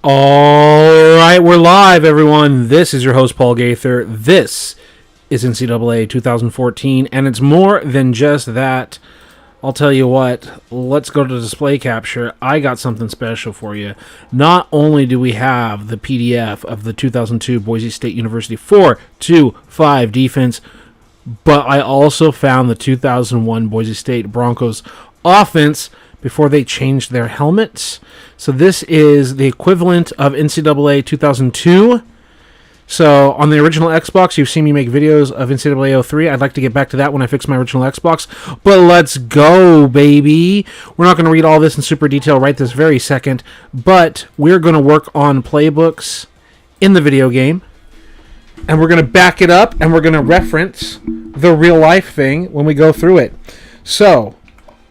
All right, we're live, everyone. This is your host, Paul Gaither. This is NCAA 2014, and it's more than just that. I'll tell you what, let's go to display capture. I got something special for you. Not only do we have the PDF of the 2002 Boise State University 4-2-5 defense, but I also found the 2001 Boise State Broncos offense before they changed their helmets. So this is the equivalent of NCAA 2002. So on the original Xbox, you've seen me make videos of NCAA 03. I'd like to get back to that when I fix my original Xbox. But let's go, baby. We're not going to read all this in super detail right this very second, but we're going to work on playbooks in the video game. And we're going to back it up, and we're going to reference the real-life thing when we go through it. So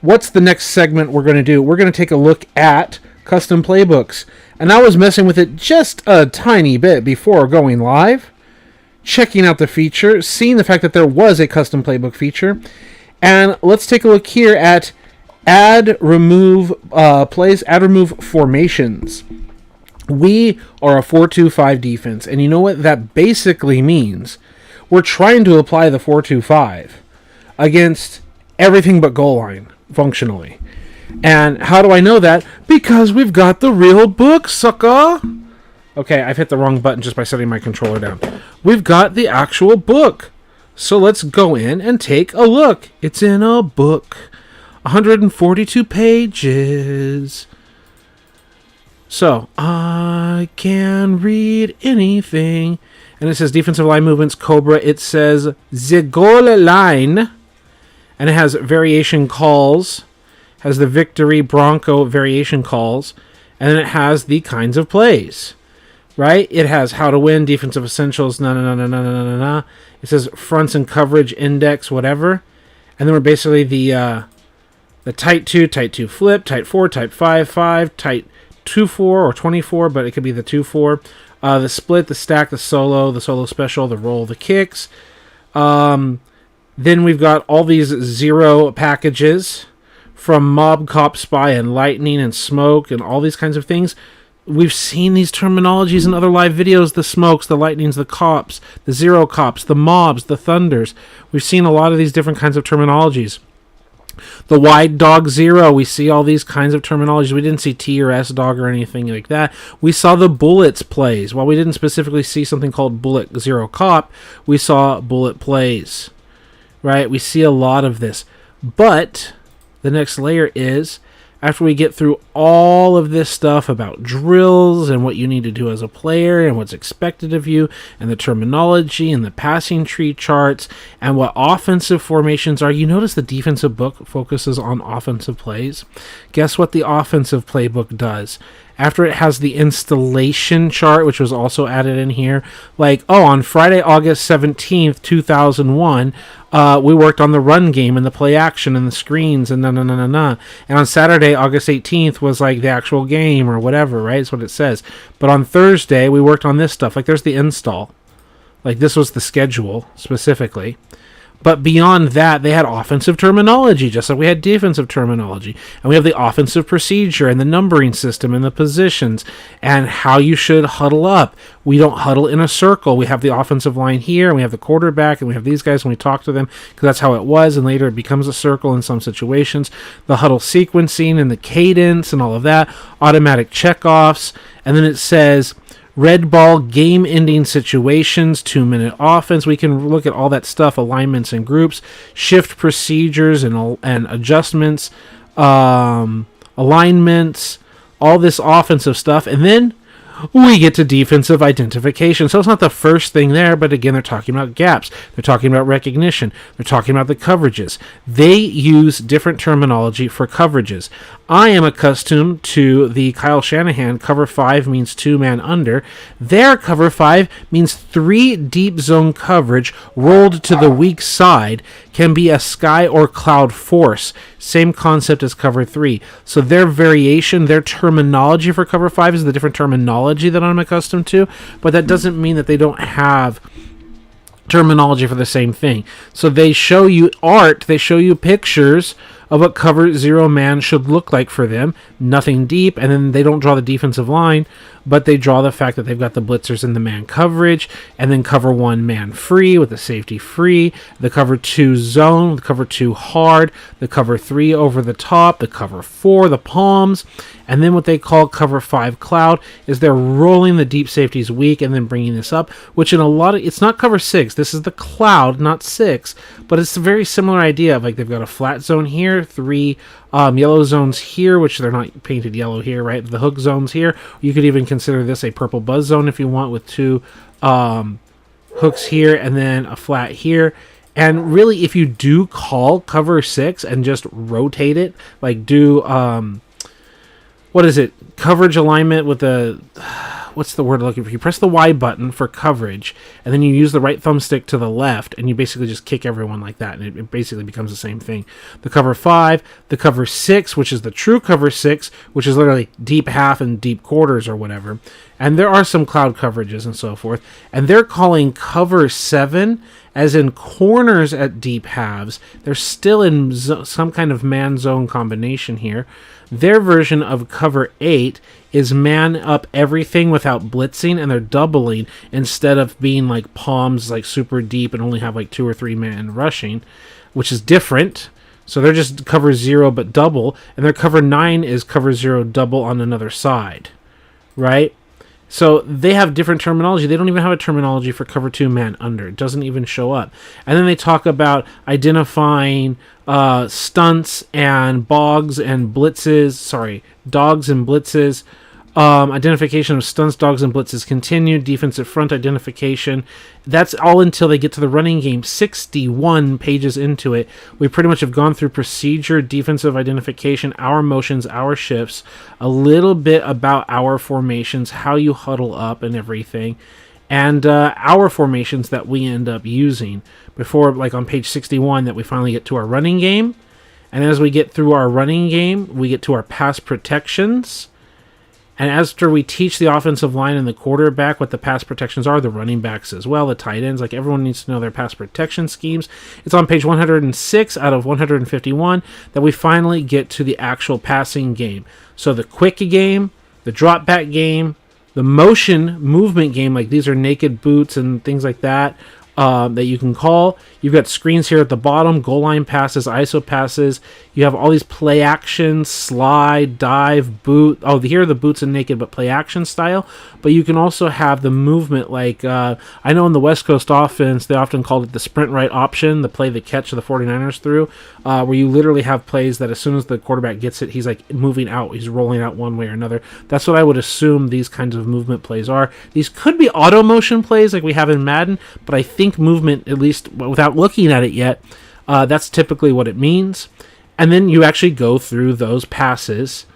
what's the next segment we're going to do? We're going to take a look at custom playbooks. And I was messing with it just a tiny bit before going live, checking out the feature, seeing the fact that there was a custom playbook feature. And let's take a look here at add remove plays, add remove formations. We are a 4-2-5 defense, and you know what that basically means? We're trying to apply the 4-2-5 against everything but goal line, functionally. And how do I know that? Because we've got the real book, sucker! Okay, I've hit the wrong button just by setting my controller down. We've got the actual book. So let's go in and take a look. It's in a book. 142 pages. So, I can read anything. And it says defensive line movements, Cobra. It says the goal line. And it has variation calls. Has the victory Bronco variation calls. And then it has the kinds of plays. Right? It has how to win, defensive essentials, It says fronts and coverage, index, whatever. And then we're basically the tight 2 flip, tight 4, tight 5, tight 2-4 or 24, but it could be the 2-4. The split, the stack, the solo special, the roll, the kicks. Then we've got all these zero packages from Mob, Cop, Spy, and Lightning, and Smoke, and all these kinds of things. We've seen these terminologies in other live videos, the Smokes, the Lightnings, the Cops, the Zero Cops, the Mobs, the Thunders. We've seen a lot of these different kinds of terminologies. The Wide Dog Zero, we see all these kinds of terminologies. We didn't see T or S Dog or anything like that. We saw the Bullets plays. While we didn't specifically see something called Bullet Zero Cop, we saw Bullet plays. Right? We see a lot of this. But the next layer is, after we get through all of this stuff about drills and what you need to do as a player and what's expected of you and the terminology and the passing tree charts and what offensive formations are, you notice the defensive book focuses on offensive plays. Guess what the offensive playbook does? After it has the installation chart, which was also added in here, like, on Friday, August 17th, 2001, we worked on the run game and the play action and the screens and And on Saturday, August 18th, was like the actual game or whatever, right? That's what it says. But on Thursday, we worked on this stuff. Like, there's the install. Like, this was the schedule, specifically. But beyond that, they had offensive terminology, just like we had defensive terminology. And we have the offensive procedure and the numbering system and the positions and how you should huddle up. We don't huddle in a circle. We have the offensive line here, and we have the quarterback, and we have these guys when we talk to them, because that's how it was, and later it becomes a circle in some situations. The huddle sequencing and the cadence and all of that, automatic checkoffs, and then it says red ball, game-ending situations, 2-minute offense. We can look at all that stuff, alignments and groups, shift procedures and adjustments, alignments, all this offensive stuff. And then we get to defensive identification. So it's not the first thing there, but again, they're talking about gaps. They're talking about recognition. They're talking about the coverages. They use different terminology for coverages. I am accustomed to the Kyle Shanahan cover 5 means 2-man under. Their cover 5 means 3 deep zone coverage rolled to the weak side, can be a sky or cloud force. Same concept as cover 3. So their variation, their terminology for cover 5 is the different terminology that I'm accustomed to, but that doesn't mean that they don't have terminology for the same thing. So they show you art, they show you pictures of what cover zero man should look like for them. Nothing deep, and then they don't draw the defensive line, but they draw the fact that they've got the blitzers in the man coverage, and then cover one man free with the safety free, the cover two zone, the cover two hard, the cover three over the top, the cover four, the palms, and then what they call cover five cloud is they're rolling the deep safeties weak and then bringing this up, which in a lot of, it's not cover six, this is the cloud, not six, but it's a very similar idea of like they've got a flat zone here, three yellow zones here, which they're not painted yellow here, right? The hook zones here. You could even consider this a purple buzz zone if you want, with two hooks here and then a flat here. And really, if you do call cover six and just rotate it, like do what is it? Coverage alignment with the, what's the word I'm looking for? You press the Y button for coverage, and then you use the right thumbstick to the left, and you basically just kick everyone like that, and it basically becomes the same thing. The cover five, the cover six, which is the true cover six, which is literally deep half and deep quarters or whatever. And there are some cloud coverages and so forth. And they're calling cover seven, as in corners at deep halves. They're still in some kind of man-zone combination here. Their version of cover 8 is man up everything without blitzing, and they're doubling instead of being like palms, like super deep and only have like 2 or 3 man rushing, which is different. So they're just cover 0 but double, and their cover 9 is cover 0 double on another side, right? So they have different terminology. They don't even have a terminology for cover 2 man under. It doesn't even show up. And then they talk about identifying stunts and dogs and blitzes. Identification of stunts, dogs, and blitzes continued. Defensive front identification. That's all until they get to the running game. 61 pages into it. We pretty much have gone through procedure, defensive identification, our motions, our shifts, a little bit about our formations, how you huddle up and everything, and our formations that we end up using before, like on page 61, that we finally get to our running game. And as we get through our running game, we get to our pass protections. And after we teach the offensive line and the quarterback what the pass protections are, the running backs as well, the tight ends, like everyone needs to know their pass protection schemes. It's on page 106 out of 151 that we finally get to the actual passing game. So the quick game, the drop back game, the motion movement game, like these are naked boots and things like that, that you can call. You've got screens here at the bottom, goal line passes, ISO passes. You have all these play actions, slide, dive, boot. Oh, here are the boots and naked, but play action style. But you can also have the movement, like I know in the West Coast offense, they often called it the sprint right option, the play the catch the 49ers through, where you literally have plays that as soon as the quarterback gets it, he's like moving out, he's rolling out one way or another. That's what I would assume these kinds of movement plays are. These could be auto motion plays like we have in Madden, but I think movement, at least without looking at it yet, that's typically what it means. And then you actually go through those passes,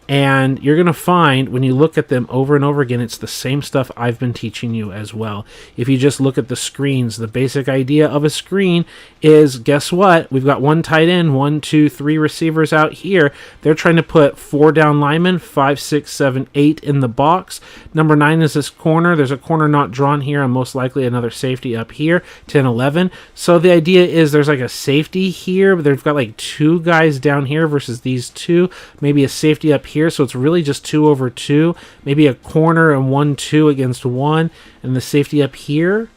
and you're going to find when you look at them over and over again, it's the same stuff I've been teaching you as well. If you just look at the screens, the basic idea of a screen is, guess what? We've got one tight end, 1, 2, 3 receivers out here. They're trying to put 4 down linemen, 5, 6, 7, 8 in the box. Number 9 is this corner. There's a corner not drawn here, and most likely another safety up here, 10, 11. So the idea is there's like a safety here, but they've got like 2 guys down here versus these 2, maybe a safety up here. So it's really just 2 over 2, maybe a corner and 1, 2 against 1, and the safety up here.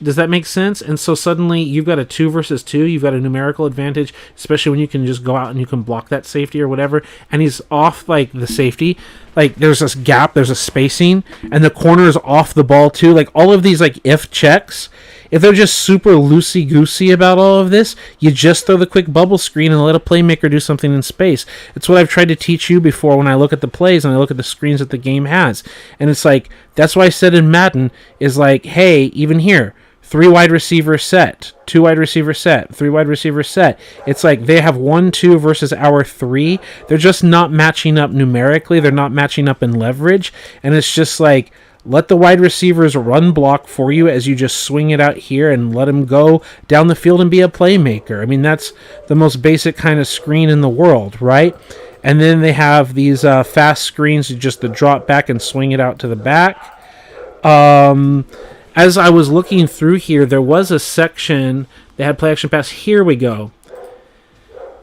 Does that make sense? And so suddenly you've got a 2 versus 2. You've got a numerical advantage, especially when you can just go out and you can block that safety or whatever. And he's off like the safety. Like there's this gap, there's a spacing, and the corner is off the ball too. Like all of these like if checks, if they're just super loosey-goosey about all of this, you just throw the quick bubble screen and let a playmaker do something in space. It's what I've tried to teach you before when I look at the plays and I look at the screens that the game has. And it's like, that's why I said in Madden is like, hey, even here, 3 wide receiver set, 2 wide receiver set, 3 wide receiver set. It's like they have 1, 2 versus our 3. They're just not matching up numerically. They're not matching up in leverage. And it's just like, let the wide receivers run block for you as you just swing it out here and let them go down the field and be a playmaker. I mean, that's the most basic kind of screen in the world, right? And then they have these fast screens, just the drop back and swing it out to the back. As I was looking through here, there was a section that had play action pass. Here we go.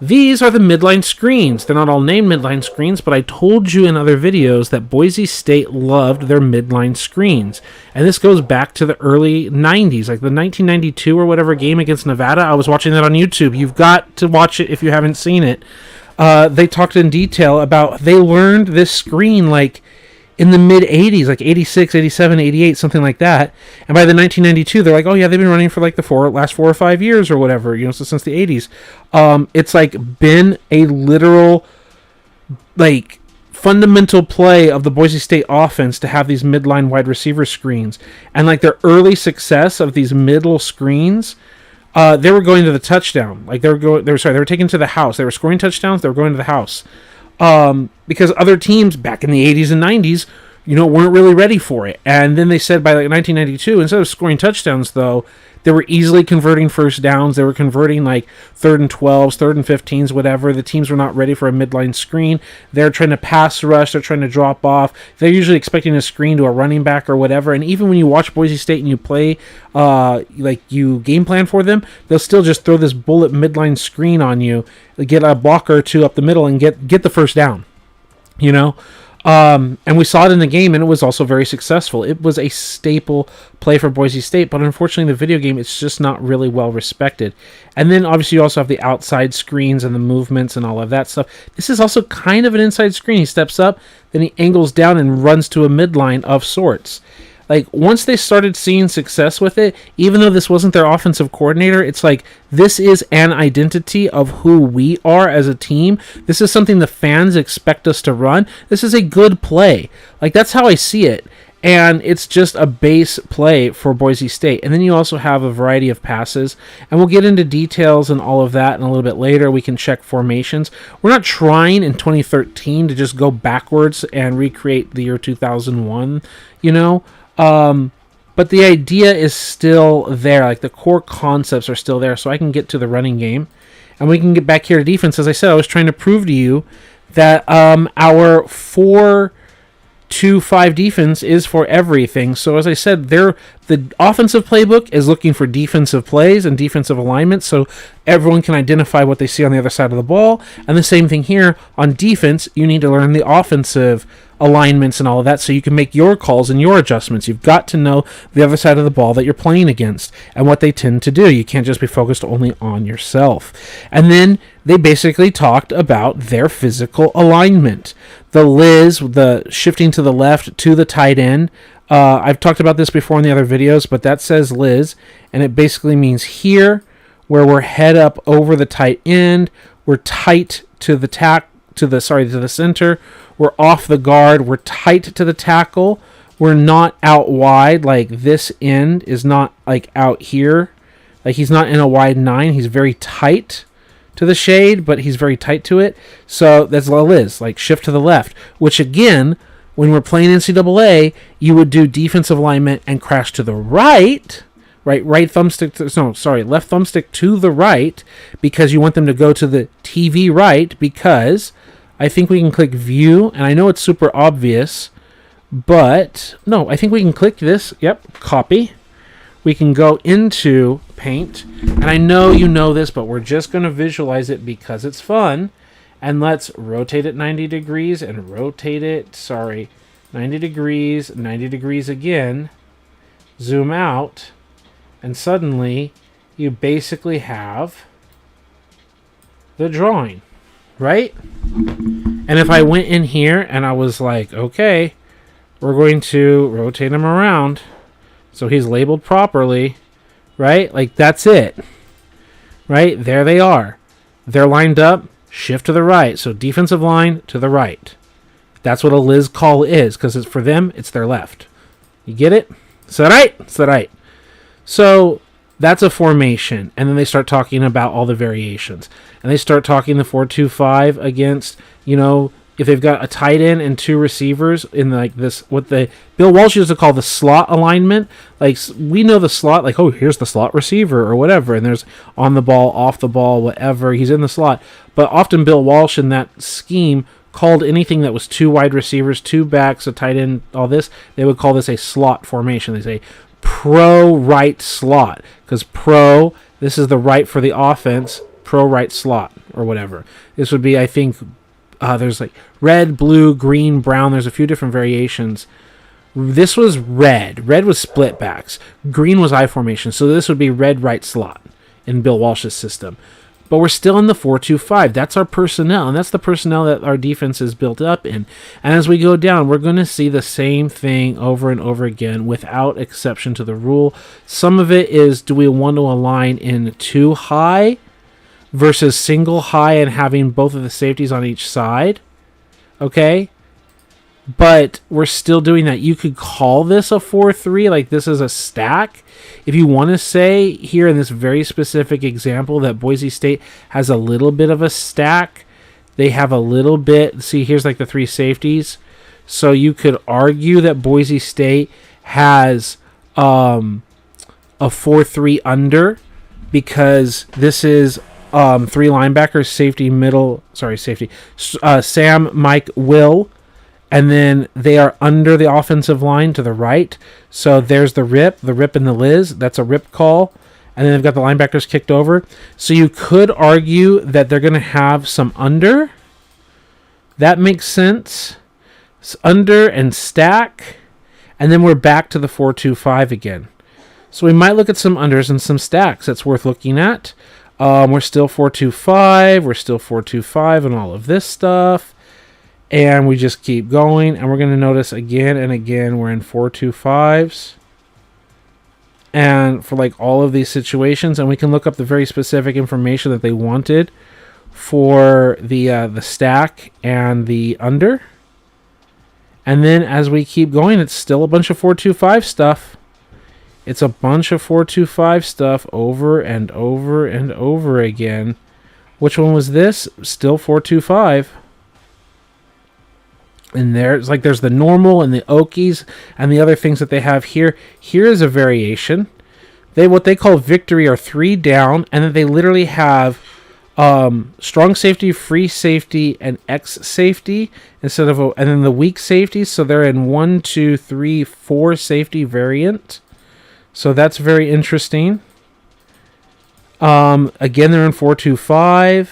These are the midline screens. They're not all named midline screens, but I told you in other videos that Boise State loved their midline screens. And this goes back to the early 90s, like the 1992 or whatever game against Nevada. I was watching that on YouTube. You've got to watch it if you haven't seen it. They talked in detail about they learned this screen like in the mid 80s, like 86, 87, 88, something like that. And by the 1992, they're like, oh yeah, they've been running for like the last 4 or 5 years or whatever, so since the 80s. It's like been a literal, like, fundamental play of the Boise State offense to have these midline wide receiver screens. And like their early success of these middle screens, they were going to the touchdown. Like they were taken to the house. They were scoring touchdowns. They were going to the house. Because other teams back in the 80s and 90s, weren't really ready for it. And then they said by like 1992, instead of scoring touchdowns, though, they were easily converting first downs. They were converting like 3rd and 12s, 3rd and 15s, whatever. The teams were not ready for a midline screen. They're trying to pass rush. They're trying to drop off. They're usually expecting a screen to a running back or whatever. And even when you watch Boise State and you play, like you game plan for them, they'll still just throw this bullet midline screen on you, get a blocker or two up the middle, and get the first down. And we saw it in the game, and it was also very successful. It was a staple play for Boise State, but unfortunately, the video game, it's just not really well respected. And then, obviously, you also have the outside screens and the movements and all of that stuff. This is also kind of an inside screen. He steps up, then he angles down and runs to a midline of sorts. Like, once they started seeing success with it, even though this wasn't their offensive coordinator, it's like, this is an identity of who we are as a team. This is something the fans expect us to run. This is a good play. Like, that's how I see it. And it's just a base play for Boise State. And then you also have a variety of passes. And we'll get into details and all of that in a little bit later. We can check formations. We're not trying in 2013 to just go backwards and recreate the year 2001, but the idea is still there. Like, the core concepts are still there, so I can get to the running game. And we can get back here to defense. As I said, I was trying to prove to you that our 4-2-5 defense is for everything. So as I said, the offensive playbook is looking for defensive plays and defensive alignment, so everyone can identify what they see on the other side of the ball. And the same thing here on defense. You need to learn the offensive alignments and all of that so you can make your calls and your adjustments. You've got to know the other side of the ball that you're playing against and what they tend to do. You can't just be focused only on yourself. And then they basically talked about their physical alignment. The Liz, the shifting to the left to the tight end. I've talked about this before in the other videos, but that says Liz, and it basically means here where we're head up over the tight end, we're tight to the to the center. We're off the guard. We're tight to the tackle. We're not out wide. Like, this end is not like out here. Like, he's not in a wide 9. He's very tight to the shade, but he's very tight to it. So that's what it is. Like, shift to the left, which again, when we're playing NCAA, you would do defensive alignment and crash to the right. Left thumbstick to the right, because you want them to go to the TV right, because I think we can click view, and I know it's super obvious, but no, I think we can click this. Yep, copy. We can go into Paint, and I know you know this, but we're just going to visualize it because it's fun. And let's rotate it 90 degrees and rotate it, 90 degrees, 90 degrees again. Zoom out, and suddenly you basically have the drawing, right? And if I went in here and I was like, okay, we're going to rotate him around so he's labeled properly, right? Like, that's it, right? There they are. They're lined up, shift to the right. So defensive line to the right. That's what a Liz call is, because it's for them, it's their left. You get it? It's the right. It's the right. So that's a formation. And then they start talking about all the variations. And they start talking the 4-2-5 against, if they've got a tight end and 2 receivers in like this, what Bill Walsh used to call the slot alignment. Like, we know the slot, like, oh, here's the slot receiver or whatever. And there's on the ball, off the ball, whatever. He's in the slot. But often Bill Walsh in that scheme called anything that was 2 wide receivers, 2 backs, a tight end, all this, they would call this a slot formation. They say pro right slot, because this is the right for the offense, pro right slot or whatever. This would be, I think, there's like red, blue, green, brown. There's a few different variations. This was red. Red was split backs. Green was I formation. So this would be red right slot in Bill Walsh's system. But we're still in the 4-2-5. That's our personnel, and that's the personnel that our defense is built up in. And as we go down, we're going to see the same thing over and over again without exception to the rule. Some of it is, do we want to align in 2 high versus single high and having both of the safeties on each side? Okay? But we're still doing that. You could call this a 4-3, like this is a stack. If you want to say here in this very specific example that Boise State has a little bit of a stack, they have a little bit. See, here's like the 3 safeties. So you could argue that Boise State has a 4-3 under because this is 3 linebackers, safety, Sam, Mike, Will. And then they are under the offensive line to the right. So there's the rip and the Liz. That's a rip call. And then they've got the linebackers kicked over. So you could argue that they're going to have some under. That makes sense. It's under and stack. And then we're back to the 4-2-5 again. So we might look at some unders and some stacks. That's worth looking at. We're still 4-2-5. We're still 4-2-5 and all of this stuff. And we just keep going, and we're going to notice again and again we're in 4-2-5s. And for like all of these situations, and we can look up the very specific information that they wanted for the stack and the under. And then as we keep going, it's still a bunch of 4-2-5 stuff. It's a bunch of 4-2-5 stuff over and over and over again. Which one was this? Still 4-2-5. And there's the normal and the Okies and the other things that they have here. Here is a variation. What they call victory are 3 down, and then they literally have strong safety, free safety, and X safety instead of and then the weak safety. So they're in 1, 2, 3, 4 safety variant. So that's very interesting. Again, they're in 4-2-5,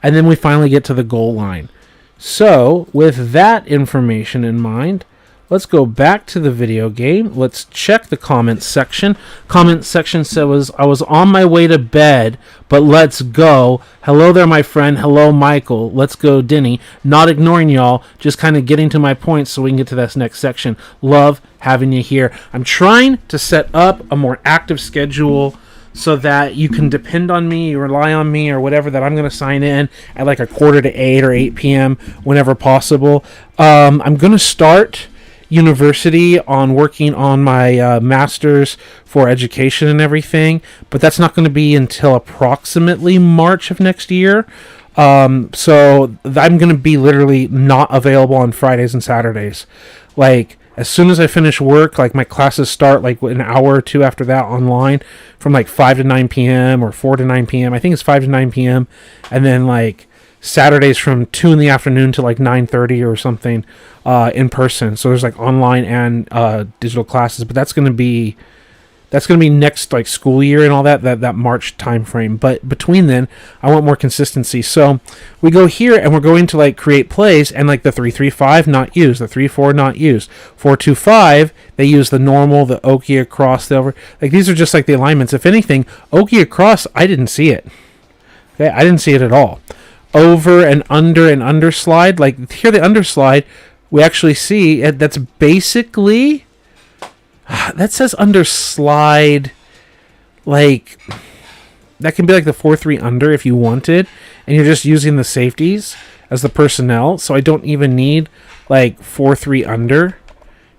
and then we finally get to the goal line. So, with that information in mind, let's go back to the video game. Let's check the comments section. Comments section says, I was on my way to bed, but let's go. Hello there, my friend. Hello, Michael. Let's go, Denny. Not ignoring y'all, just kind of getting to my point so we can get to this next section. Love having you here. I'm trying to set up a more active schedule so that you can depend on me, rely on me, or whatever, that I'm going to sign in at like 7:45 or 8 p.m. whenever possible. I'm going to start university on working on my master's for education and everything, but that's not going to be until approximately March of next year. So I'm going to be literally not available on Fridays and Saturdays. Like, as soon as I finish work, like my classes start like an hour or two after that online from like 5 to 9 p.m. or 4 to 9 p.m. I think it's 5 to 9 p.m. And then like Saturdays from 2 in the afternoon to like 9:30 or something in person. So there's like online and digital classes, but that's going to be next like school year and all that March time frame. But between then, I want more consistency. So we go here and we're going to like create plays, and like the 3-3-5 not used, the 3-4 not used, 4-2-5 they use the normal, the Okie across, the over. Like these are just like the alignments. If anything, Okie across, I didn't see it. Okay, I didn't see it at all. Over and under slide, like here the under slide, we actually see it. That's basically. That says under slide, like, that can be like the 4-3 under if you wanted, and you're just using the safeties as the personnel, so I don't even need, like, 4-3 under,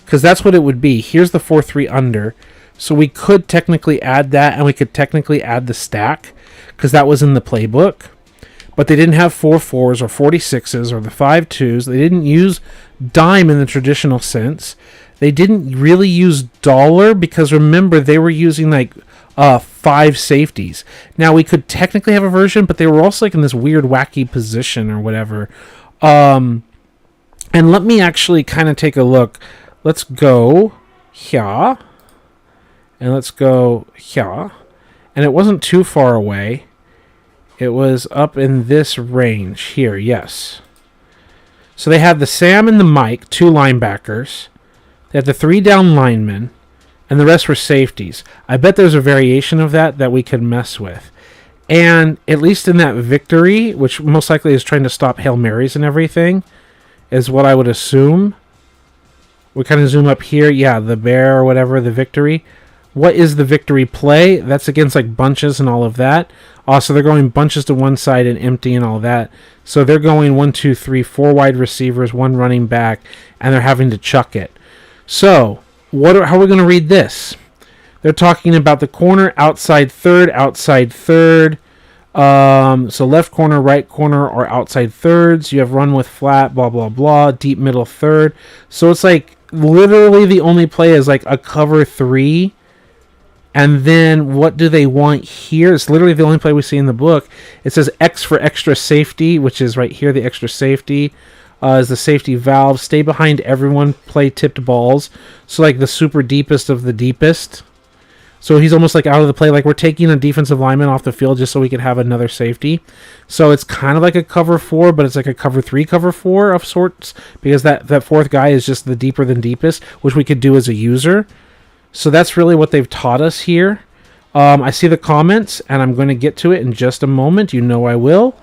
because that's what it would be. Here's the 4-3 under, so we could technically add that, and we could technically add the stack, because that was in the playbook, but they didn't have 4-4s or 46s or the 5-2s. They didn't use dime in the traditional sense. They didn't really use dollar because, remember, they were using like 5 safeties. Now, we could technically have a version, but they were also like in this weird, wacky position or whatever. And let me actually kind of take a look. Let's go here. And let's go here. And it wasn't too far away. It was up in this range here, yes. So they had the Sam and the Mike, 2 linebackers. They had the 3 down linemen, and the rest were safeties. I bet there's a variation of that we could mess with. And at least in that victory, which most likely is trying to stop Hail Marys and everything, is what I would assume. We kind of zoom up here. Yeah, the bear or whatever, the victory. What is the victory play? That's against like bunches and all of that. So they're going bunches to one side and empty and all that. So they're going 1, 2, 3, 4 wide receivers, 1 running back, and they're having to chuck it. So how are we going to read this? They're talking about the corner, outside third. So left corner, right corner, or outside thirds. You have run with flat, blah, blah, blah, deep middle third. So it's like literally the only play is like a cover 3. And then what do they want here? It's literally the only play we see in the book. It says X for extra safety, which is right here, the extra safety. Is the safety valve. Stay behind everyone, play tipped balls. So like the super deepest of the deepest. So he's almost like out of the play. Like we're taking a defensive lineman off the field just so we could have another safety. So it's kind of like a cover 4, but it's like a cover 3, cover 4 of sorts. Because that fourth guy is just the deeper than deepest, which we could do as a user. So that's really what they've taught us here. I see the comments, and I'm going to get to it in just a moment. You know I will.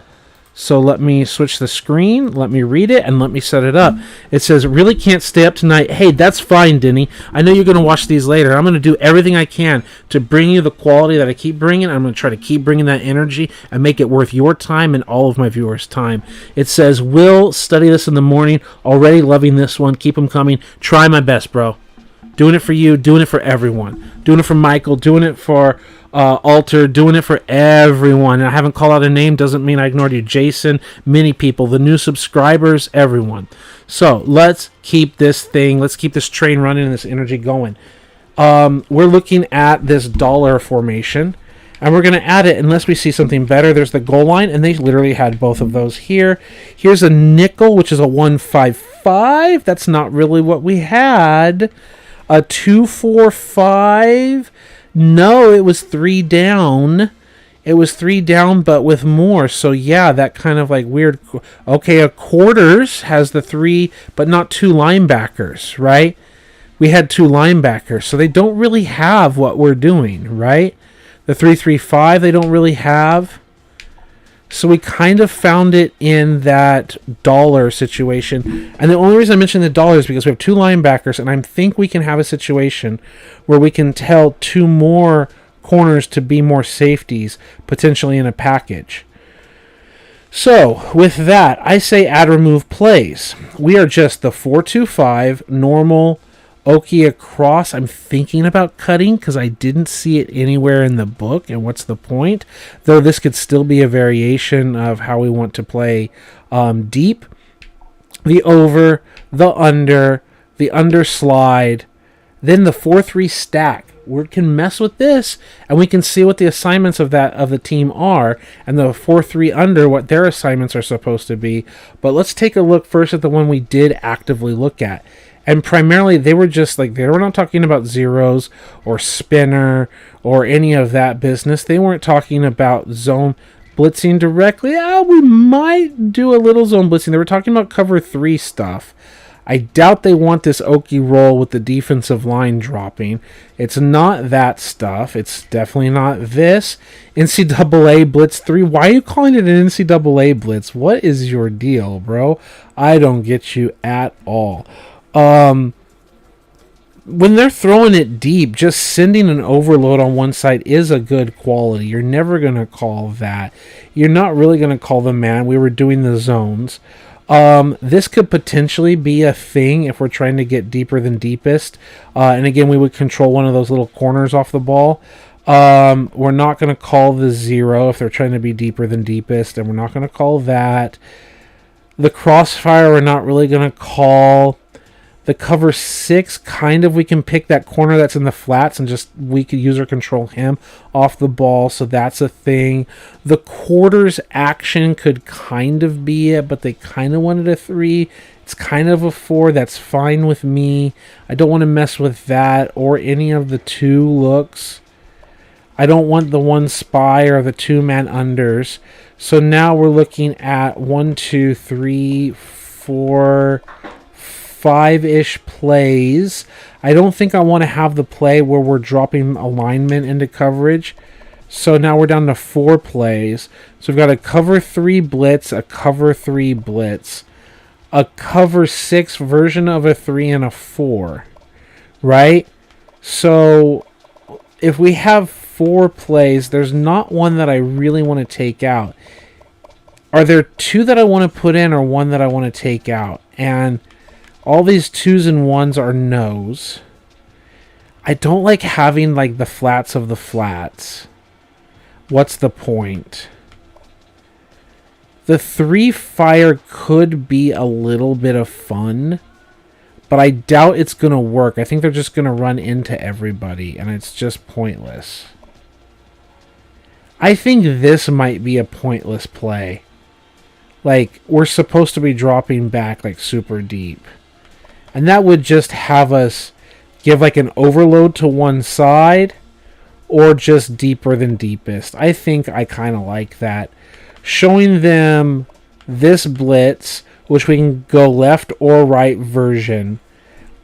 So let me switch the screen, let me read it, and let me set it up. It says, really can't stay up tonight. Hey, that's fine, Denny. I know you're going to watch these later. I'm going to do everything I can to bring you the quality that I keep bringing. I'm going to try to keep bringing that energy and make it worth your time and all of my viewers' time. It says, will study this in the morning. Already loving this one. Keep them coming. Try my best, bro. Doing it for you, doing it for everyone. Doing it for Michael, doing it for Alter, doing it for everyone. And I haven't called out a name, doesn't mean I ignored you. Jason, many people, the new subscribers, everyone. So let's keep this train running and this energy going. We're looking at this dollar formation, and we're going to add it unless we see something better. There's the goal line, and they literally had both of those here. Here's a nickel, which is a 155. That's not really what we had. A 245. No, it was 3 down. It was 3 down, but with more. So yeah, that kind of like weird. Okay, a quarters has the 3, but not 2 linebackers, right? We had 2 linebackers, so they don't really have what we're doing, right? The 3-3-5 they don't really have. So we kind of found it in that dollar situation. And the only reason I mentioned the dollar is because we have 2 linebackers, and I think we can have a situation where we can tell 2 more corners to be more safeties, potentially in a package. So with that, I say add remove plays. We are just the 4-2-5 normal Okie across. I'm thinking about cutting because I didn't see it anywhere in the book, and what's the point? Though this could still be a variation of how we want to play deep. The over, the under slide, then the 4-3 stack. We can mess with this, and we can see what the assignments of the team are, and the 4-3 under, what their assignments are supposed to be. But let's take a look first at the one we did actively look at. And primarily, they were just like, they were not talking about zeros or spinner or any of that business. They weren't talking about zone blitzing directly. Yeah, we might do a little zone blitzing. They were talking about cover 3 stuff. I doubt they want this Okie roll with the defensive line dropping. It's not that stuff. It's definitely not this. NCAA Blitz 3. Why are you calling it an NCAA Blitz? What is your deal, bro? I don't get you at all. When they're throwing it deep, just sending an overload on one side is a good quality. You're never going to call that. You're not really going to call the man. We were doing the zones. This could potentially be a thing if we're trying to get deeper than deepest. And again, we would control one of those little corners off the ball. We're not going to call the 0 if they're trying to be deeper than deepest, and we're not going to call that. The crossfire, we're not really going to call. The cover 6, kind of, we can pick that corner that's in the flats and just we could user control him off the ball, so that's a thing. The quarters action could kind of be it, but they kind of wanted a 3. It's kind of a 4. That's fine with me. I don't want to mess with that or any of the 2 looks. I don't want the one spy or the two-man unders. So now we're looking at 1, 2, 3, 4, 5-ish plays. I don't think I want to have the play where we're dropping alignment into coverage. So now we're down to 4 plays. So we've got a cover 3 blitz, a cover 3 blitz, a cover 6 version of a 3 and a 4, right? So if we have 4 plays, there's not one that I really want to take out. Are there 2 that I want to put in or 1 that I want to take out? And all these 2s and 1s are no's. I don't like having like the flats of the flats. What's the point? The 3 fire could be a little bit of fun, but I doubt it's going to work. I think they're just going to run into everybody, and it's just pointless. I think this might be a pointless play. Like, we're supposed to be dropping back, like, super deep. And that would just have us give, like, an overload to one side, or just deeper than deepest. I think I kind of like that. Showing them this blitz, which we can go left or right version,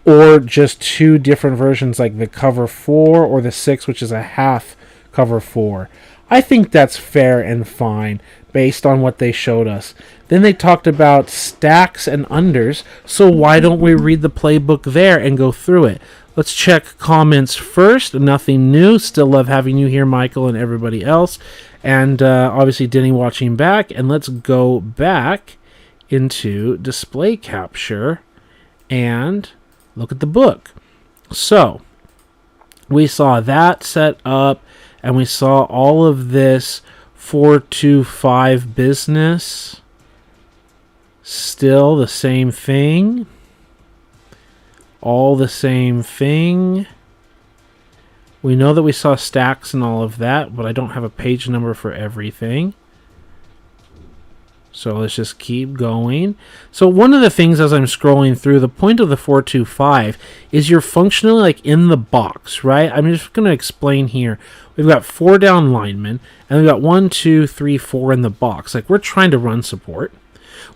or just 2 different versions like the cover 4 or the 6, which is a half cover 4. I think that's fair and fine based on what they showed us. Then they talked about stacks and unders, so why don't we read the playbook there and go through it? Let's check comments first. Nothing new. Still love having you here, Michael, and everybody else. And obviously Denny watching back. And let's go back into display capture and look at the book. So we saw that set up, and we saw all of this 4-2-5 business. Still the same thing. All the same thing. We know that we saw stacks and all of that, but I don't have a page number for everything. So let's just keep going. So one of the things as I'm scrolling through, the point of the 4-2-5 is you're functionally like in the box, right? I'm just going to explain here. We've got 4 down linemen, and we've got 1, 2, 3, 4 in the box. Like, we're trying to run support.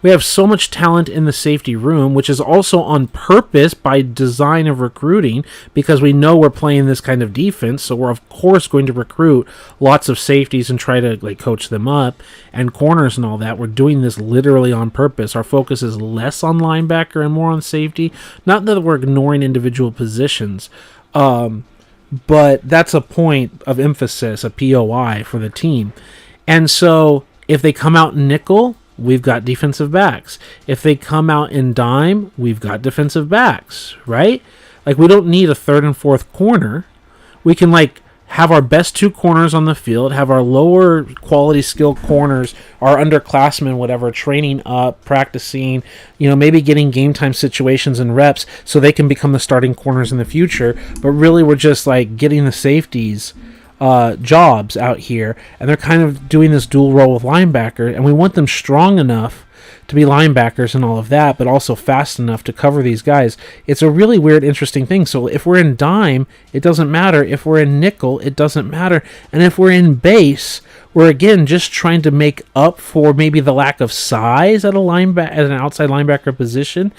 We have so much talent in the safety room, which is also on purpose by design of recruiting, because we know we're playing this kind of defense, so we're of course going to recruit lots of safeties and try to like coach them up, and corners and all that. We're doing this literally on purpose. Our focus is less on linebacker and more on safety. Not that we're ignoring individual positions, but that's a point of emphasis, a POI for the team. And so if they come out nickel, we've got defensive backs. If they come out in dime, we've got defensive backs, right? Like, we don't need a 3rd and 4th corner. We can, like, have our best 2 corners on the field, have our lower quality skill corners, our underclassmen, whatever, training up, practicing, maybe getting game time situations and reps so they can become the starting corners in the future. But really, we're just, like, getting the safeties jobs out here, and they're kind of doing this dual role with linebacker, and we want them strong enough to be linebackers and all of that, but also fast enough to cover these guys. It's a really weird, interesting thing. So if we're in dime, it doesn't matter. If we're in nickel, it doesn't matter. And if we're in base, we're again just trying to make up for maybe the lack of size at an outside linebacker position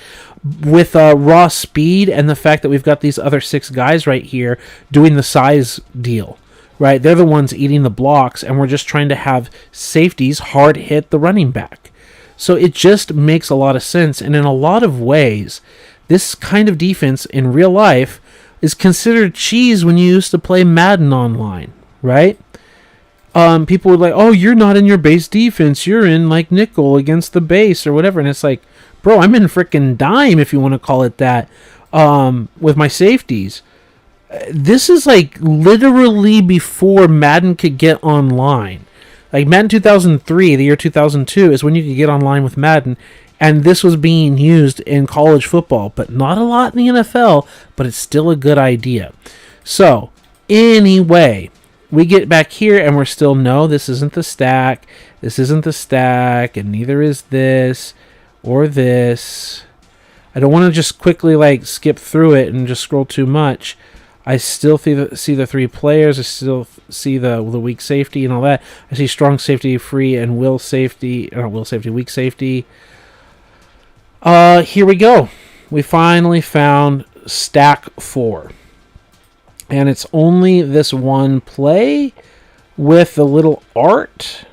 with raw speed and the fact that we've got these other 6 guys right here doing the size deal. Right, they're the ones eating the blocks, and we're just trying to have safeties hard hit the running back. So it just makes a lot of sense, and in a lot of ways, this kind of defense in real life is considered cheese when you used to play Madden online, right? People would like, oh, you're not in your base defense, you're in like nickel against the base or whatever, and it's like, bro, I'm in frickin' dime if you want to call it that, with my safeties. This is like literally before Madden could get online. Like Madden 2003, the year 2002 is when you could get online with Madden, and this was being used in college football, but not a lot in the NFL, but it's still a good idea. So, anyway, we get back here and we're still, no, this isn't the stack, and neither is this or this. I don't want to just quickly like skip through it and just scroll too much. I still see the 3 players. I still see the weak safety and all that. I see strong safety, free, and weak safety. Here we go. We finally found stack 4. And it's only this one play with the little art.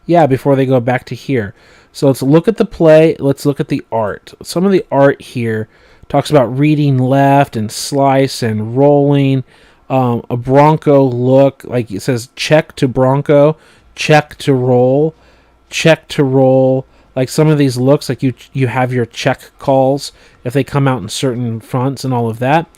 Yeah, before they go back to here. So let's look at the play. Let's look at the art. Some of the art here talks about reading left and slice and rolling. A Bronco look, like it says check to Bronco, check to roll, check to roll. Like some of these looks like you have your check calls if they come out in certain fronts and all of that.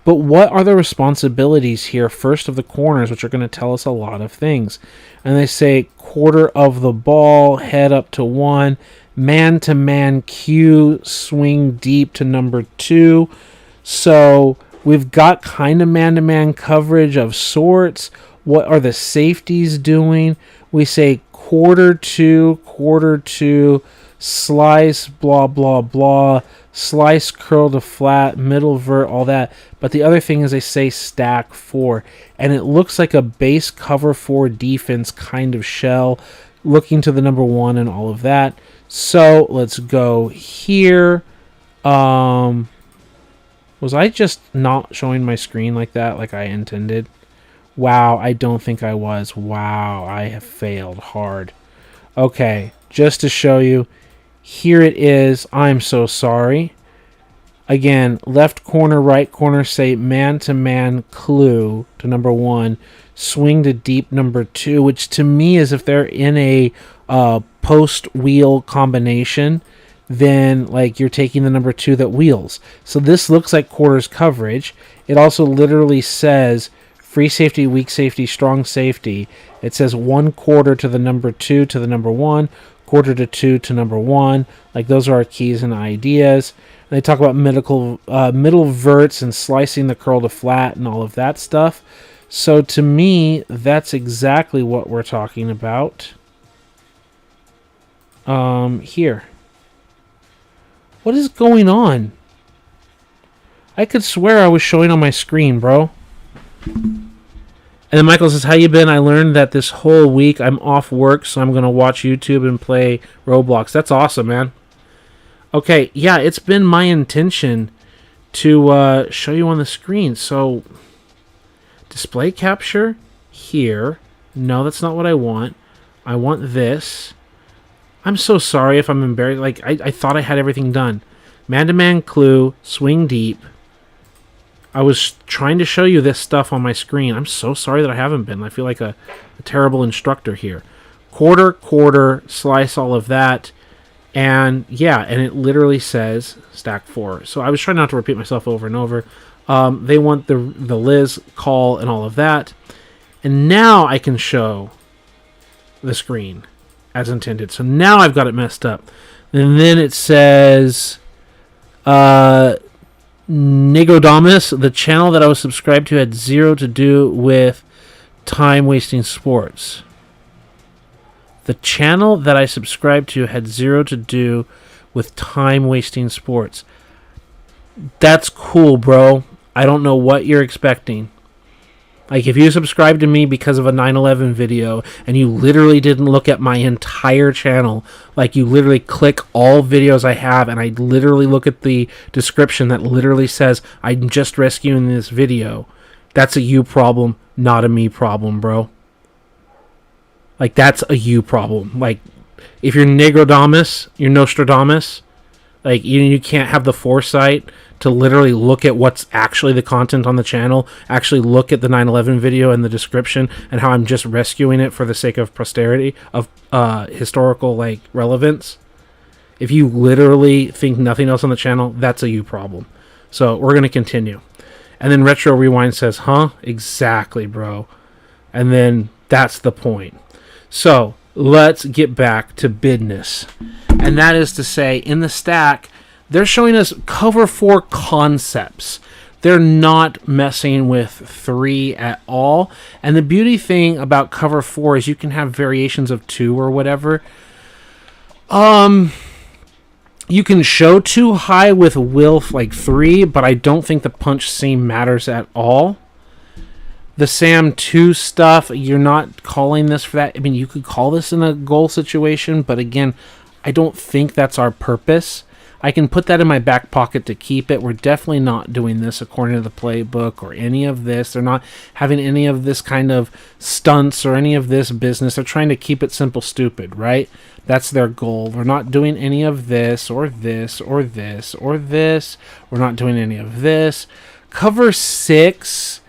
But what are the responsibilities here, first of the corners, which are going to tell us a lot of things? And they say quarter of the ball, head up to 1, man-to-man cue, swing deep to number 2. So we've got kind of man-to-man coverage of sorts. What are the safeties doing? We say quarter 2, slice, blah, blah, blah, slice, curl to flat, middle vert, all that. But the other thing is they say stack 4. And it looks like a base cover 4 defense kind of shell, looking to the number 1 and all of that. So let's go here. Was I just not showing my screen like that, like I intended? Wow, I don't think I was. Wow, I have failed hard. Okay, just to show you, here it is. I'm so sorry. Again, left corner, right corner, say man-to-man clue to number 1, swing to deep number 2, which to me is if they're in a post-wheel combination, then like you're taking the number 2 that wheels. So this looks like quarters coverage. It also literally says free safety, weak safety, strong safety. It says 1 quarter to the number 2 to the number 1, quarter to 2 to number 1. Like those are our keys and ideas. And they talk about middle verts and slicing the curl to flat and all of that stuff. So to me, that's exactly what we're talking about. Here. What is going on? I could swear I was showing on my screen, bro. And then Michael says, how you been? I learned that this whole week I'm off work, so I'm going to watch YouTube and play Roblox. That's awesome, man. Okay, yeah, it's been my intention to show you on the screen. So, display capture here. No, that's not what I want. I want this. I'm so sorry if I'm embarrassed. Like, I thought I had everything done. Man-to-man clue, swing deep. I was trying to show you this stuff on my screen. I'm so sorry that I haven't been. I feel like a terrible instructor here. Quarter, slice all of that. And yeah, and it literally says stack 4. So I was trying not to repeat myself over and over. They want the Liz call and all of that. And now I can show the screen as intended. So now I've got it messed up. And then it says Negodamus, the channel that I was subscribed to had 0 to do with time-wasting sports. The channel that I subscribed to had 0 to do with time-wasting sports. That's cool, bro. I don't know what you're expecting. Like, if you subscribe to me because of a 9/11 video and you literally didn't look at my entire channel, like you literally click all videos I have and I literally look at the description that literally says, I'm just rescuing this video, that's a you problem, not a me problem, bro. Like, that's a you problem. Like, if you're Negrodamus, you're Nostradamus, like, you can't have the foresight to literally look at what's actually the content on the channel, actually look at the 9/11 video and the description and how I'm just rescuing it for the sake of posterity, of historical, like, relevance. If you literally think nothing else on the channel, that's a you problem. So, we're going to continue. And then Retro Rewind says, huh? Exactly, bro. And then that's the point. So, let's get back to business. And that is to say, in the stack, they're showing us cover 4 concepts. They're not messing with 3 at all. And the beauty thing about cover 4 is you can have variations of 2 or whatever. You can show too high with Wilf like 3, but I don't think the punch seam matters at all. The Sam 2 stuff, you're not calling this for that. I mean, you could call this in a goal situation, but again, I don't think that's our purpose. I can put that in my back pocket to keep it. We're definitely not doing this according to the playbook or any of this. They're not having any of this kind of stunts or any of this business. They're trying to keep it simple, stupid, right? That's their goal. We're not doing any of this or this or this or this. We're not doing any of this. Cover 6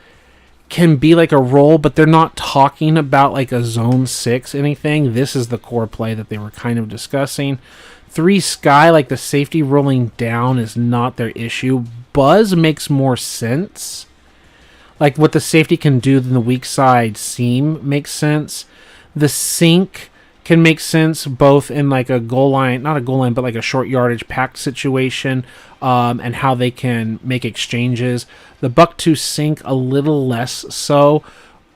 can be like a roll, but they're not talking about like a zone 6 anything. This is the core play that they were kind of discussing. 3 sky, like the safety rolling down, is not their issue. Buzz makes more sense. Like what the safety can do than the weak side seam makes sense. The sink can make sense both in like a goal line, not a goal line, but like a short yardage packed situation, and how they can make exchanges. The buck 2 sink a little less so.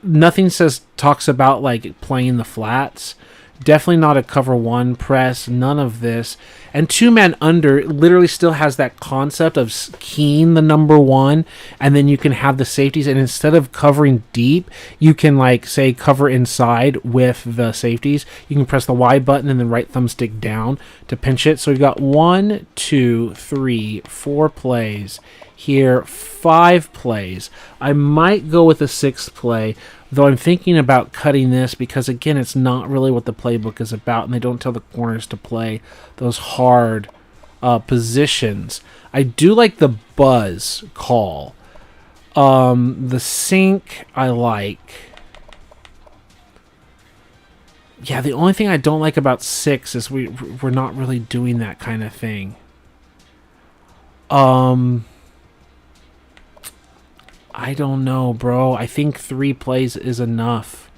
Nothing talks about like playing the flats. Definitely not a cover 1 press, none of this. And 2-man under literally still has that concept of keying the number 1, and then you can have the safeties, and instead of covering deep, you can like say cover inside with the safeties. You can press the Y button and then right thumbstick down to pinch it. So we've got 1, 2, 3, 4 plays here, 5 plays. I might go with a 6th play, though I'm thinking about cutting this because, again, it's not really what the playbook is about, and they don't tell the corners to play those hard positions. I do like the buzz call. The sink I like. Yeah, the only thing I don't like about 6 is we're not really doing that kind of thing. I don't know, bro. I think 3 plays is enough.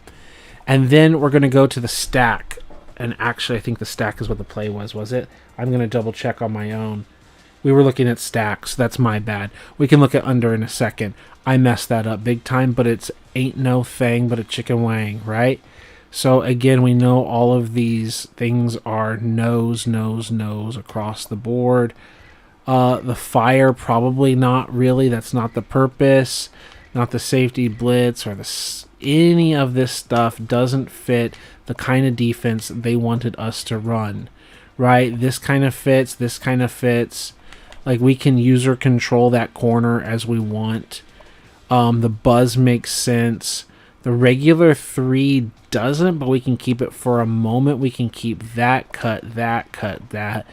And then we're going to go to the stack. And actually, I think the stack is what the play was it? I'm going to double check on my own. We were looking at stacks. That's my bad. We can look at under in a second. I messed that up big time, but it's ain't no thing but a chicken wang, right? So again, we know all of these things are nose, nose, nose across the board. The fire, probably not really. That's not the purpose. Not the safety blitz or any of this stuff doesn't fit the kind of defense they wanted us to run, right? This kind of fits. This kind of fits. Like we can user control that corner as we want. The buzz makes sense. The regular 3 doesn't, but we can keep it for a moment. We can keep that, cut that, cut that.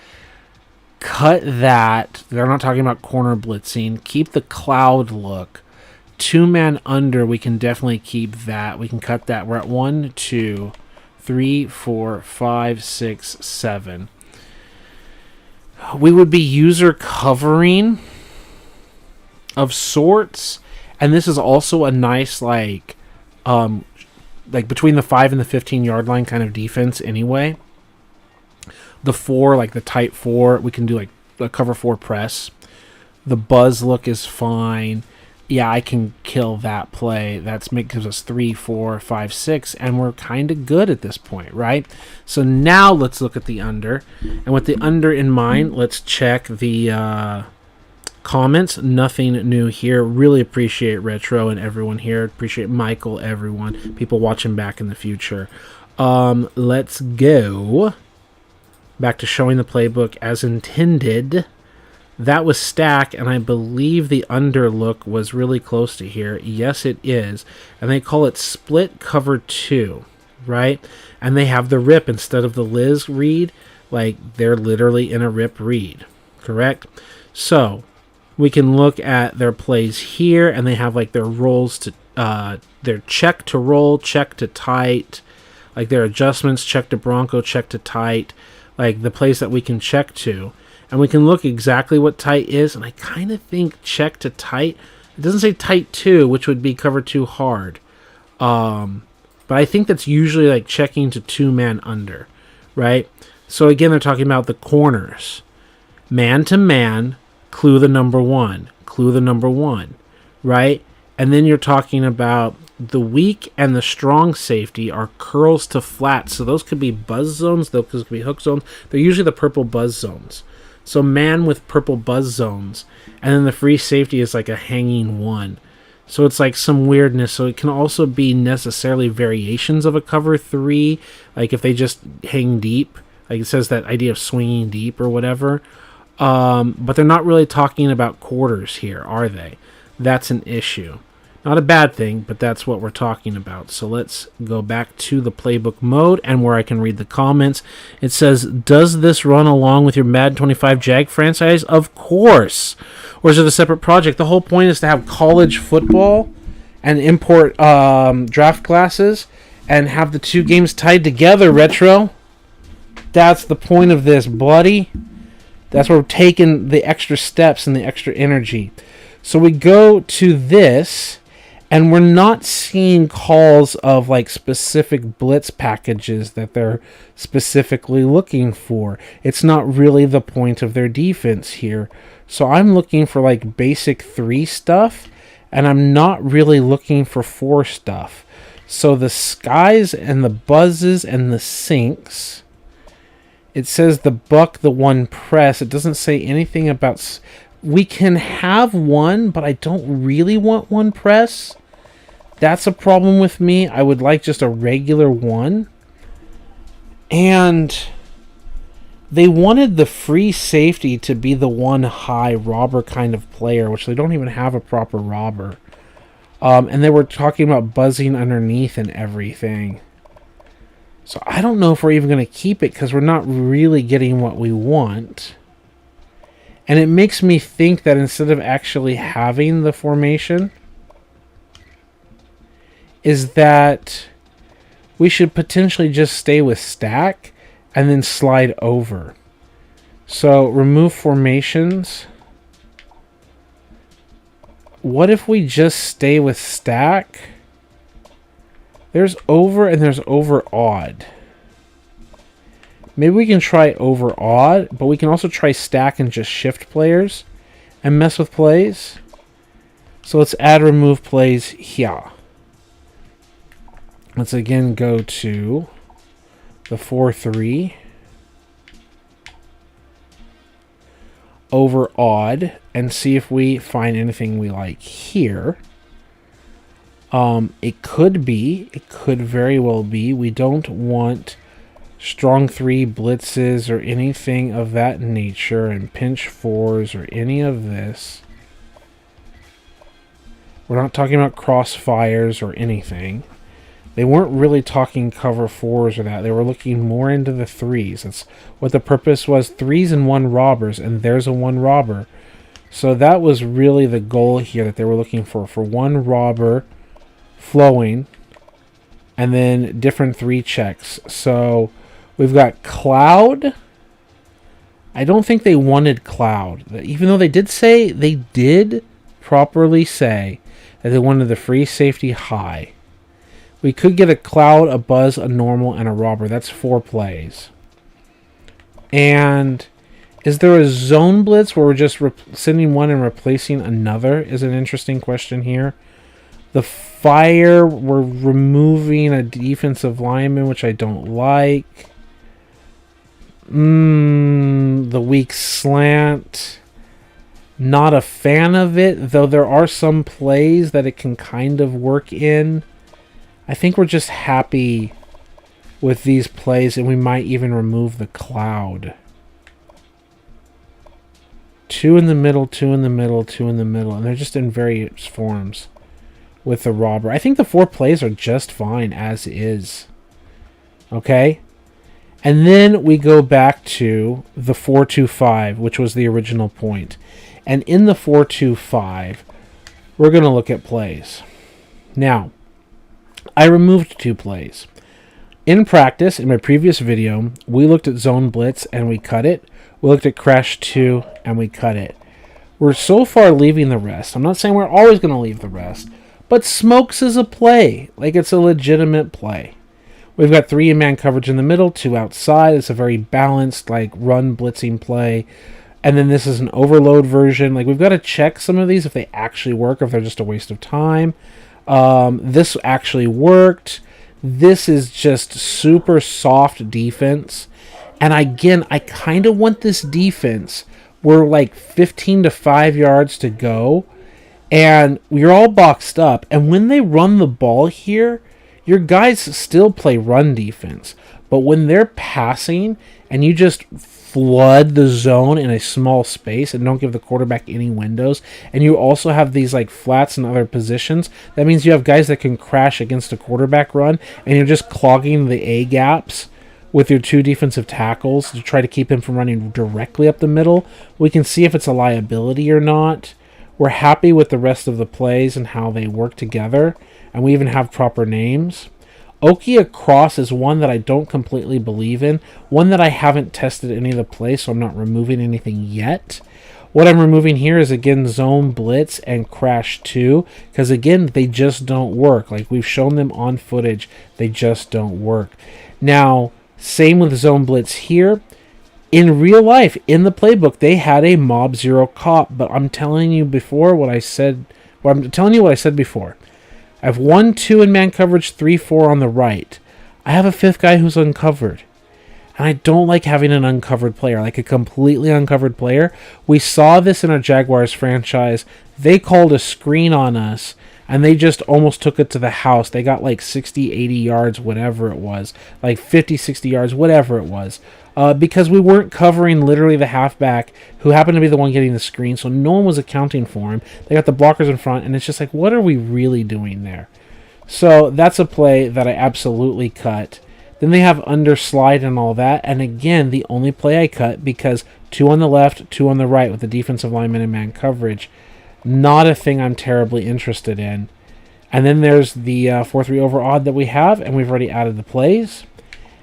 Cut that. They're not talking about corner blitzing. Keep the cloud look. 2-man under, we can definitely keep that. We can cut that. We're at 1, 2, 3, 4, 5, 6, 7. We would be user covering of sorts. And this is also a nice, like between the 5 and the 15-yard line kind of defense anyway. The 4, like the tight 4, we can do like a cover 4 press. The buzz look is fine. Yeah, I can kill that play. Gives us 3, 4, 5, 6, and we're kind of good at this point, right? So now let's look at the under. And with the under in mind, let's check the comments. Nothing new here. Really appreciate Retro and everyone here. Appreciate Michael, everyone. People watching back in the future. Let's go back to showing the playbook as intended. That was stack, and I believe the under look was really close to here. Yes, it is. And they call it split cover 2, right? And they have the rip instead of the Liz read. Like, they're literally in a rip read, correct? So, we can look at their plays here, and they have, like, their rolls to, their check to roll, check to tight, like their adjustments, check to Bronco, check to tight, like the plays that we can check to. And we can look exactly what tight is, and I kind of think check to tight. It doesn't say tight 2, which would be cover 2 hard. But I think that's usually like checking to 2-man under, right? So again, they're talking about the corners. Man to man, clue the number 1. Clue the number 1, right? And then you're talking about the weak and the strong safety are curls to flat. So those could be buzz zones. Those could be hook zones. They're usually the purple buzz zones. So man with purple buzz zones. And then the free safety is like a hanging 1. So it's like some weirdness. So it can also be necessarily variations of a cover 3. Like if they just hang deep. Like it says that idea of swinging deep or whatever. But they're not really talking about quarters here, are they? That's an issue. Not a bad thing, but that's what we're talking about. So let's go back to the playbook mode and where I can read the comments. It says, does this run along with your Madden 25 Jag franchise? Of course. Or is it a separate project? The whole point is to have college football and import draft classes and have the 2 games tied together, Retro. That's the point of this, buddy. That's where we're taking the extra steps and the extra energy. So we go to this, and we're not seeing calls of like specific blitz packages that they're specifically looking for. It's not really the point of their defense here. So I'm looking for like basic 3 stuff, and I'm not really looking for 4 stuff. So the skies and the buzzes and the sinks, it says the buck, the 1 press. It doesn't say anything about... We can have 1, but I don't really want 1 press. That's a problem with me. I would like just a regular 1. And they wanted the free safety to be the 1 high robber kind of player, which they don't even have a proper robber. And they were talking about buzzing underneath and everything. So I don't know if we're even going to keep it because we're not really getting what we want. And it makes me think that instead of actually having the formation, is that we should potentially just stay with stack and then slide over. So remove formations. What if we just stay with stack? There's over and there's over odd. Maybe we can try over odd, but we can also try stack and just shift players and mess with plays. So let's add remove plays here. Let's again go to the 4-3. Over odd and see if we find anything we like here. It could very well be. We don't want strong 3 blitzes or anything of that nature, and pinch 4s or any of this. We're not talking about crossfires or anything. They weren't really talking cover 4s or that. They were looking more into the 3s. That's what the purpose was. 3s and 1 robbers, and there's a 1 robber. So that was really the goal here that they were looking for 1 robber flowing, and then different 3 checks. So we've got Cloud. I don't think they wanted Cloud. Even though they did properly say that they wanted the free safety high. We could get a Cloud, a Buzz, a Normal, and a Robber. That's 4 plays. And is there a zone blitz where we're just sending 1 and replacing another? Is an interesting question here. The fire, we're removing a defensive lineman, which I don't like. The weak slant. Not a fan of it, though there are some plays that it can kind of work in. I think we're just happy with these plays, and we might even remove the Cloud. 2 in the middle, 2 in the middle, 2 in the middle, and they're just in various forms with the robber. I think the 4 plays are just fine as is. Okay? And then we go back to the 4-2-5, which was the original point. And in the 4-2-5, we're going to look at plays. Now, I removed 2 plays. In practice, in my previous video, we looked at zone blitz and we cut it. We looked at crash 2 and we cut it. We're so far leaving the rest. I'm not saying we're always going to leave the rest, but smokes is a play. Like, it's a legitimate play. We've got 3 in-man coverage in the middle, 2 outside. It's a very balanced, like, run blitzing play. And then this is an overload version. Like, we've got to check some of these if they actually work or if they're just a waste of time. This actually worked. This is just super soft defense. And again, I kind of want this defense we're like 15 to 5 yards to go, and we're all boxed up. And when they run the ball here, your guys still play run defense. But when they're passing and you just flood the zone in a small space and don't give the quarterback any windows, and you also have these like flats in other positions, that means you have guys that can crash against a quarterback run, and you're just clogging the A gaps with your two defensive tackles to try to keep him from running directly up the middle. We can see if it's a liability or not. We're happy with the rest of the plays and how they work together, and we even have proper names. Oki across is one that I don't completely believe in, one that I haven't tested any of the plays, so I'm not removing anything yet. What I'm removing here is, again, zone blitz and crash 2, because, again, they just don't work. Like, we've shown them on footage, they just don't work. Now, same with zone blitz here. In real life, in the playbook, they had a mob 0 cop, but I'm telling you before what I said. Well, I'm telling you what I said before. I have 1, 2 in man coverage, 3, 4 on the right. I have a 5th guy who's uncovered. And I don't like having an uncovered player, like a completely uncovered player. We saw this in our Jaguars franchise. They called a screen on us, and they just almost took it to the house. They got like 60, 80 yards, whatever it was. Like 50, 60 yards, whatever it was. Because we weren't covering literally the halfback, who happened to be the one getting the screen, so no one was accounting for him. They got the blockers in front, and it's just like, what are we really doing there? So that's a play that I absolutely cut. Then they have underslide and all that, and again, the only play I cut, because 2 on the left, 2 on the right with the defensive lineman and man coverage. Not a thing I'm terribly interested in. And then there's the 4-3 over odd that we have, and we've already added the plays.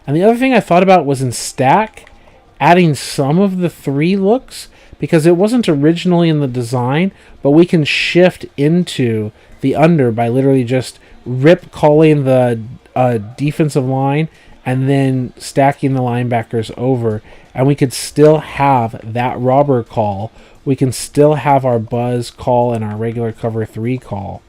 And the other thing I thought about was in stack, adding some of the 3 looks, because it wasn't originally in the design, but we can shift into the under by literally just rip calling the defensive line and then stacking the linebackers over. And we could still have that robber call. We can still have our buzz call and our regular cover 3 call,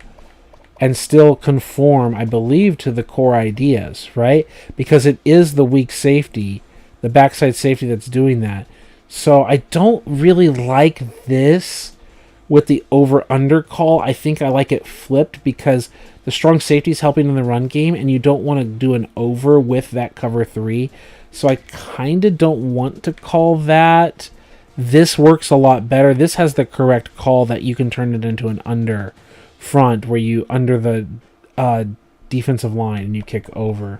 and still conform, I believe, to the core ideas, right? Because it is the weak safety, the backside safety, that's doing that. So I don't really like this with the over-under call. I think I like it flipped, because the strong safety is helping in the run game, and you don't want to do an over with that cover 3. So I kind of don't want to call that. This works a lot better. This has the correct call that you can turn it into an under front, where you under the defensive line and you kick over.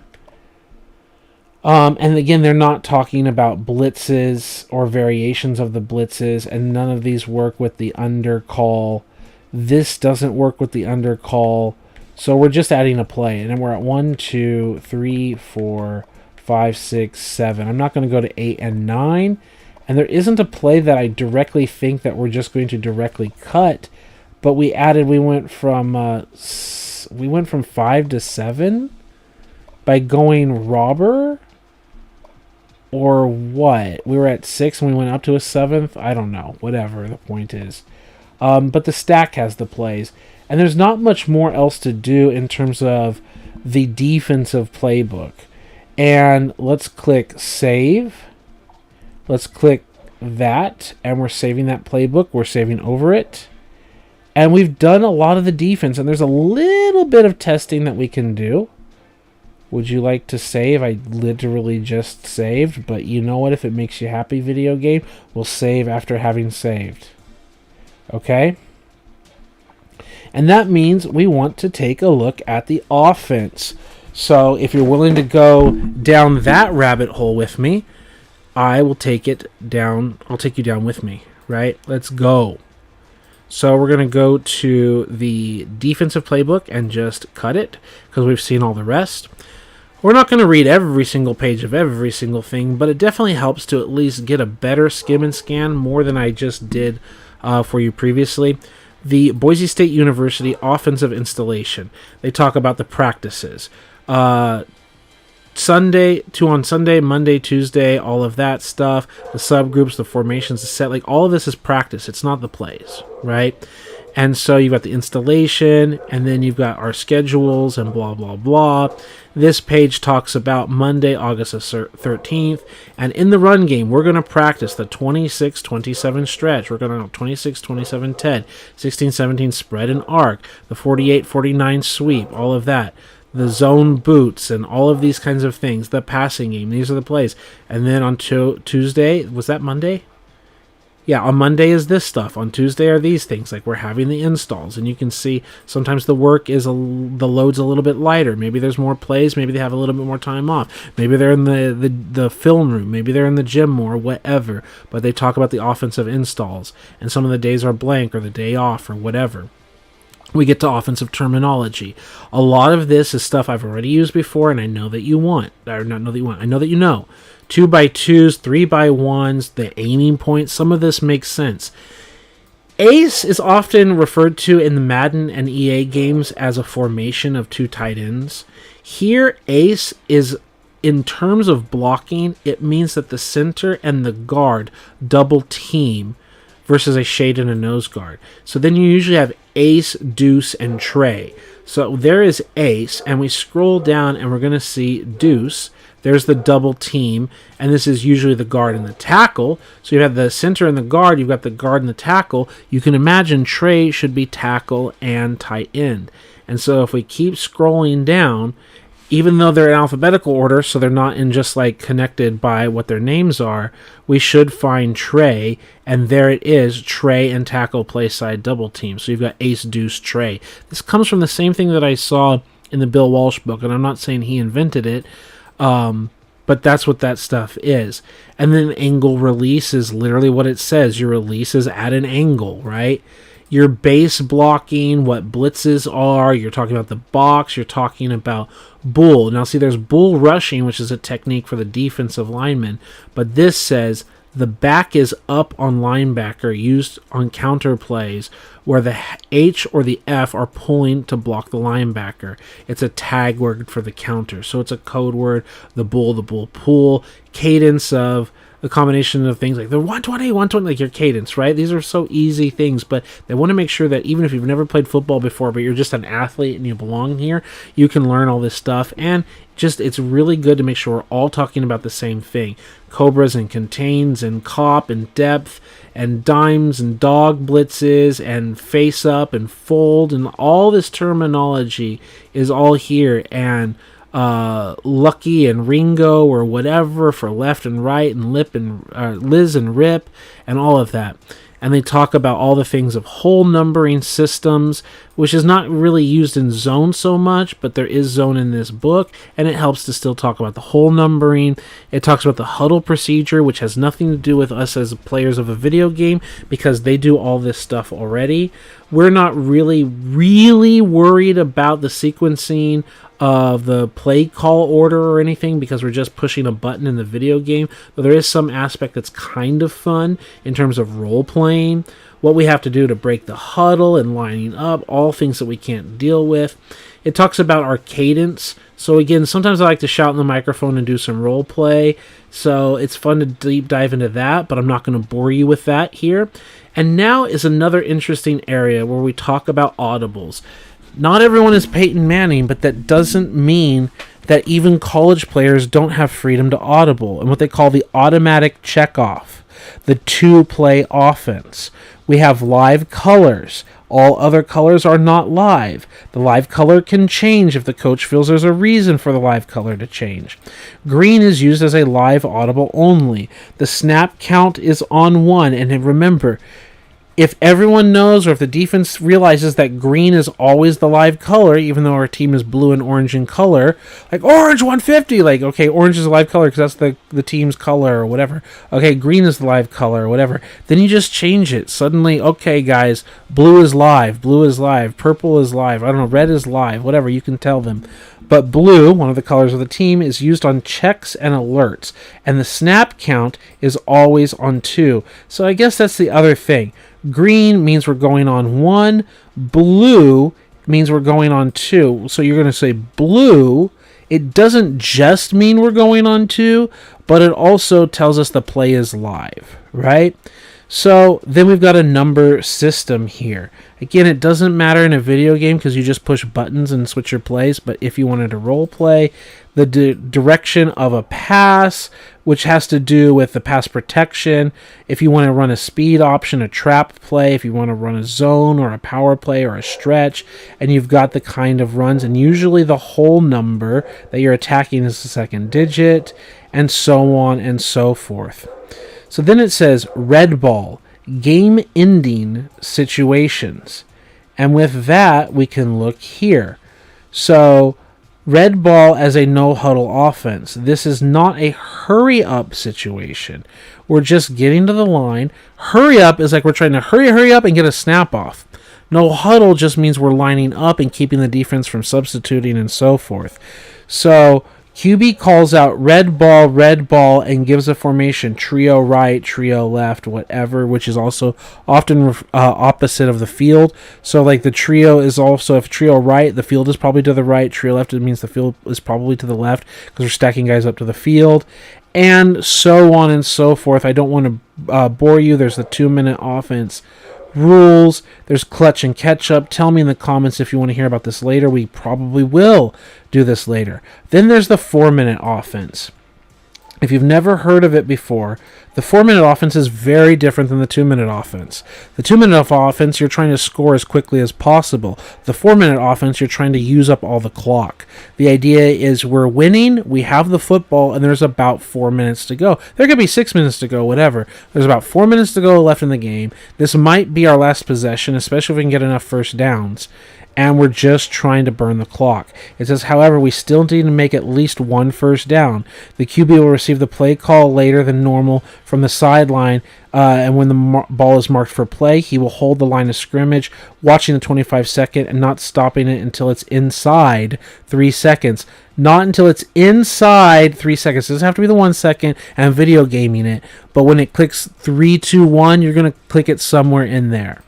And again, they're not talking about blitzes or variations of the blitzes, and none of these work with the under call. This doesn't work with the under call, so we're just adding a play, and then we're at 1, 2, 3, 4, 5, 6, 7. I'm not going to go to 8 and 9, and there isn't a play that I directly think that we're just going to directly cut. But we went from 5 to 7 by going robber, or what? We were at 6 and we went up to a 7th. I don't know. Whatever the point is. But the stack has the plays, and there's not much more else to do in terms of the defensive playbook. And let's click save. Let's click that, and we're saving that playbook. We're saving over it. And we've done a lot of the defense, and there's a little bit of testing that we can do. Would you like to save? I literally just saved, but you know what? If it makes you happy, video game, we'll save after having saved. Okay? And that means we want to take a look at the offense. So if you're willing to go down that rabbit hole with me, I will take it down. I'll take you down with me, right? Let's go. So we're going to go to the defensive playbook and just cut it, because we've seen all the rest. We're not going to read every single page of every single thing, but it definitely helps to at least get a better skim and scan, more than I just did for you previously. The Boise State University offensive installation. They talk about the practices. Sunday, 2 on Sunday, Monday, Tuesday, all of that stuff, the subgroups, the formations, the set, like all of this is practice. It's not the plays, right? And so you've got the installation, and then you've got our schedules and blah, blah, blah. This page talks about Monday, August 13th. And in the run game, we're going to practice the 26-27 stretch. We're going to 26-27-10, 16-17 spread and arc, the 48-49 sweep, all of that. The zone boots and all of these kinds of things. The passing game. These are the plays. And then on Tuesday, was that Monday? Yeah, on Monday is this stuff. On Tuesday are these things. Like we're having the installs, and you can see sometimes the load's a little bit lighter. Maybe there's more plays. Maybe they have a little bit more time off. Maybe they're in the film room. Maybe they're in the gym more, whatever. But they talk about the offensive installs, and some of the days are blank or the day off or whatever. We get to offensive terminology. A lot of this is stuff I've already used before, and I know that you want. Or not know that you want. I know that you know. 2x2s, 3x1s, the aiming point. Some of this makes sense. Ace is often referred to in the Madden and EA games as a formation of two tight ends. Here, ace is, in terms of blocking, it means that the center and the guard double team versus a shade and a nose guard. So then you usually have ace, deuce, and tray. So there is ace, and we scroll down and we're going to see deuce. There's the double team, and this is usually the guard and the tackle. So you have the center and the guard, you've got the guard and the tackle. You can imagine tray should be tackle and tight end. And so if we keep scrolling down, even though they're in alphabetical order, so they're not in just like connected by what their names are, we should find tray, and there it is, tray and tackle play side double team. So you've got ace, deuce, tray. This comes from the same thing that I saw in the Bill Walsh book, and I'm not saying he invented it, but that's what that stuff is. And then angle release is literally what it says. Your release is at an angle, right? Your base blocking, what blitzes are, you're talking about the box, you're talking about bull. Now see, there's bull rushing, which is a technique for the defensive lineman, but this says the back is up on linebacker used on counter plays where the H or the F are pulling to block the linebacker. It's a tag word for the counter. So it's a code word, the bull pull, cadence of the combination of things like the 120, like your cadence, right? These are so easy things, but they want to make sure that even if you've never played football before, but you're just an athlete and you belong here, you can learn all this stuff. And just, it's really good to make sure we're all talking about the same thing. Cobras and contains and cop and depth and dimes and dog blitzes and face up and fold, and all this terminology is all here. And Lucky and Ringo or whatever for left and right, and lip and Liz and Rip and all of that. And they talk about all the things of whole numbering systems, which is not really used in zone so much, but there is zone in this book, and it helps to still talk about the whole numbering. It talks about the huddle procedure, which has nothing to do with us as players of a video game, because they do all this stuff already. We're not really worried about the sequencing of the play call order or anything, because we're just pushing a button in the video game, but there is some aspect that's kind of fun in terms of role playing, what we have to do to break the huddle and lining up, all things that we can't deal with. It talks about our cadence. So again, sometimes I like to shout in the microphone and do some role play, so it's fun to deep dive into that, but I'm not going to bore you with that here. And now is another interesting area where we talk about audibles. Not everyone is Peyton Manning, but that doesn't mean that even college players don't have freedom to audible, and what they call the automatic checkoff, the two-play offense. We have live colors. All other colors are not live. The live color can change if the coach feels there's a reason for the live color to change. Green is used as a live audible only. The snap count is on 1, and remember, if everyone knows, or if the defense realizes that green is always the live color, even though our team is blue and orange in color, like orange 150, like, okay, orange is a live color because that's the team's color or whatever. Okay, green is the live color or whatever. Then you just change it. Suddenly, okay, guys, blue is live, purple is live, I don't know, red is live, whatever, you can tell them. But blue, one of the colors of the team, is used on checks and alerts, and the snap count is always on 2. So I guess that's the other thing. Green means we're going on 1. Blue means we're going on 2. So you're going to say blue. It doesn't just mean we're going on 2, but it also tells us the play is live, right? So then we've got a number system here. Again, it doesn't matter in a video game because you just push buttons and switch your plays, but if you wanted to role play, the direction of a pass, which has to do with the pass protection, if you want to run a speed option, a trap play, if you want to run a zone or a power play or a stretch, and you've got the kind of runs, and usually the whole number that you're attacking is the second digit, and so on and so forth. So then it says red ball, game-ending situations. And with that, we can look here. So red ball as a no-huddle offense. This is not a hurry-up situation. We're just getting to the line. Hurry-up is like we're trying to hurry up and get a snap off. No huddle just means we're lining up and keeping the defense from substituting and so forth. So QB calls out red ball, and gives a formation, trio right, trio left, whatever, which is also often opposite of the field. So like the trio is also, if trio right, the field is probably to the right, trio left, it means the field is probably to the left because we're stacking guys up to the field, and so on and so forth. I don't want to bore you. There's the 2-minute offense rules. There's clutch and catch up. Tell me in the comments if you want to hear about this later. We probably will do this later. Then there's the 4-minute offense. If you've never heard of it before, the 4-minute offense is very different than the 2-minute offense. The 2-minute offense, you're trying to score as quickly as possible. The 4-minute offense, you're trying to use up all the clock. The idea is we're winning, we have the football, and there's about 4 minutes to go. There could be 6 minutes to go, whatever. There's about 4 minutes to go left in the game. This might be our last possession, especially if we can get enough first downs. And we're just trying to burn the clock. It says, however, we still need to make at least one first down. The QB will receive the play call later than normal from the sideline, and when the ball is marked for play, he will hold the line of scrimmage, watching the 25-second and not stopping it until it's inside 3 seconds. Not until it's inside 3 seconds. It doesn't have to be the 1 second, and I'm video gaming it, but when it clicks 3, 2, 1, you're going to click it somewhere in there.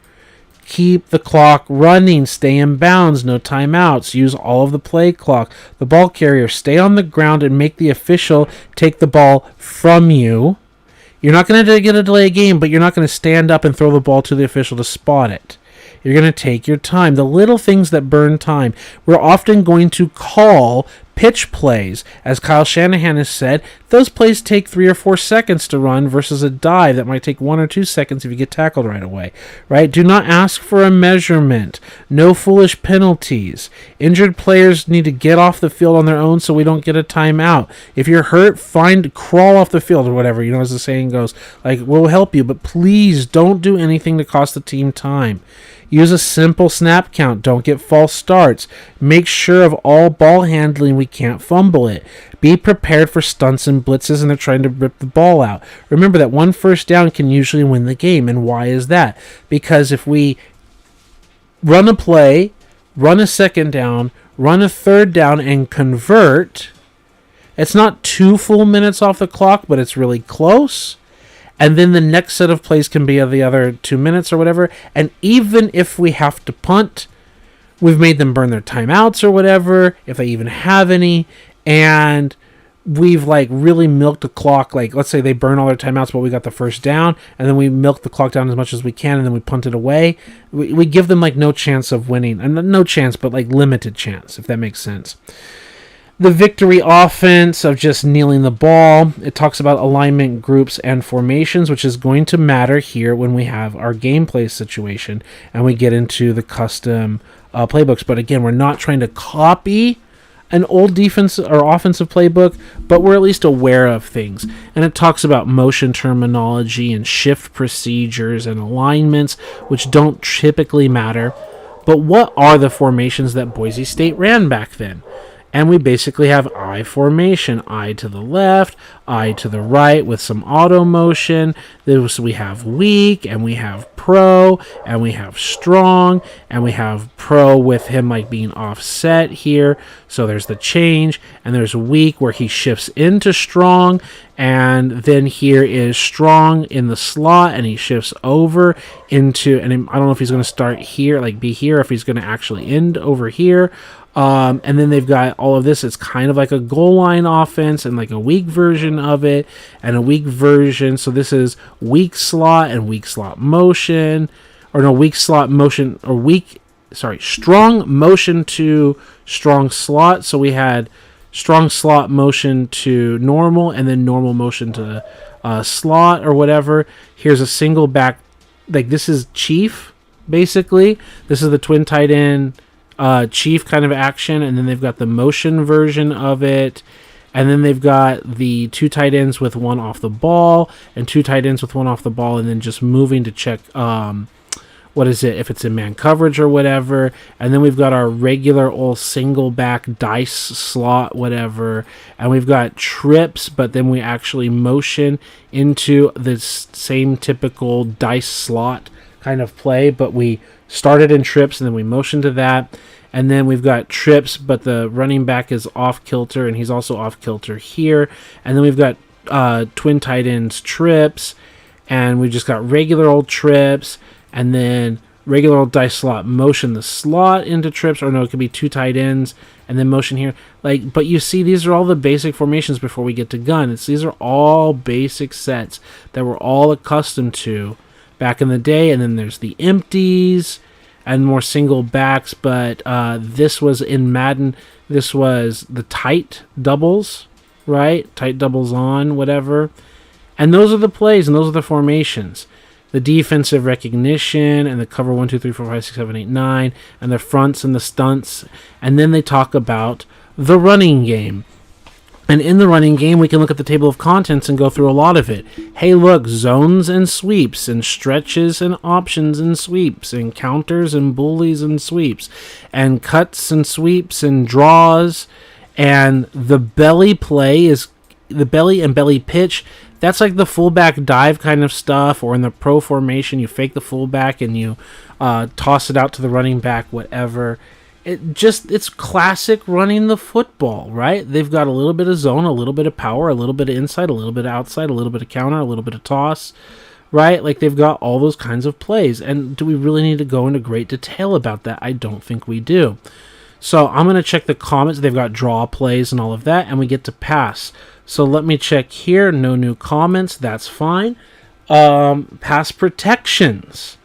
Keep the clock running, stay in bounds, no timeouts, use all of the play clock. The ball carrier, stay on the ground and make the official take the ball from you. You're not going to get a delay game, but you're not going to stand up and throw the ball to the official to spot it. You're going to take your time. The little things that burn time. We're often going to call pitch plays. As Kyle Shanahan has said, those plays take 3 or 4 seconds to run versus a dive that might take 1 or 2 seconds if you get tackled right away. Right? Do not ask for a measurement. No foolish penalties. Injured players need to get off the field on their own so we don't get a timeout. If you're hurt, crawl off the field or whatever. As the saying goes. Like, we'll help you, but please don't do anything to cost the team time. Use a simple snap count. Don't get false starts. Make sure of all ball handling. We can't fumble it. Be prepared for stunts and blitzes, and they're trying to rip the ball out. Remember that one first down can usually win the game. And why is that? Because if we run a play, run a second down, run a third down, and convert, it's not 2 full minutes off the clock, but it's really close. And then the next set of plays can be of the other 2 minutes or whatever. And even if we have to punt, we've made them burn their timeouts or whatever, if they even have any. And we've really milked the clock. Like, let's say they burn all their timeouts, but we got the first down. And then we milk the clock down as much as we can. And then we punt it away. We give them no chance of winning. And no chance, but limited chance, if that makes sense. The victory offense of just kneeling the ball. It talks about alignment, groups, and formations, which is going to matter here when we have our gameplay situation and we get into the custom playbooks. But again, we're not trying to copy an old defense or offensive playbook, but we're at least aware of things. And it talks about motion terminology and shift procedures and alignments, which don't typically matter. But what are the formations that Boise State ran back then? And we basically have I formation, I to the left, I to the right with some auto motion. We have weak, and we have pro, and we have strong, and we have pro with him being offset here. So there's the change, and there's weak where he shifts into strong, and then here is strong in the slot, and he shifts over into, and I don't know if he's going to start here, be here, if he's going to actually end over here. And then they've got all of this. It's kind of like a goal line offense and a weak version of it and a weak version. So this is weak slot and weak slot motion, or no, weak slot motion, or strong motion to strong slot. So we had strong slot motion to normal, and then normal motion to slot or whatever. Here's a single back, like this is Chief, basically. This is the twin tight end Chief kind of action, and then they've got the motion version of it, and then they've got the two tight ends with one off the ball, and two tight ends with one off the ball, and then just moving to check if it's in man coverage or whatever. And then we've got our regular old single back dice slot, whatever, and we've got trips, but then we actually motion into the same typical dice slot kind of play, but we started in trips and then we motion to that. And then we've got trips, but the running back is off kilter, and he's also off kilter here. And then we've got twin tight ends trips, and we've just got regular old trips, and then regular old dice slot motion the slot into trips, or no, it could be two tight ends and then motion here. But you see, these are all the basic formations before we get to gun. These are all basic sets that we're all accustomed to back in the day. And then there's the empties and more single backs, but this was in Madden. This was the tight doubles, right? Tight doubles on, whatever. And those are the plays, and those are the formations. The defensive recognition, and the cover 1, 2, 3, 4, 5, 6, 7, 8, 9, and the fronts and the stunts. And then they talk about the running game. And in the running game, we can look at the table of contents and go through a lot of it. Hey, look, zones and sweeps, and stretches and options and sweeps, and counters and bullies and sweeps, and cuts and sweeps and draws. And the belly play is the belly and belly pitch. That's like the fullback dive kind of stuff, or in the pro formation, you fake the fullback and you toss it out to the running back, whatever. It's classic running the football, right? They've got a little bit of zone, a little bit of power, a little bit of inside, a little bit of outside, a little bit of counter, a little bit of toss, right? Like, they've got all those kinds of plays. And do we really need to go into great detail about that? I don't think we do. So I'm going to check the comments. They've got draw plays and all of that, and we get to pass. So let me check here. No new comments. That's fine. Pass protections.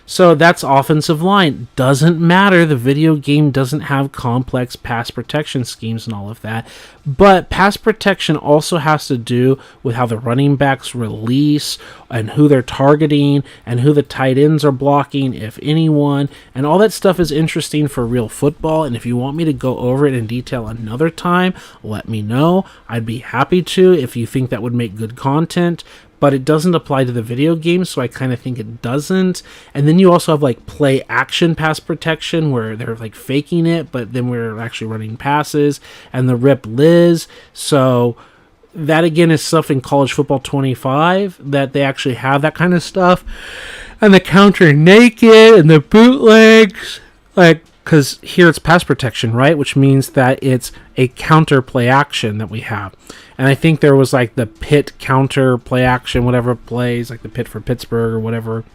So that's offensive line. Doesn't matter. The video game doesn't have complex pass protection schemes and all of that. But pass protection also has to do with how the running backs release and who they're targeting and who the tight ends are blocking, if anyone. And all that stuff is interesting for real football. And if you want me to go over it in detail another time, let me know. I'd be happy to if you think that would make good content. But it doesn't apply to the video game, so I kind of think it doesn't. And then you also have like play action pass protection, where they're like faking it, but then we're actually running passes, and the rip Liz. So that again is stuff in College Football 25 that they actually have that kind of stuff. And the counter naked and the bootlegs, like, because here it's pass protection, right? Which means that it's a counter play action that we have. And I think there was like the pit counter play action, whatever plays, like the pit for Pittsburgh or whatever.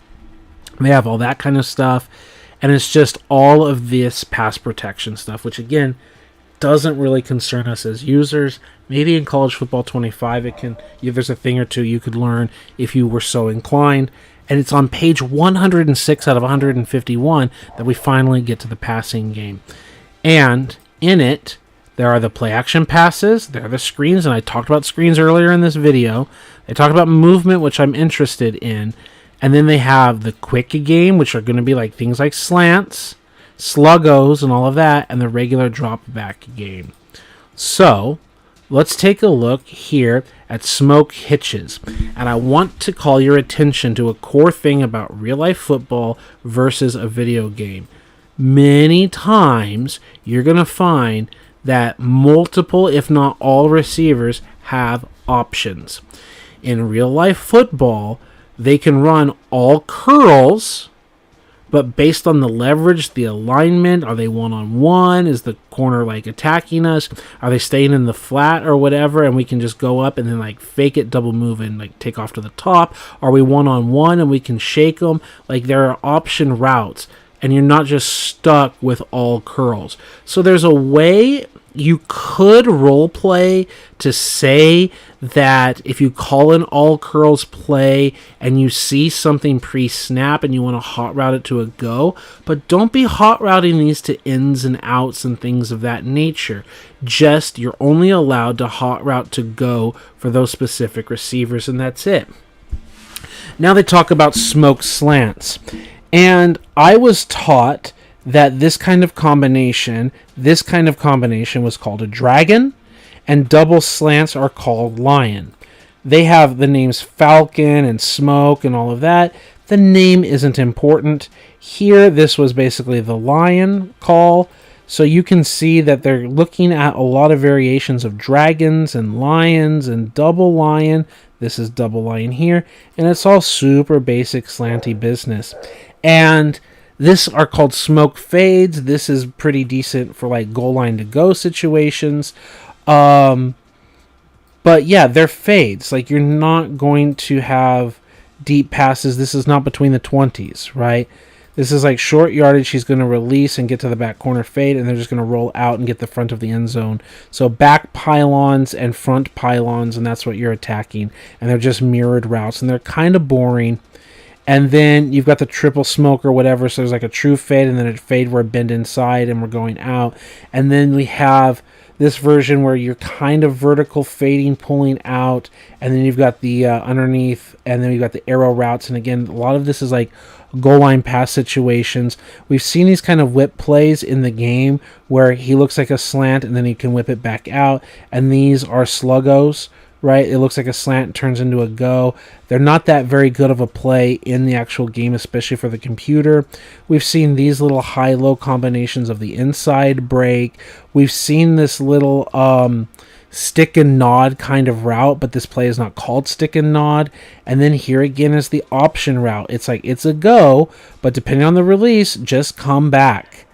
They have all that kind of stuff. And it's just all of this pass protection stuff, which again, doesn't really concern us as users. Maybe in College Football 25, there's a thing or two you could learn if you were so inclined. And it's on page 106 out of 151 that we finally get to the passing game. And in it, there are the play-action passes, there are the screens, and I talked about screens earlier in this video. They talk about movement, which I'm interested in. And then they have the quick game, which are going to be like things like slants, sluggos, and all of that, and the regular drop-back game. So, let's take a look here at smoke hitches. And I want to call your attention to a core thing about real-life football versus a video game. Many times, you're going to find that multiple, if not all, receivers have options. In real-life football, they can run all curls, but based on the leverage, the alignment, are they one-on-one? Is the corner like attacking us? Are they staying in the flat or whatever? And we can just go up and then like fake it, double move, and like take off to the top. Are we one-on-one and we can shake them? Like, there are option routes. and you're not just stuck with all curls. So there's a way you could role play to say that if you call an all curls play and you see something pre-snap and you want to hot route it to a go, but don't be hot routing these to ins and outs and things of that nature. Just, you're only allowed to hot route to go for those specific receivers, and that's it. Now they talk about smoke slants, and I was taught that this kind of combination was called a dragon, and double slants are called lion. They have the names falcon and smoke and all of that. The name isn't important. Here, this was basically the lion call, so you can see that they're looking at a lot of variations of dragons and lions and double lion. This is double lion here, and it's all super basic slanty business. And this are called smoke fades. This is pretty decent for like goal line to go situations. But yeah, they're fades. Like, you're not going to have deep passes. This is not between the 20s, right? This is like short yardage. He's going to release and get to the back corner fade, and they're just going to roll out and get the front of the end zone. So back pylons and front pylons, and that's what you're attacking. And they're just mirrored routes, and they're kind of boring. And then you've got the triple smoke or whatever, so there's like a true fade and then a fade where bend inside and we're going out. And then we have this version where you're kind of vertical fading, pulling out, and then you've got the underneath, and then you've got the arrow routes. And again, a lot of this is like goal line pass situations. We've seen these kind of whip plays in the game where he looks like a slant and then he can whip it back out, and these are sluggos, right? It looks like a slant, turns into a go. They're not that very good of a play in the actual game, especially for the computer. We've seen these little high-low combinations of the inside break. We've seen this little stick and nod kind of route, but this play is not called stick and nod. And then here again is the option route. It's like, it's a go, but depending on the release, just come back.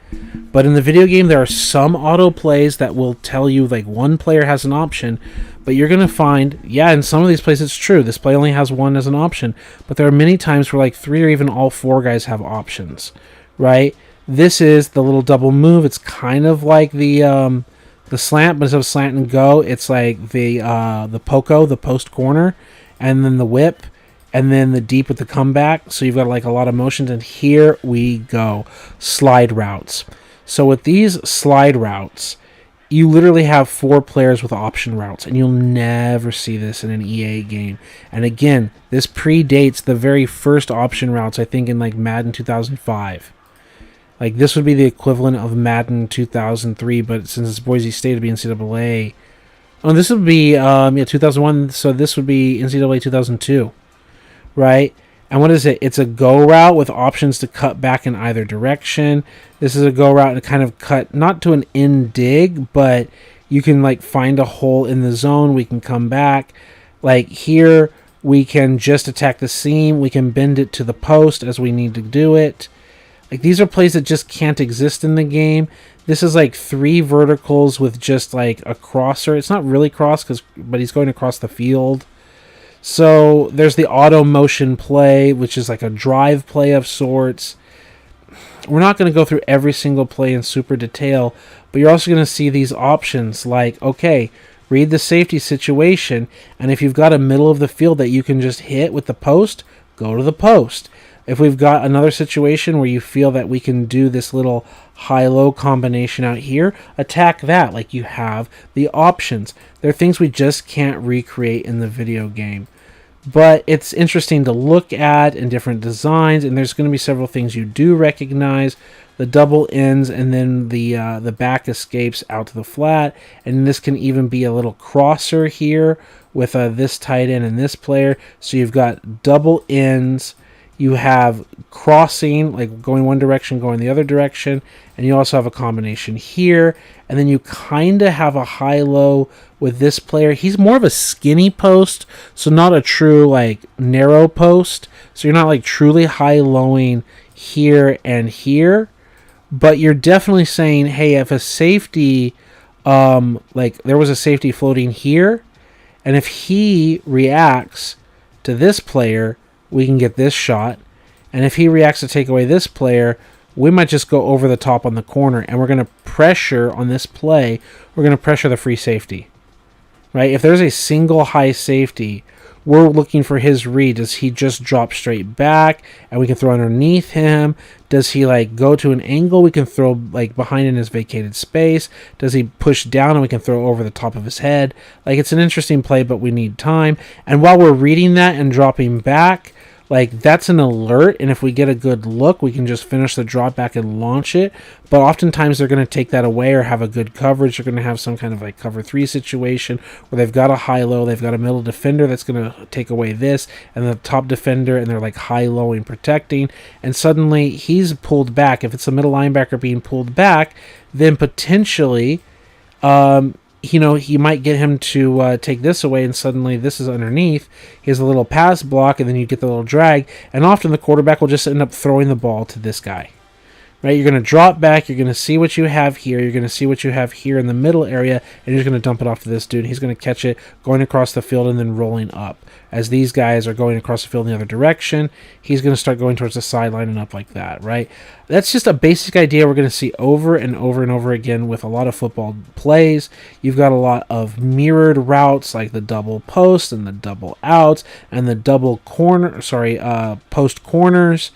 But in the video game, there are some auto plays that will tell you like one player has an option, but you're going to find, yeah, in some of these plays it's true. This play only has one as an option, but there are many times where like 3 or even all 4 guys have options, right? This is the little double move. It's kind of like the slant, but instead of slant and go, it's like the poco, the post corner, and then the whip, and then the deep with the comeback. So you've got like a lot of motions, and here we go. Slide routes. So with these slide routes, you literally have 4 players with option routes, and you'll never see this in an EA game. And again, this predates the very first option routes, I think, in like Madden 2005. Like, this would be the equivalent of Madden 2003, but since it's Boise State, it'd be NCAA. Oh, this would be 2001, so this would be NCAA 2002. Right? And what is it? It's a go route with options to cut back in either direction. This is a go route to kind of cut, not to an in dig, but you can like find a hole in the zone. We can come back. Like here, we can just attack the seam. We can bend it to the post as we need to do it. Like, these are plays that just can't exist in the game. This is like 3 verticals with just like a crosser. It's not really cross, but he's going across the field. So there's the auto motion play, which is like a drive play of sorts. We're not going to go through every single play in super detail, but you're also going to see these options like, okay, read the safety situation, and if you've got a middle of the field that you can just hit with the post, go to the post. If we've got another situation where you feel that we can do this little high-low combination out here, attack that. Like, you have the options. There are things we just can't recreate in the video game. But it's interesting to look at in different designs, and there's going to be several things you do recognize. The double ends, and then the back escapes out to the flat. And this can even be a little crosser here with this tight end and this player. So you've got double ends. You have crossing, like going one direction, going the other direction, and you also have a combination here. And then you kind of have a high-low with this player. He's more of a skinny post, so not a true like narrow post. So you're not like truly high-lowing here and here, but you're definitely saying, hey, if a safety, like there was a safety floating here, and if he reacts to this player, we can get this shot. And if he reacts to take away this player, we might just go over the top on the corner, and we're going to pressure on this play. We're going to pressure the free safety, right? If there's a single high safety, we're looking for his read. Does he just drop straight back and we can throw underneath him? Does he like go to an angle we can throw like behind in his vacated space? Does he push down and we can throw over the top of his head? Like, it's an interesting play, but we need time. And while we're reading that and dropping back, like, that's an alert, and if we get a good look, we can just finish the drop back and launch it. But oftentimes they're going to take that away or have a good coverage. They're going to have some kind of like cover 3 situation where they've got a high-low, they've got a middle defender that's going to take away this, and the top defender, and they're like high-lowing, protecting, and suddenly he's pulled back. If it's a middle linebacker being pulled back, then potentially you might get him to take this away, and suddenly this is underneath. He has a little pass block, and then you get the little drag, and often the quarterback will just end up throwing the ball to this guy. Right? You're going to drop back, you're going to see what you have here, you're going to see what you have here in the middle area, and you're just going to dump it off to this dude. He's going to catch it going across the field and then rolling up. As these guys are going across the field in the other direction, he's going to start going towards the sideline and up like that, right? That's just a basic idea we're going to see over and over and over again with a lot of football plays. You've got a lot of mirrored routes like the double post and the double outs and the double post corners.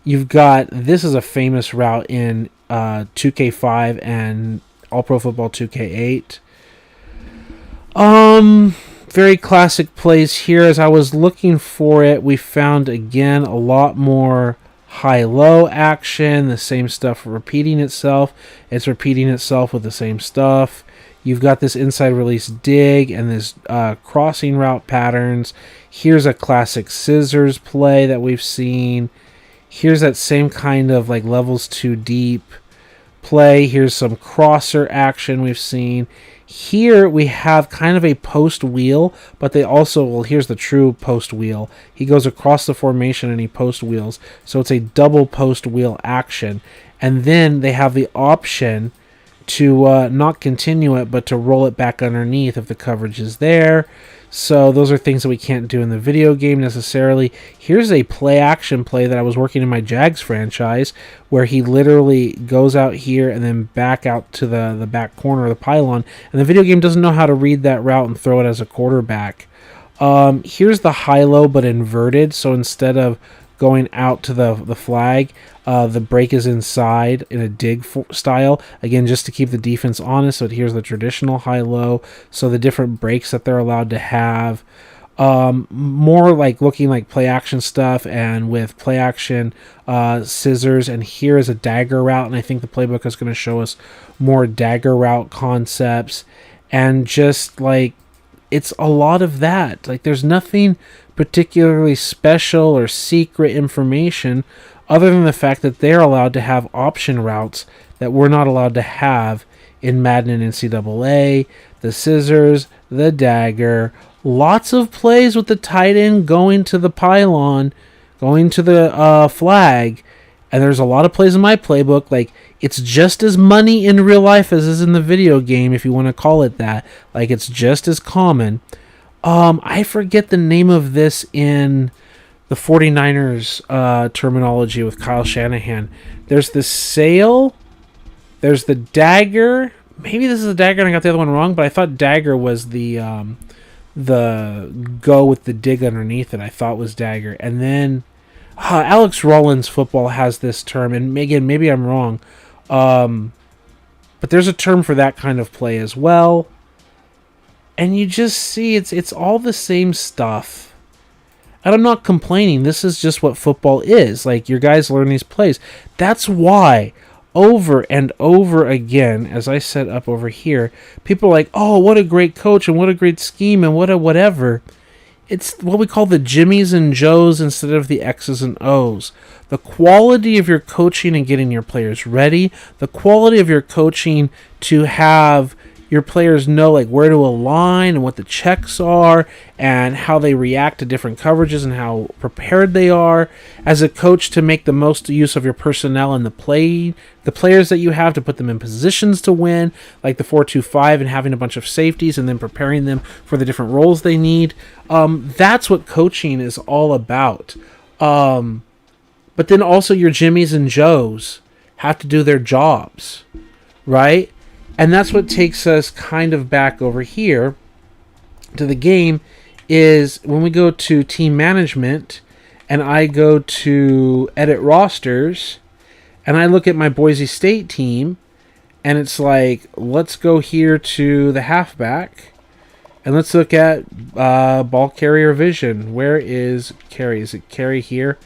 You've got, this is a famous route in 2K5 and All Pro Football 2K8. Very classic plays here. As I was looking for it, we found again a lot more high-low action, the same stuff repeating itself. It's repeating itself with the same stuff. You've got this inside release dig and this crossing route patterns. Here's a classic scissors play that we've seen. Here's that same kind of like levels too deep play. Here's some crosser action we've seen. Here we have kind of a post wheel, but they also, well, here's the true post wheel. He goes across the formation and he post wheels. So it's a double post wheel action. And then they have the option to not continue it, but to roll it back underneath if the coverage is there. So those are things that we can't do in the video game necessarily. Here's a play action play that I was working in my Jags franchise where he literally goes out here and then back out to the back corner of the pylon. And the video game doesn't know how to read that route and throw it as a quarterback. Here's the high-low but inverted. So instead of going out to the flag, the break is inside in a dig style, again, just to keep the defense honest. So here's the traditional high-low, so the different breaks that they're allowed to have, more like looking like play action stuff, and with play action scissors. And here is a dagger route, and I think the playbook is going to show us more dagger route concepts, and just like, it's a lot of that. Like, there's nothing particularly special or secret information other than the fact that they're allowed to have option routes that we're not allowed to have in Madden and NCAA. The scissors, the dagger, lots of plays with the tight end going to the pylon, going to the flag, and there's a lot of plays in my playbook. Like, it's just as money in real life as is in the video game, if you want to call it that. Like, it's just as common. I forget the name of this in the 49ers terminology with Kyle Shanahan. There's the sail, there's the dagger. Maybe this is the dagger and I got the other one wrong, but I thought dagger was the go with the dig underneath it. I thought was dagger. And then Alex Rollins football has this term, and again, maybe I'm wrong, but there's a term for that kind of play as well. And you just see it's all the same stuff. And I'm not complaining. This is just what football is. Like, your guys learn these plays. That's why, over and over again, as I set up over here, people are like, oh, what a great coach and what a great scheme and what a whatever. It's what we call the Jimmies and Joes instead of the X's and O's. The quality of your coaching and getting your players ready, the quality of your coaching to have your players know like where to align and what the checks are and how they react to different coverages and how prepared they are. As a coach, to make the most use of your personnel and the players that you have, to put them in positions to win, like the 4-2-5, and having a bunch of safeties and then preparing them for the different roles they need. That's what coaching is all about. But then also your Jimmies and Joes. have to do their jobs, right? And that's what takes us kind of back over here to the game, is when we go to team management and I go to edit rosters and I look at my Boise State team, and it's like, let's go here to the halfback and let's look at ball carrier vision. Where is carry? Is it carry here?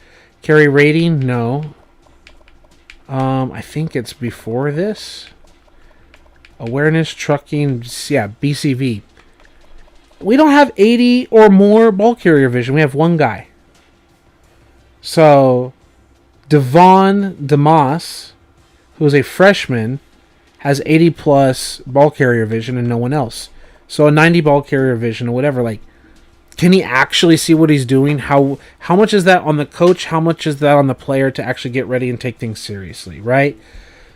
Carry rating? No. I think it's before this. Awareness, trucking, yeah, BCV. We don't have 80 or more ball carrier vision. We have one guy. So, Devon DeMoss, who's a freshman, has 80 plus ball carrier vision and no one else. So a 90 ball carrier vision or whatever. Like, can he actually see what he's doing? How much is that on the coach? How much is that on the player to actually get ready and take things seriously, right?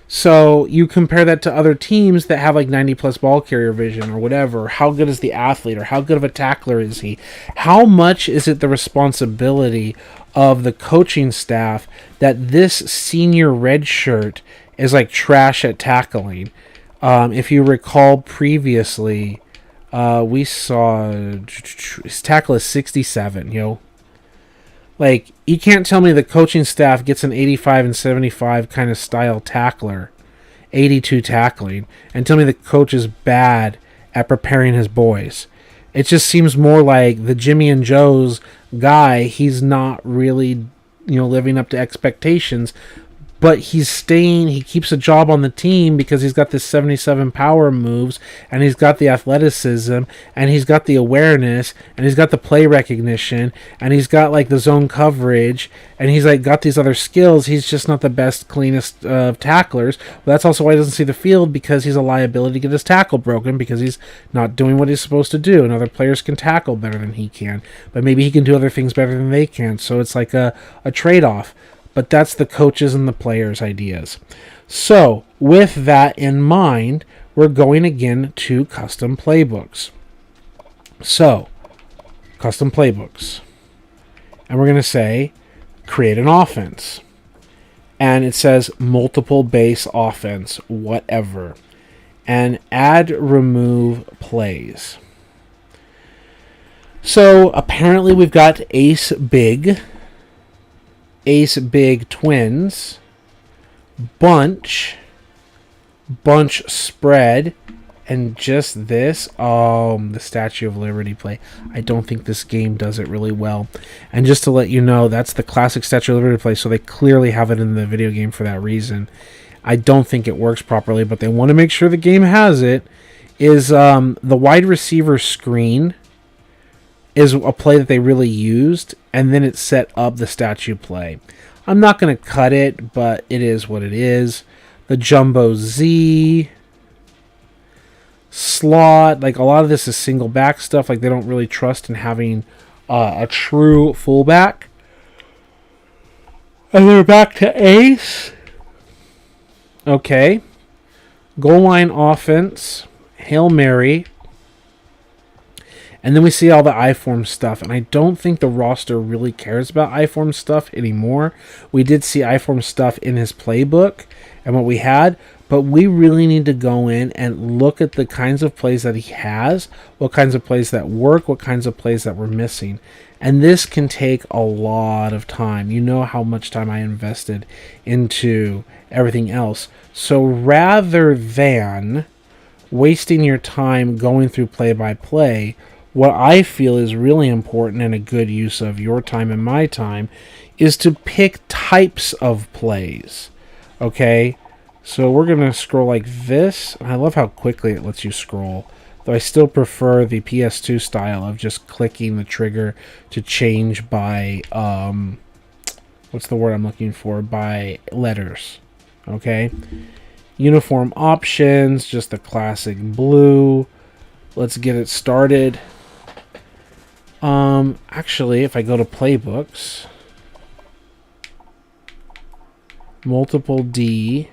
So you compare that to other teams that have like 90 plus ball carrier vision or whatever. How good is the athlete, or how good of a tackler is he? How much is it the responsibility of the coaching staff that this senior red shirt is like trash at tackling? If you recall previously, we saw his tackle is 67, Like, you can't tell me the coaching staff gets an 85 and 75 kind of style tackler, 82 tackling, and tell me the coach is bad at preparing his boys. It just seems more like the Jimmy and Joe's guy. He's not really, living up to expectations, but he keeps a job on the team because he's got this 77 power moves, and he's got the athleticism, and he's got the awareness, and he's got the play recognition, and he's got like the zone coverage, and he's like got these other skills. He's just not the best, cleanest of tacklers. But that's also why he doesn't see the field, because he's a liability to get his tackle broken because he's not doing what he's supposed to do. And other players can tackle better than he can, but maybe he can do other things better than they can. So it's like a trade-off. But that's the coaches and the players' ideas. So, with that in mind, we're going again to custom playbooks. So, custom playbooks. And we're going to say, create an offense. And it says multiple base offense, whatever. And add, remove plays. So, apparently we've got Ace Big Twins, bunch spread, and just this, the Statue of Liberty play. I don't think this game does it really well. And just to let you know, that's the classic Statue of Liberty play, so they clearly have it in the video game for that reason. I don't think it works properly, but they want to make sure the game has it. Is the wide receiver screen is a play that they really used, and then it set up the statue play. I'm not going to cut it, but it is what it is. The Jumbo Z, slot, like a lot of this is single back stuff. Like they don't really trust in having a true fullback. And they're back to Ace. Okay. Goal line offense, Hail Mary. And then we see all the I-form stuff, and I don't think the roster really cares about I-form stuff anymore. We did see I-form stuff in his playbook and what we had, but we really need to go in and look at the kinds of plays that he has, what kinds of plays that work, what kinds of plays that we're missing. And this can take a lot of time. You know how much time I invested into everything else. So rather than wasting your time going through play-by-play, what I feel is really important and a good use of your time and my time is to pick types of plays. Okay? So we're going to scroll like this. I love how quickly it lets you scroll. Though I still prefer the PS2 style of just clicking the trigger to change by, what's the word I'm looking for? By letters. Okay? Uniform options, just the classic blue. Let's get it started. Actually, if I go to playbooks, multiple D,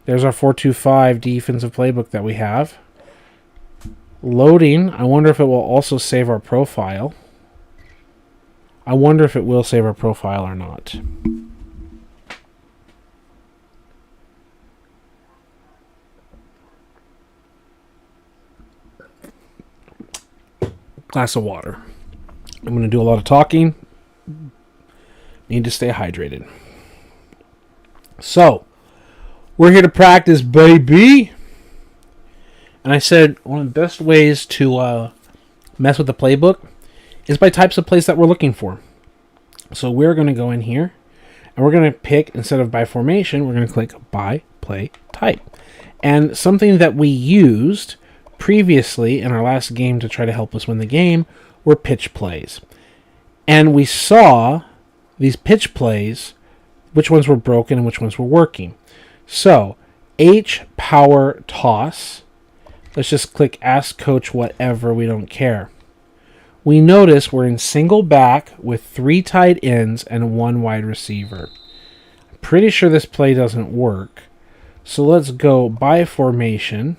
there's our 425 defensive playbook that we have. Loading, I wonder if it will also save our profile. I wonder if it will save our profile or not. glass of water. I'm going to do a lot of talking. Need to stay hydrated. So, we're here to practice, baby. And I said one of the best ways to mess with the playbook is by types of plays that we're looking for. So we're going to go in here, and we're going to pick, instead of by formation, we're going to click by play type. And something that we used previously in our last game to try to help us win the game were pitch plays. And we saw these pitch plays, which ones were broken and which ones were working. So, H power toss. Let's just click ask coach whatever, we don't care. We notice we're in single back with 3 tight ends and 1 wide receiver. I'm pretty sure this play doesn't work. So let's go by formation.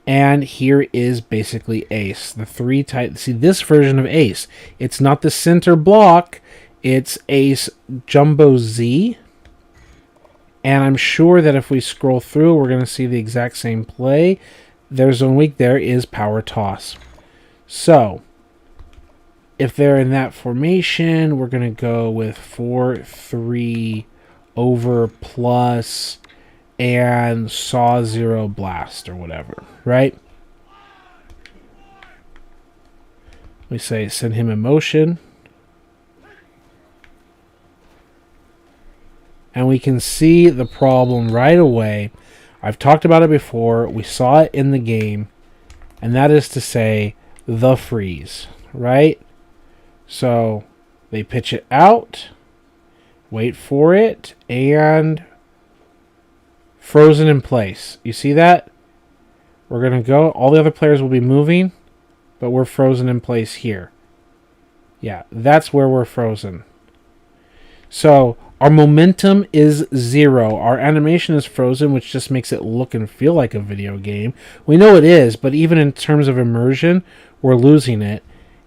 And here is basically ace. The 3 tight. See, this version of ace. It's not the center block. It's ace jumbo Z. And I'm sure that if we scroll through, we're going to see the exact same play. There's zone weak. There is power toss. So, if they're in that formation, we're going to go with 4-3 over plus and saw 0 blast or whatever, right? We say send him in motion. And we can see the problem right away. I've talked about it before. We saw it in the game. And that is to say, the freeze, right? So they pitch it out, wait for it, and frozen in place. You see that? We're going to go. All the other players will be moving, but we're frozen in place here. Yeah, that's where we're frozen. So our momentum is 0. Our animation is frozen, which just makes it look and feel like a video game. We know it is, but even in terms of immersion, we're losing it.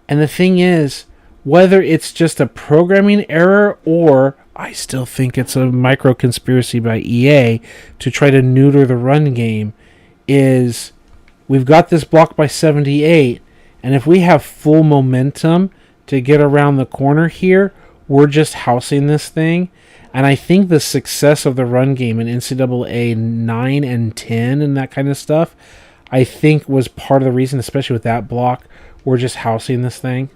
And the thing is, whether it's just a programming error or I still think it's a micro conspiracy by EA to try to neuter the run game, is we've got this block by 78, and if we have full momentum to get around the corner here, we're just housing this thing. And I think the success of the run game in NCAA 9 and 10 and that kind of stuff, I think was part of the reason, especially with that block, we're just housing this thing.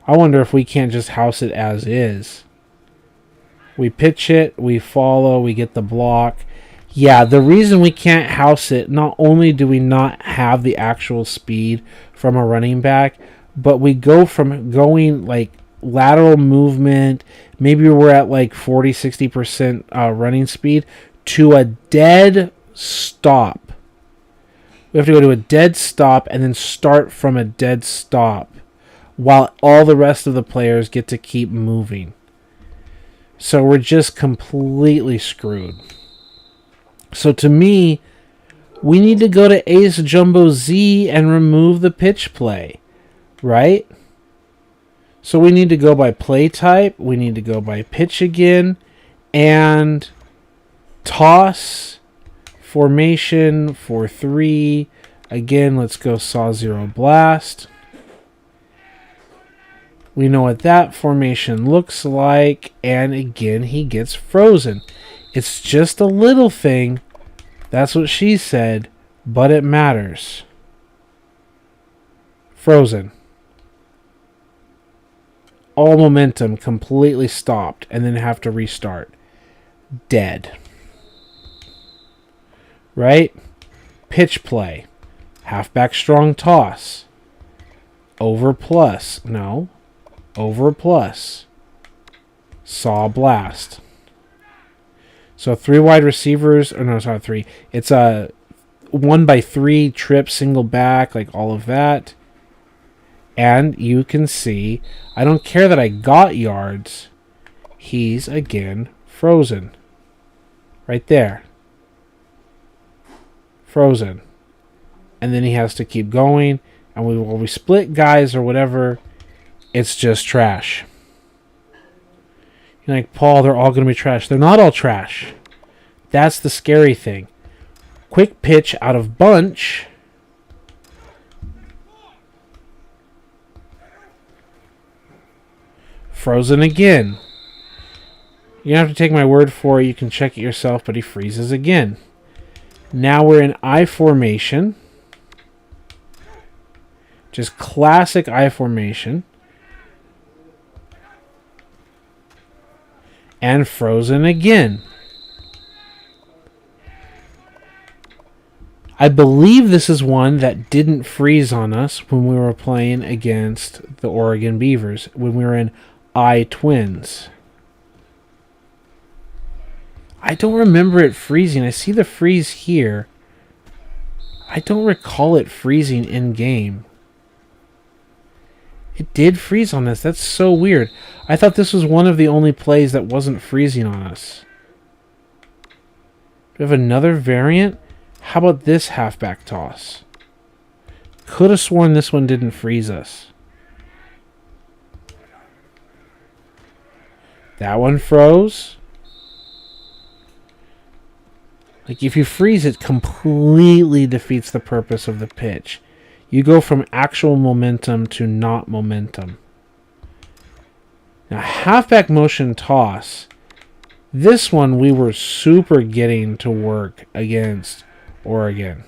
I wonder if we can't just house it as is. We pitch it, we follow, we get the block. Yeah, the reason we can't house it, not only do we not have the actual speed from a running back, but we go from going like lateral movement, maybe we're at like 40-60% running speed, to a dead stop. We have to go to a dead stop and then start from a dead stop while all the rest of the players get to keep moving. So we're just completely screwed. So to me, we need to go to ace jumbo Z and remove the pitch play, right? So we need to go by play type, we need to go by pitch again, and toss, formation, 4-3. Again, let's go saw 0 blast. We know what that formation looks like, and again, he gets frozen. It's just a little thing, that's what she said, but it matters. Frozen. All momentum completely stopped, and then have to restart. Dead. Right? Pitch play. Halfback strong toss. Over plus. No. Over plus. Saw blast. So 3 wide receivers. Or no, it's not 3. It's a 1x3 trip, single back, like all of that. And you can see, I don't care that I got yards. He's again frozen. Right there. Frozen. And then he has to keep going. And when we split guys or whatever, it's just trash. You're like, Paul, they're all going to be trash. They're not all trash. That's the scary thing. Quick pitch out of bunch. frozen again. You don't have to take my word for it. You can check it yourself, but he freezes again. Now we're in I formation. Just classic I formation. And frozen again. I believe this is one that didn't freeze on us when we were playing against the Oregon Beavers, when we were in I Twins. I don't remember it freezing. I see the freeze here. I don't recall it freezing in game. It did freeze on us. That's so weird. I thought this was one of the only plays that wasn't freezing on us. Do we have another variant? How about this halfback toss? Could have sworn this one didn't freeze us. That one froze. Like, if you freeze, it completely defeats the purpose of the pitch. You go from actual momentum to not momentum. Now, halfback motion toss. This one we were super getting to work against Oregon.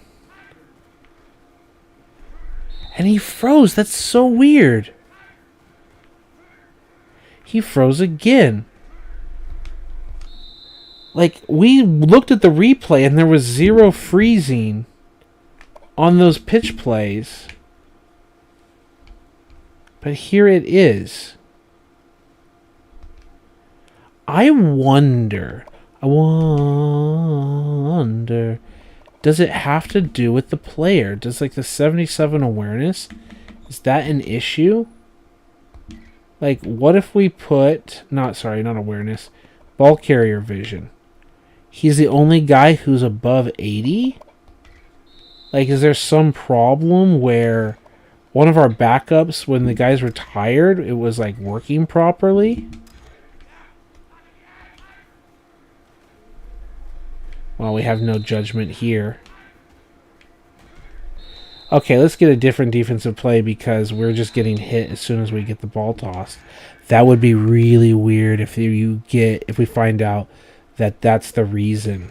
And he froze. That's so weird. He froze again. Like, we looked at the replay and there was zero freezing on those pitch plays. But here it is. I wonder, does it have to do with the player? Does, like, the 77 awareness, is that an issue? Like, what if we put, not awareness, ball carrier vision. He's the only guy who's above 80? Like, is there some problem where one of our backups, when the guys retired, it was, like, working properly? Well, we have no judgment here. Okay, let's get a different defensive play because we're just getting hit as soon as we get the ball tossed. That would be really weird if we find out that that's the reason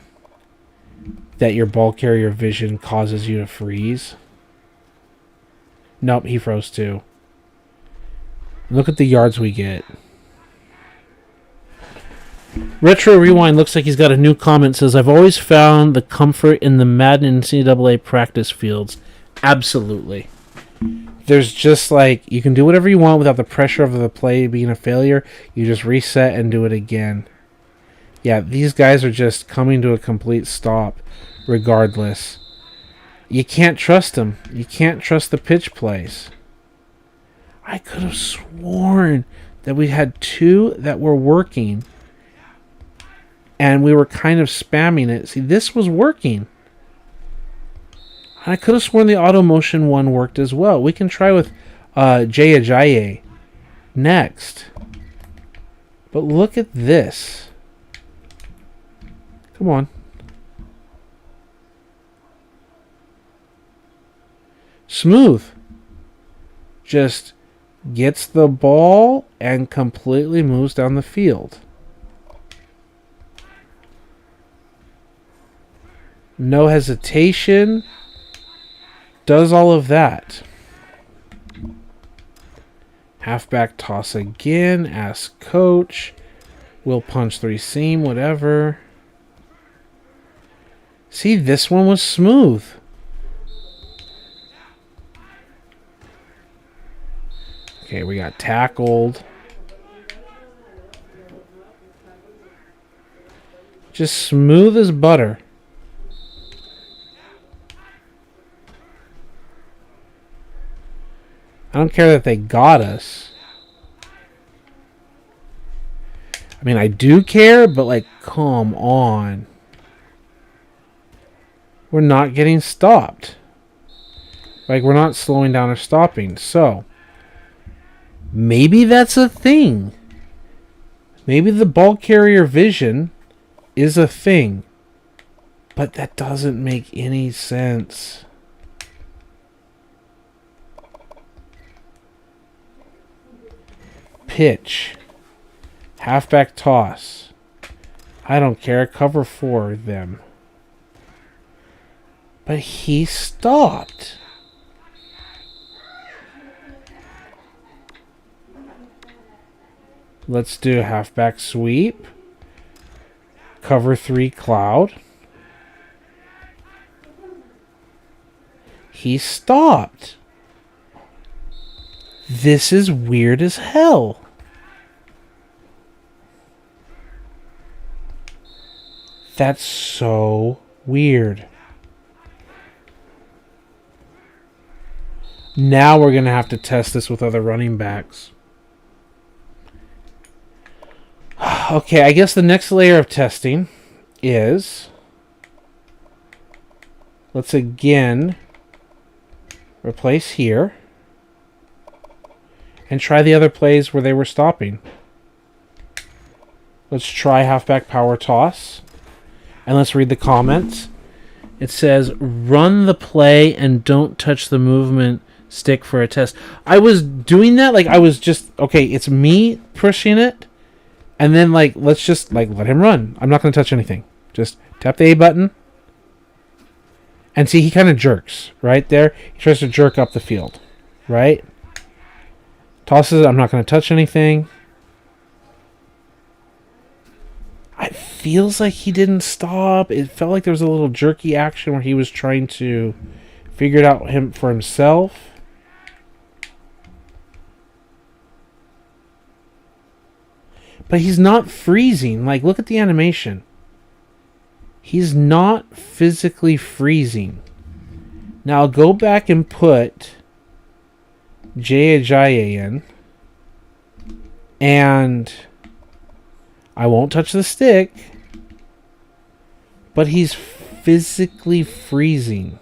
that your ball carrier vision causes you to freeze. Nope, he froze too. Look at the yards we get. Retro Rewind looks like he's got a new comment. Says, I've always found the comfort in the Madden NCAA practice fields. Absolutely. There's just, like, you can do whatever you want without the pressure of the play being a failure. You just reset and do it again. Yeah, these guys are just coming to a complete stop regardless. You can't trust them. You can't trust the pitch plays. I could have sworn that we had two that were working and we were kind of spamming it. See, this was working. I could have sworn the auto motion one worked as well. We can try with Jay Ajayi next. But look at this. Come on. Smooth. Just gets the ball and completely moves down the field. No hesitation. Does all of that. Halfback toss again. Ask coach. We'll punch 3 seam. Whatever. See, this one was smooth. Okay, we got tackled. Just smooth as butter. I don't care that they got us. I mean, I do care, but, like, come on. We're not getting stopped. Like, we're not slowing down or stopping. So, maybe that's a thing. Maybe the ball carrier vision is a thing. But that doesn't make any sense. Pitch. Halfback toss. I don't care. Cover 4 them. But he stopped. Let's do halfback sweep. Cover 3 cloud. He stopped. This is weird as hell. That's so weird. Now we're going to have to test this with other running backs. Okay, I guess the next layer of testing is, let's again replace here and try the other plays where they were stopping. Let's try halfback power toss. And let's read the comments. It says, run the play and don't touch the movement stick for a test. I was doing that, like I was just, okay, it's me pushing it. And then like, let's just like let him run. I'm not going to touch anything. Just tap the A button. And see, he kind of jerks right there. He tries to jerk up the field, right? Tosses it. I'm not going to touch anything. It feels like he didn't stop. It felt like there was a little jerky action where he was trying to figure it out for himself. But he's not freezing. Like, look at the animation. He's not physically freezing. Now, I'll go back and put Jay Ajayi in. And I won't touch the stick. But he's physically freezing.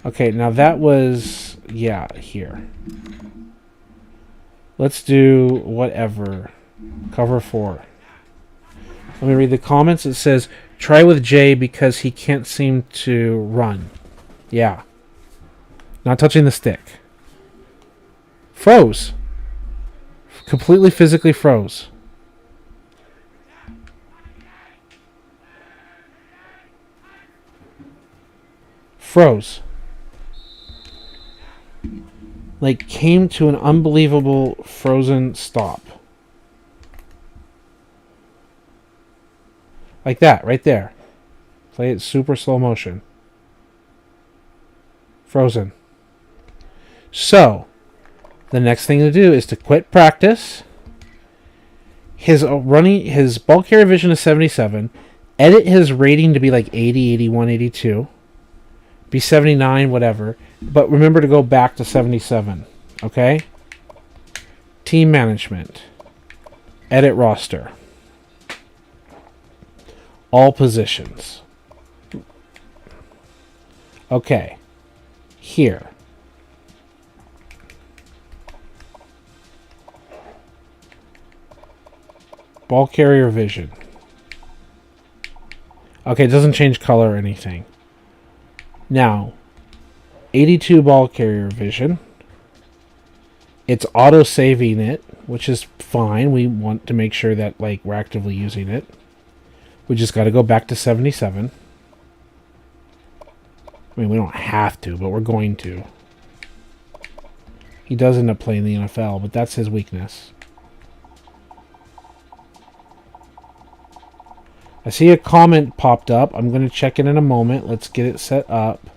Okay, now that was, yeah, here. Let's do whatever. Cover 4. Let me read the comments. It says, try with Jay because he can't seem to run. Yeah. Not touching the stick. Froze. Completely physically froze. Froze. Like, came to an unbelievable frozen stop. Like that, right there. Play it super slow motion. Frozen. So, the next thing to do is to quit practice. His ball carrier vision is 77. Edit his rating to be like 80, 81, 82. Be 79, whatever. But remember to go back to 77. Okay? Team management. Edit roster. All positions. Okay. Here. Ball carrier vision. Okay, it doesn't change color or anything. Now, 82 ball carrier vision. It's auto-saving it, which is fine. We want to make sure that like we're actively using it. We just got to go back to 77. I mean, we don't have to, but we're going to. He does end up playing the NFL, but that's his weakness. I see a comment popped up. I'm going to check it in a moment. Let's get it set up.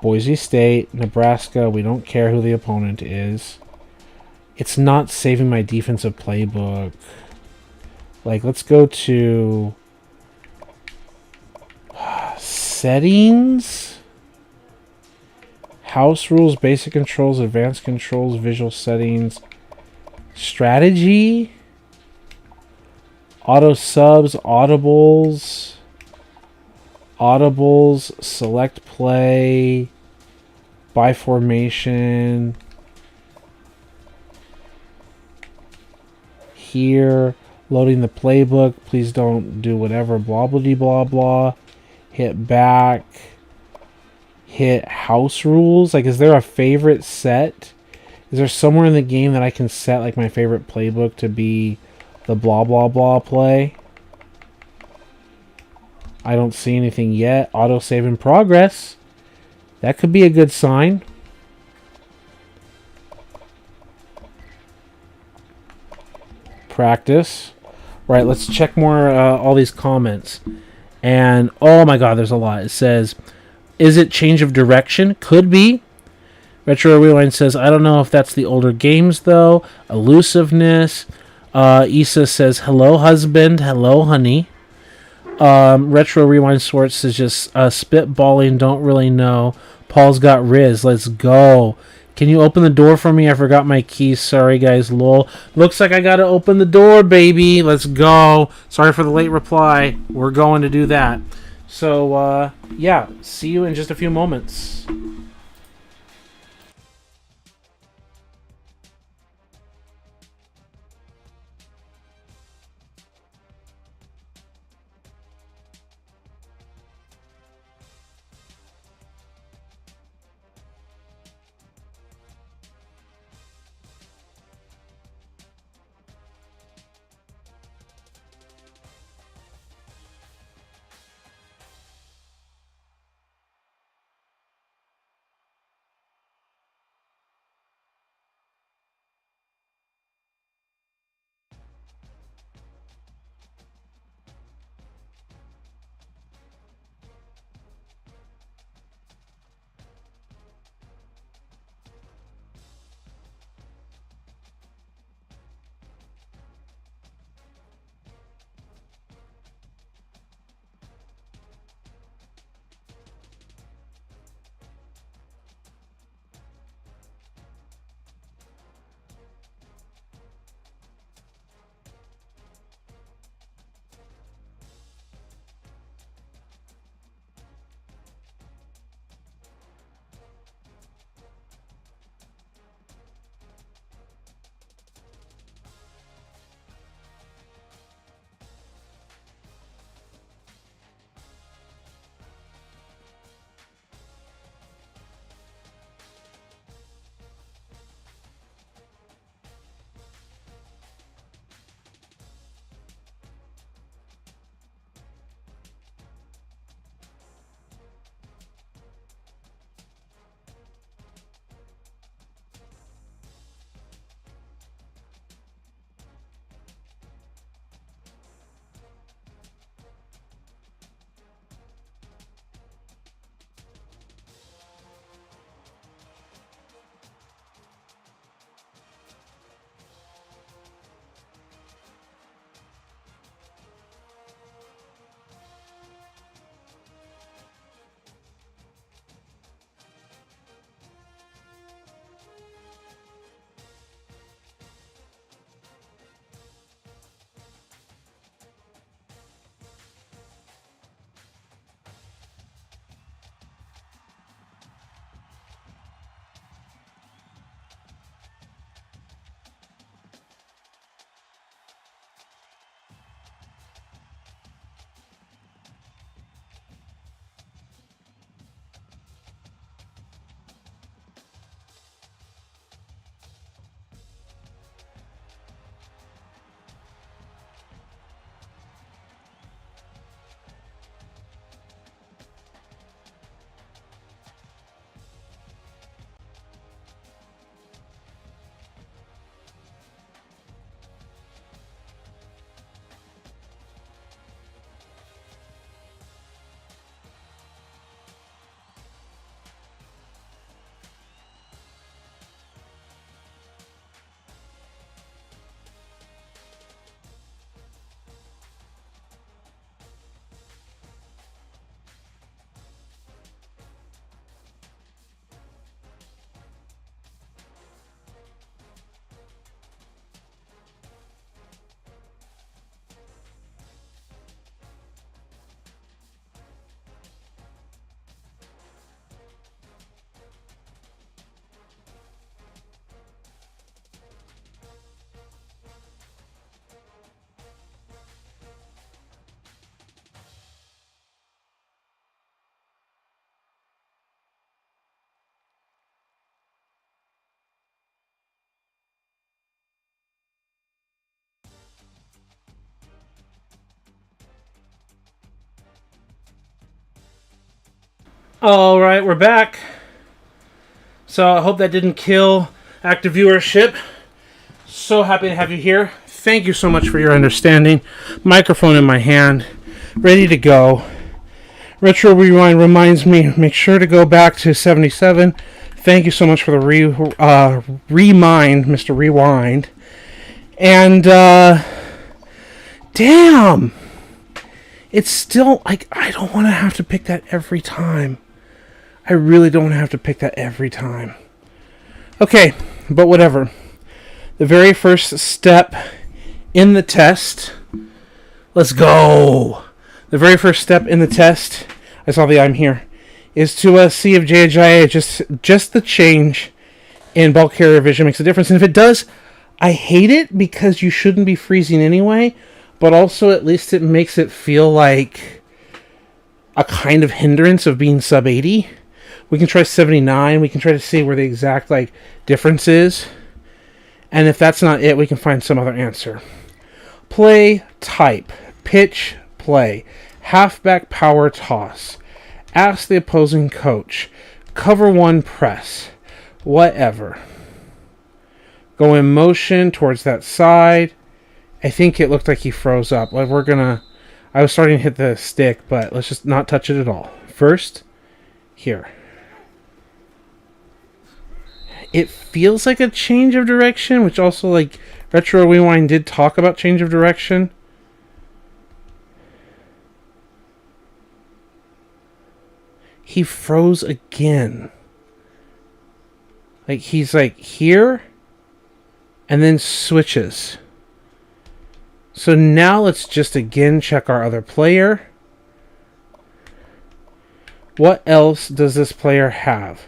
Boise State, Nebraska. We don't care who the opponent is. It's not saving my defensive playbook. Like, let's go to settings, house rules, basic controls, advanced controls, visual settings, strategy, auto subs, audibles, select play, by formation, here. Loading the playbook. Please don't do whatever. Blah, blah, blah, blah. Hit back. Hit house rules. Like, is there a favorite set? Is there somewhere in the game that I can set like my favorite playbook to be the blah blah blah play? I don't see anything yet. Autosave in progress. That could be a good sign. Practice. Right, let's check more all these comments. And oh my god, there's a lot. It says, is it change of direction? Could be. Retro Rewind says, I don't know if that's the older games though. Elusiveness. Issa says, hello husband, hello honey. Retro Rewind Swartz says just spitballing, don't really know. Paul's got Riz, let's go. Can you open the door for me? I forgot my keys. Sorry, guys. Lol. Looks like I gotta open the door, baby. Let's go. Sorry for the late reply. We're going to do that. So, yeah. See you in just a few moments. All right, we're back. So I hope that didn't kill active viewership. So happy to have you here. Thank you so much for your understanding. Microphone in my hand, ready to go. Retro Rewind reminds me, make sure to go back to 77. Thank you so much for the remind, Mr. Rewind. And, damn! It's still, like, I don't want to have to pick that every time. I really don't want to have to pick that every time. Okay, but whatever. The very first step in the test. Let's go! The very first step in the test, I saw the I'm here, is to see if Jaya just the change in bulk carrier vision makes a difference. And if it does, I hate it because you shouldn't be freezing anyway, but also at least it makes it feel like a kind of hindrance of being sub 80. We can try 79. We can try to see where the exact difference is. And if that's not it, we can find some other answer. Play type. Pitch play. Halfback power toss. Ask the opposing coach. Cover one press. Whatever. Go in motion towards that side. I think it looked like he froze up. I was starting to hit the stick, but let's just not touch it at all. First, here. It feels like a change of direction, which also, Retro Rewind did talk about change of direction. He froze again. He's here, and then switches. So now let's just again check our other player. What else does this player have?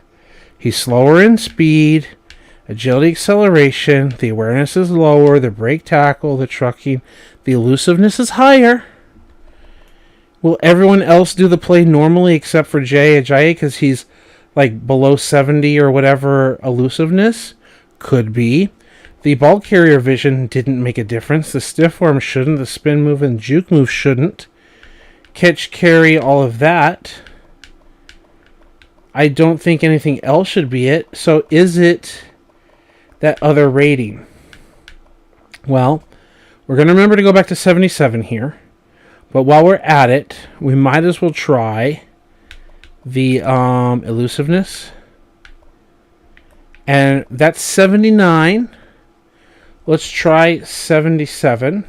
He's slower in speed, agility, acceleration, the awareness is lower, the brake tackle, the trucking, the elusiveness is higher. Will everyone else do the play normally except for Ajayi because he's below 70 or whatever elusiveness? Could be. The ball carrier vision didn't make a difference. The stiff arm shouldn't. The spin move and juke move shouldn't. Catch, carry, all of that. I don't think anything else should be it. So is it that other rating? Well, we're going to remember to go back to 77 here. But while we're at it, we might as well try the elusiveness. And that's 79. Let's try 77.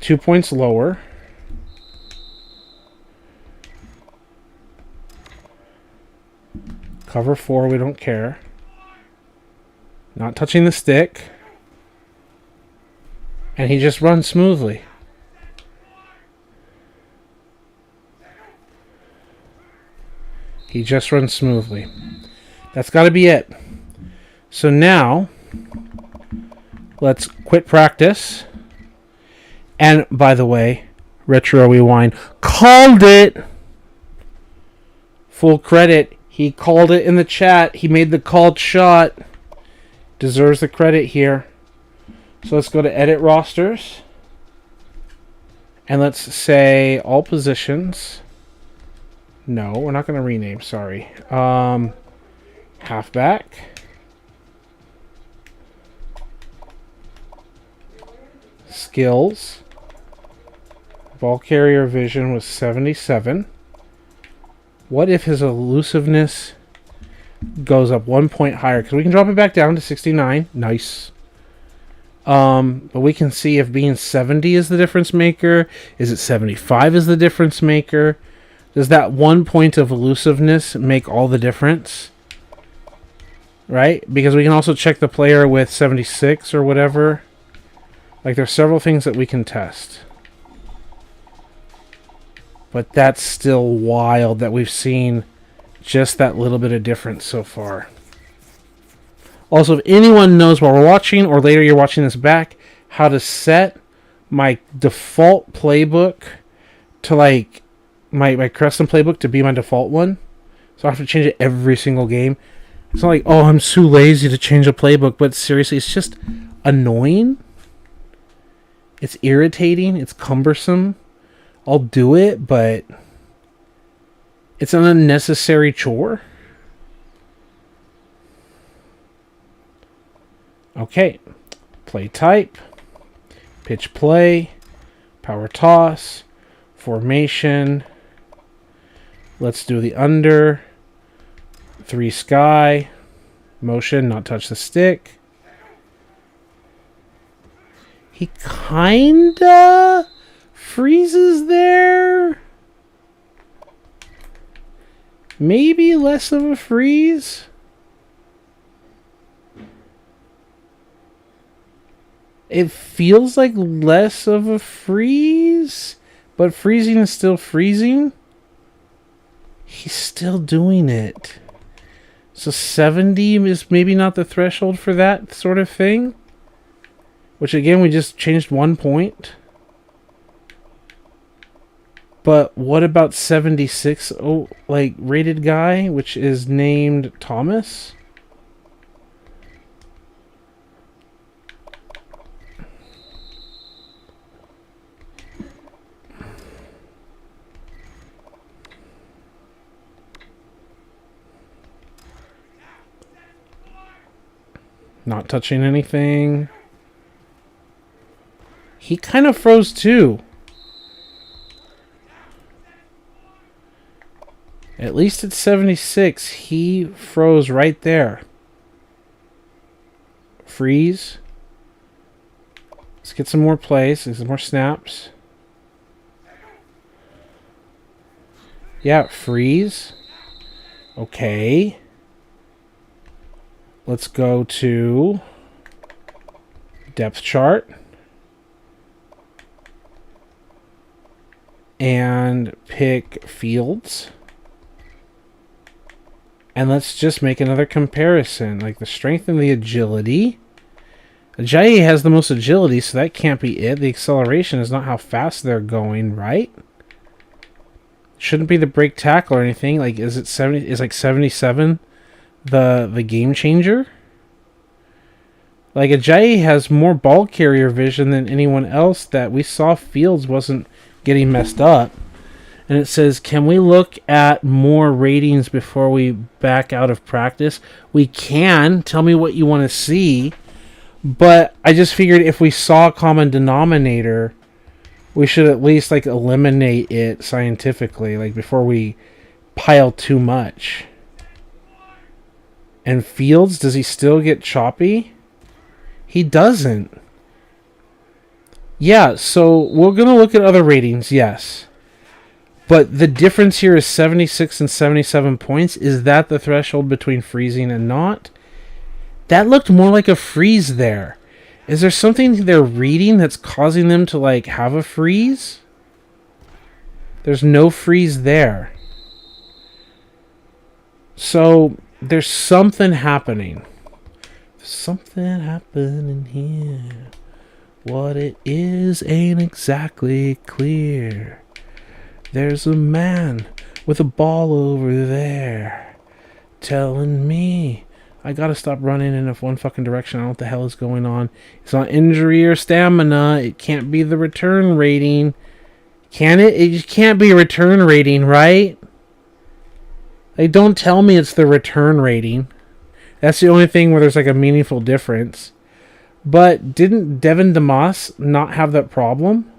2 points lower. Cover 4, we don't care. Not touching the stick. And he just runs smoothly. He just runs smoothly. That's got to be it. So now, let's quit practice. And by the way, Retro Rewind called it. Full credit. He called it in the chat. He made the called shot. Deserves the credit here. So let's go to edit rosters. And let's say all positions. No, we're not going to rename, sorry. Halfback. Skills. Ball carrier vision was 77. What if his elusiveness goes up 1 point higher? Because we can drop it back down to 69. Nice. But we can see if being 70 is the difference maker. Is it 75 is the difference maker? Does that 1 point of elusiveness make all the difference? Right? Because we can also check the player with 76 or whatever. There's several things that we can test. But that's still wild that we've seen just that little bit of difference so far. Also, if anyone knows while we're watching, or later you're watching this back, how to set my default playbook to my custom playbook to be my default one, so I have to change it every single game. It's not oh, I'm too lazy to change a playbook, but seriously, it's just annoying. It's irritating. It's cumbersome. I'll do it, but It's an unnecessary chore. Okay. Play type. Pitch play. Power toss. Formation. Let's do the under. 3 sky. Motion, not touch the stick. He kinda freezes there. Maybe less of a freeze. It feels like less of a freeze, but freezing is still freezing. He's still doing it. So 70 is maybe not the threshold for that sort of thing. Which again, we just changed 1 point. But what about 76? Oh, like rated guy, which is named Thomas. Not touching anything. He kind of froze too. At least at 76, he froze right there. Freeze. Let's get some more plays. Some more snaps. Yeah, freeze. Okay. Let's go to depth chart. And pick fields. And let's just make another comparison. Like the strength and the agility. Ajayi has the most agility, so that can't be it. The acceleration is not how fast they're going, right? Shouldn't be the break tackle or anything. Like, is it 70? Is like 77 the game changer? Like Ajayi has more ball carrier vision than anyone else that we saw. Fields wasn't getting messed up. And it says, can we look at more ratings before we back out of practice? We can. Tell me what you want to see. But I just figured if we saw a common denominator, we should at least like eliminate it scientifically, like before we pile too much. And Fields, does he still get choppy? He doesn't. Yeah, so we're going to look at other ratings, yes. But the difference here is 76 and 77 points. Is that the threshold between freezing and not? That looked more like a freeze there. Is there something they're reading that's causing them to like have a freeze? There's no freeze there. So there's something happening. Something happening here. What it is ain't exactly clear. There's a man with a ball over there telling me I gotta stop running in one fucking direction. I don't know what the hell is going on. It's not injury or stamina. It can't be the return rating. Can it? It can't be a return rating, right? Like, don't tell me it's the return rating. That's the only thing where there's like a meaningful difference. But didn't Devin DeMoss not have that problem?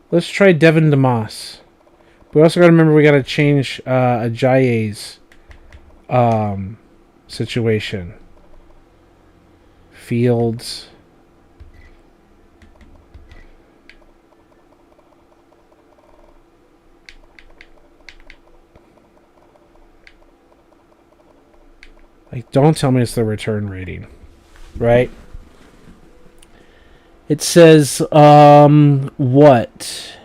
Let's try Devin DeMoss. We also got to remember we got to change Ajayi's situation. Fields. Like, don't tell me it's the return rating, right? It says, what?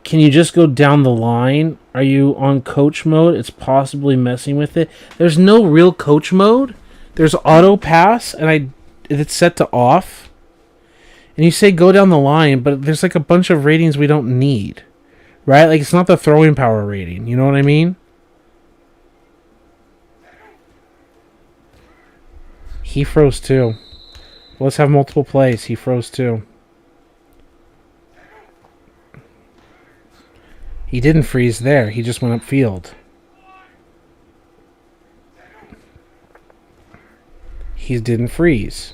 Can you just go down the line? Are you on coach mode? It's possibly messing with it. There's no real coach mode. There's auto pass, and it's set to off. And you say go down the line, but there's like a bunch of ratings we don't need, right? Like, it's not the throwing power rating. You know what I mean? He froze too. Let's have multiple plays. He froze too. He didn't freeze there. He just went upfield. He didn't freeze.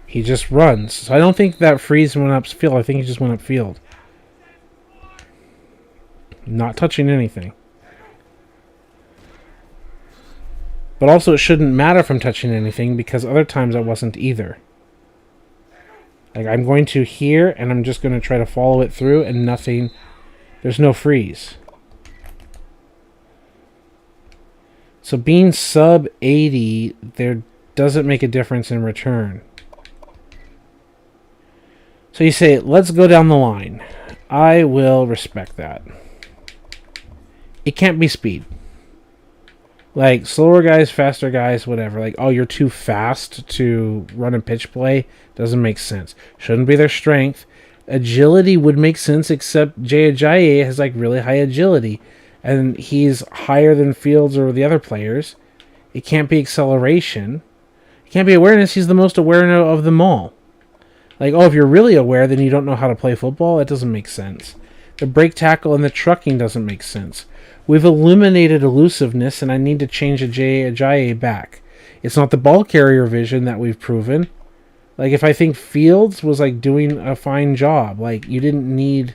He just runs. So I don't think that freeze went upfield. I think he just went upfield. Not touching anything. But also it shouldn't matter if I'm touching anything because other times I wasn't either. Like I'm going to here and I'm just going to try to follow it through and nothing. There's no freeze. So being sub 80, there doesn't make a difference in return. So you say, let's go down the line. I will respect that. It can't be speed. Like, slower guys, faster guys, whatever. Like, oh, you're too fast to run a pitch play. Doesn't make sense. Shouldn't be their strength. Agility would make sense, except Jay Ajayi has, like, really high agility. And he's higher than Fields or the other players. It can't be acceleration. It can't be awareness. He's the most aware of them all. Like, oh, if you're really aware, then you don't know how to play football? It doesn't make sense. The break tackle and the trucking doesn't make sense. We've eliminated elusiveness, and I need to change a Jay Ajayi back. It's not the ball carrier vision that we've proven. Like, if I think Fields was, like, doing a fine job, like, you didn't need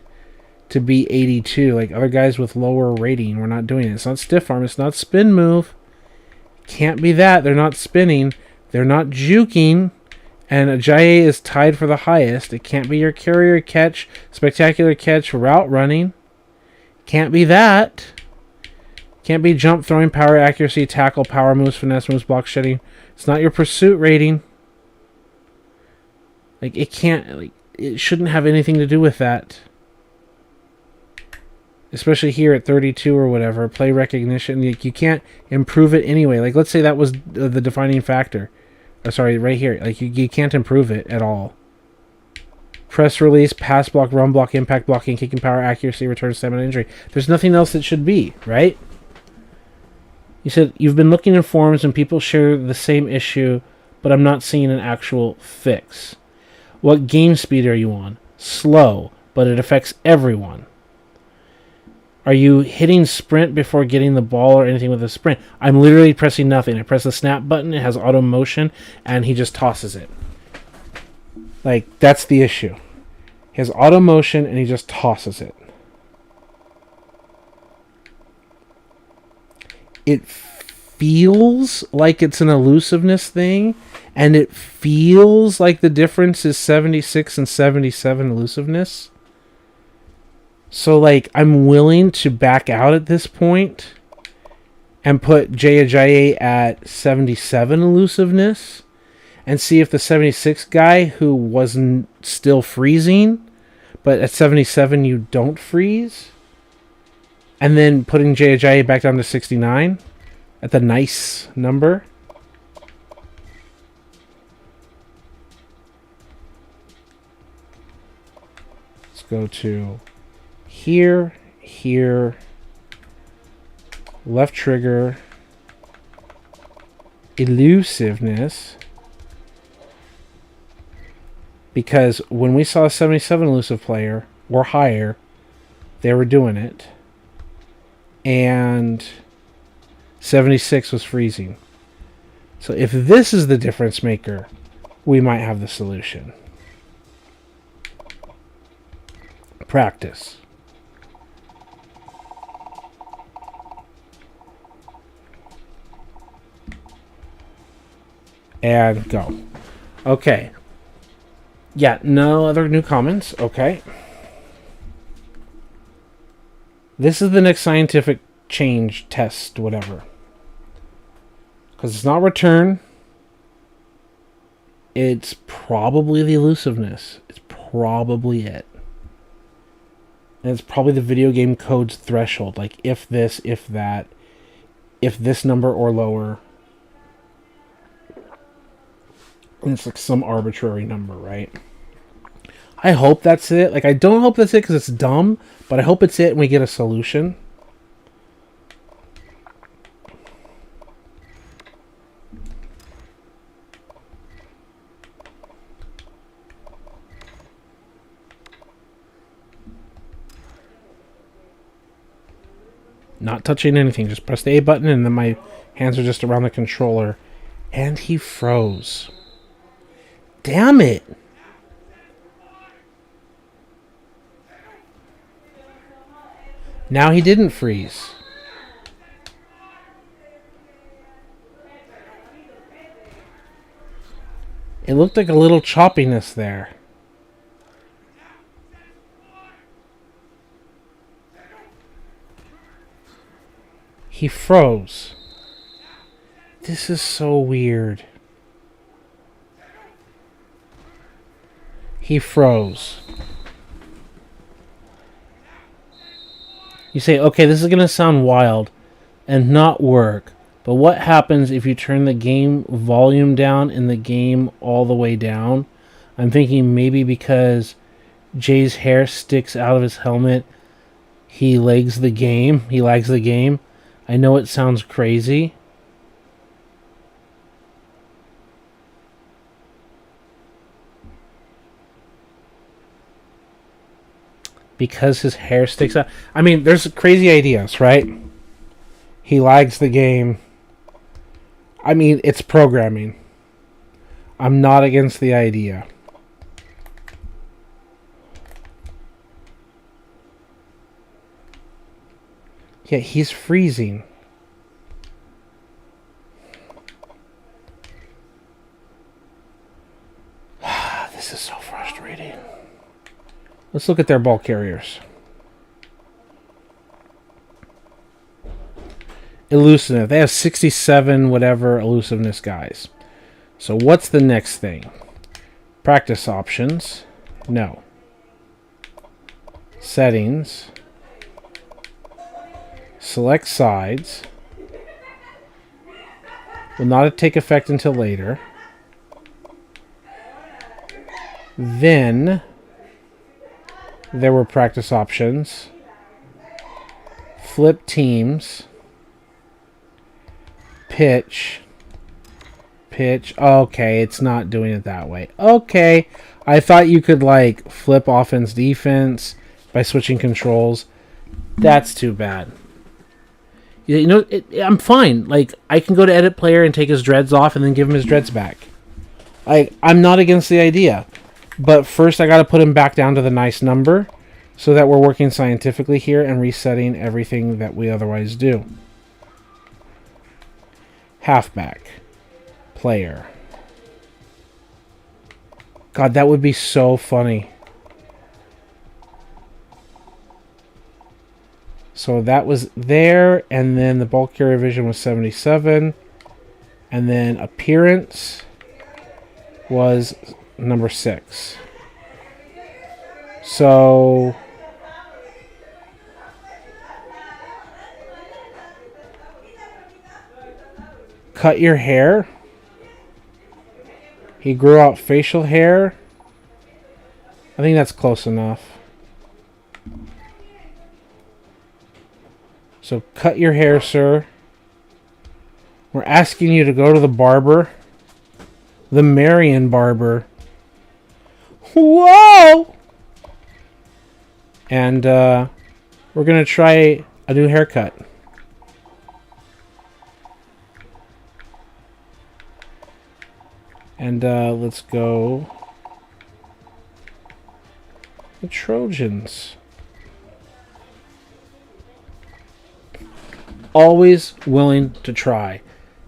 to be 82. Like, other guys with lower rating were not doing it. It's not stiff arm. It's not spin move. Can't be that. They're not spinning. They're not juking. And Ajayi is tied for the highest. It can't be your carrier catch, spectacular catch, route running. Can't be that. Can't be jump, throwing, power, accuracy, tackle, power moves, finesse moves, block shedding. It's not your pursuit rating. Like, it can't, like, it shouldn't have anything to do with that. Especially here at 32 or whatever, play recognition. Like, you can't improve it anyway. Like, let's say that was the defining factor. Sorry, right here. Like, you can't improve it at all. Press release, pass block, run block, impact blocking, kicking power, accuracy, return, stamina, injury. There's nothing else that should be, right? You said, you've been looking in forums and people share the same issue, but I'm not seeing an actual fix. What game speed are you on? Slow, but it affects everyone. Are you hitting sprint before getting the ball or anything with a sprint? I'm literally pressing nothing. I press the snap button, it has auto motion, and he just tosses it. Like, that's the issue. He has auto motion, and he just tosses it. It feels like it's an elusiveness thing, and it feels like the difference is 76 and 77 elusiveness. So, like, I'm willing to back out at this point and put Jay Ajayi at 77 elusiveness and see if the 76 guy who wasn't still freezing, but at 77 you don't freeze, and then putting Jay Ajayi back down to 69 at the nice number. Let's go to here, left trigger, elusiveness. Because when we saw a 77 elusive player, or higher, they were doing it. And 76 was freezing. So if this is the difference maker, we might have the solution. Practice. And go. Okay. Yeah, no other new comments. Okay. This is the next scientific change test, whatever. Because it's not return. It's probably the elusiveness. It's probably it. And it's probably the video game code's threshold. Like, if this, if that, if this number or lower. And it's like some arbitrary number, right? I hope that's it. Like, I don't hope that's it because it's dumb, but I hope it's it and we get a solution. Not touching anything. Just press the A button and then my hands are just around the controller. And he froze. Damn it! Now he didn't freeze. It looked like a little choppiness there. He froze. This is so weird. He froze. You say, okay, this is going to sound wild and not work, but what happens if you turn the game volume down and the game all the way down? I'm thinking maybe because Jay's hair sticks out of his helmet, he lags the game. I know it sounds crazy. Because his hair sticks out. I mean, there's crazy ideas, right? He lags the game. I mean, it's programming. I'm not against the idea. Yeah, he's freezing. This is so frustrating. Let's look at their ball carriers. Elusiveness. They have 67 whatever elusiveness guys. So what's the next thing? Practice options. No. Settings. Select sides. Will not take effect until later. Then there were practice options. Flip teams. Pitch. Okay, it's not doing it that way. Okay. I thought you could like flip offense defense by switching controls. That's too bad. You know, I'm fine. Like, I can go to edit player and take his dreads off and then give him his dreads back. I'm not against the idea. But first I got to put him back down to the nice number so that we're working scientifically here and resetting everything that we otherwise do. Halfback. Player. God, that would be so funny. So that was there, and then the ball carrier vision was 77. And then appearance was number 6. So cut your hair. He grew out facial hair. I think that's close enough. So cut your hair, sir. We're asking you to go to the barber. The Marion barber. Whoa! And we're going to try a new haircut. And let's go. The Trojans. Always willing to try.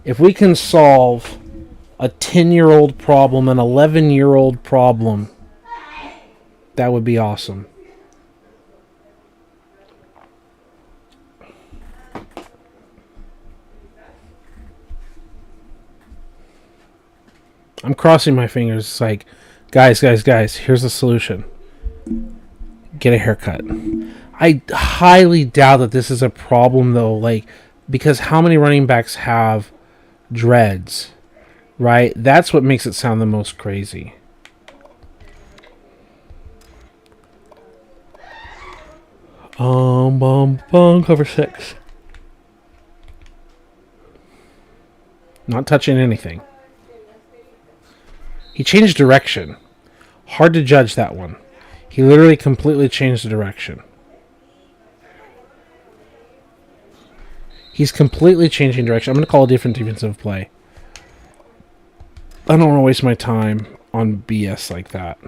If we can solve a 10-year-old problem, an 11-year-old problem, that would be awesome. I'm crossing my fingers. It's like, guys, here's the solution. Get a haircut. I highly doubt that this is a problem, though, like, because how many running backs have dreads, right? That's what makes it sound the most crazy. Cover 6. Not touching anything. He changed direction. Hard to judge that one. He literally completely changed the direction. He's completely changing direction. I'm going to call a different defensive play. I don't want to waste my time on BS like that.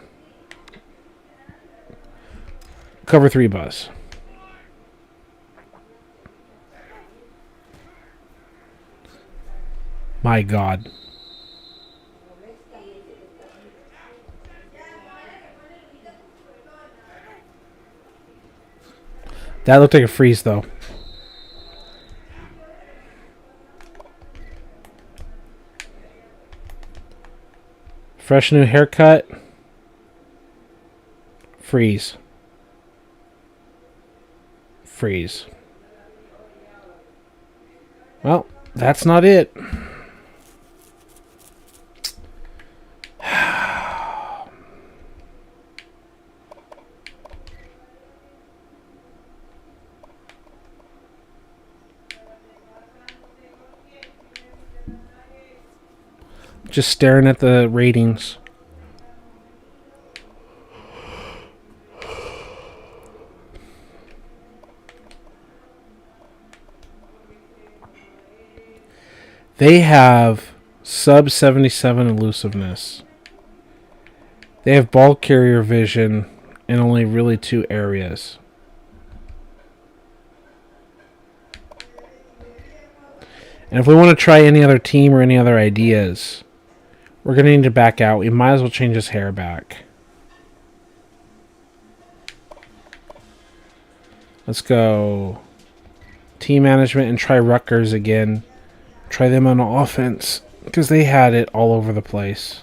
Cover 3 buzz. My God. That looked like a freeze, though. Fresh new haircut. Freeze. Freeze. Well, that's not it. Just staring at the ratings. They have sub 77 elusiveness. They have ball carrier vision in only really 2 areas. And if we want to try any other team or any other ideas, we're going to need to back out. We might as well change his hair back. Let's go team management and try Rutgers again. Try them on offense because they had it all over the place.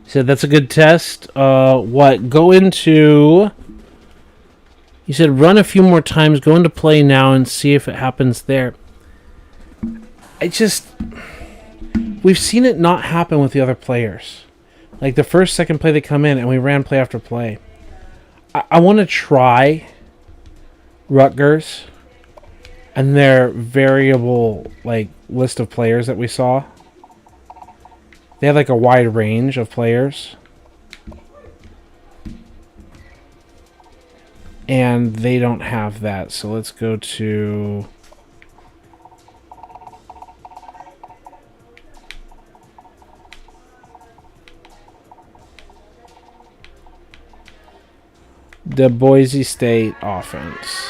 So that's a good test. What? Go into... You said run a few more times. Go into play now and see if it happens there. We've seen it not happen with the other players. Like the first, second play they come in and we ran play after play. I want to try Rutgers and their variable like list of players that we saw. They have like a wide range of players. And they don't have that. So let's go to... the Boise State offense.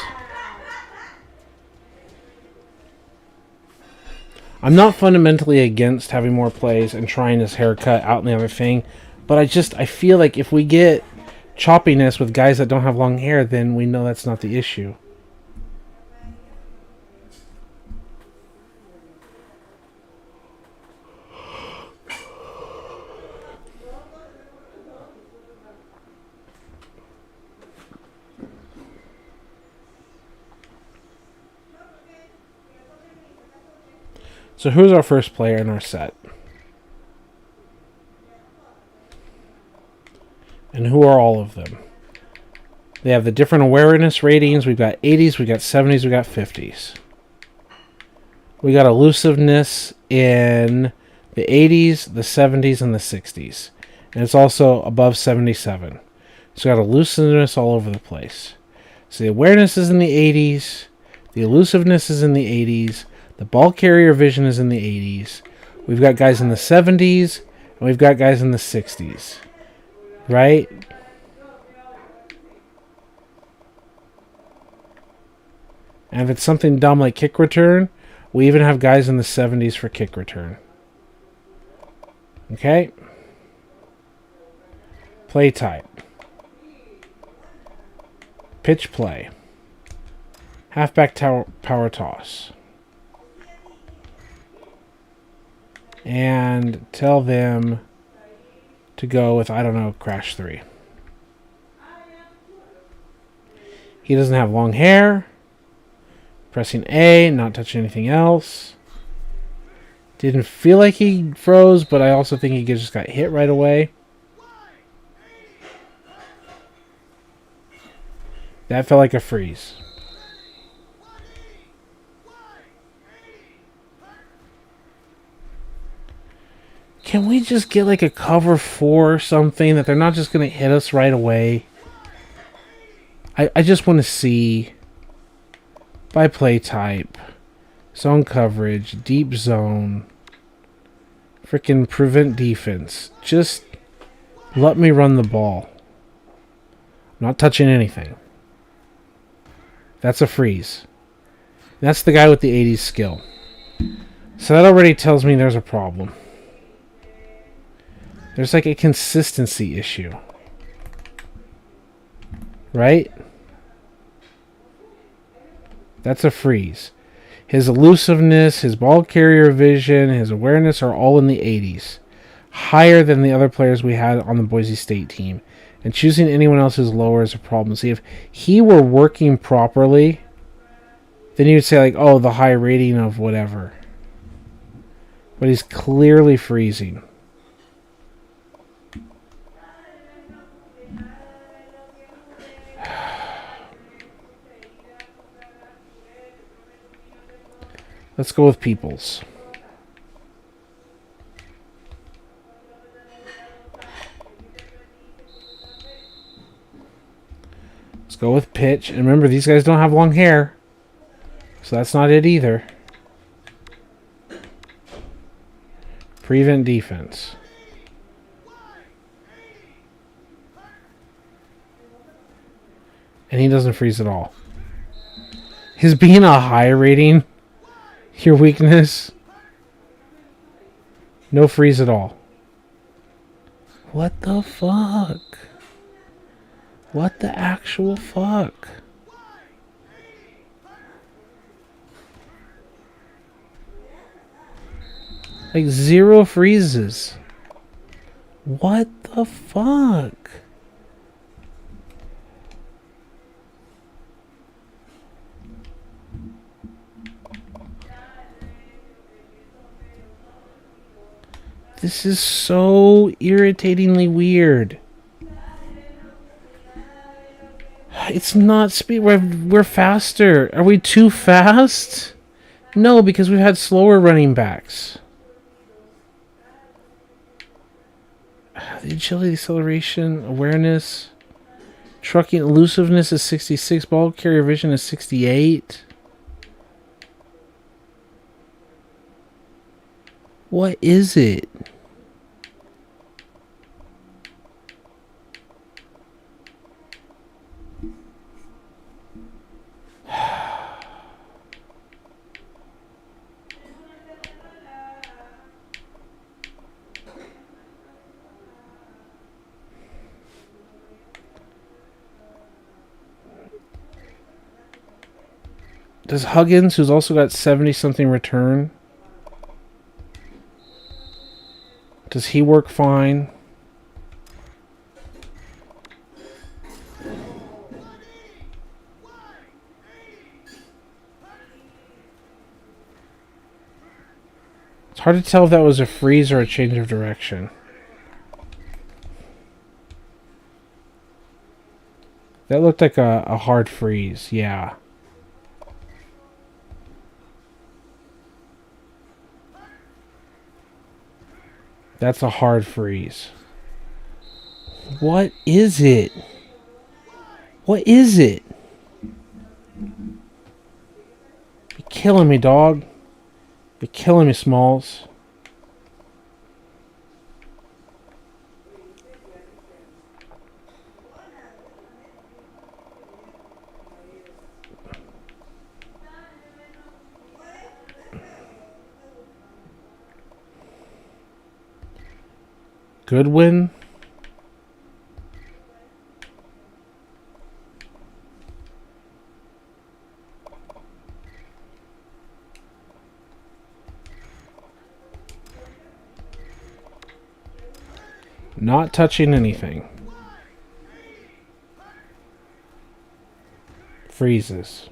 I'm not fundamentally against having more plays and trying his haircut out and the other thing, but I feel like if we get choppiness with guys that don't have long hair, then we know that's not the issue. So who's our first player in our set? And who are all of them? They have the different awareness ratings. We've got 80s, we got 70s, we got 50s. We got elusiveness in the 80s, the 70s, and the 60s. And it's also above 77. So we got elusiveness all over the place. So the awareness is in the 80s, the elusiveness is in the 80s, the ball carrier vision is in the 80s. We've got guys in the 70s, and we've got guys in the 60s. Right? And if it's something dumb like kick return, we even have guys in the 70s for kick return. Okay? Play type. Pitch play. Halfback power toss. And tell them to go with, I don't know, crash 3. He doesn't have long hair. Pressing A, not touching anything else. Didn't feel like he froze, but I also think he just got hit right away. That felt like a freeze. Can we just get like a cover 4 or something that they're not just going to hit us right away? I just want to see by play type, zone coverage, deep zone, freaking prevent defense. Just let me run the ball. I'm not touching anything. That's a freeze. That's the guy with the 80s skill. So that already tells me there's a problem. There's like a consistency issue. Right? That's a freeze. His elusiveness, his ball carrier vision, his awareness are all in the 80s. Higher than the other players we had on the Boise State team. And choosing anyone else who's lower is a problem. See, if he were working properly, then you'd say, like, oh, the high rating of whatever. But he's clearly freezing. Let's go with Peoples. Let's go with pitch. And remember, these guys don't have long hair. So that's not it either. Prevent defense. And he doesn't freeze at all. His being a high rating, your weakness, no freeze at all. What the fuck? What the actual fuck? Like 0 freezes. What the fuck? This is so irritatingly weird. It's not speed. We're faster. Are we too fast? No, because we've had slower running backs. The agility, acceleration, awareness, trucking, elusiveness is 66. Ball carrier vision is 68. What is it? Does Huggins, who's also got 70-something return, does he work fine? It's hard to tell if that was a freeze or a change of direction. That looked like a hard freeze, yeah. That's a hard freeze. What is it? What is it? You're killing me, dog. You're killing me, Smalls. Goodwin. Not touching anything. Freezes.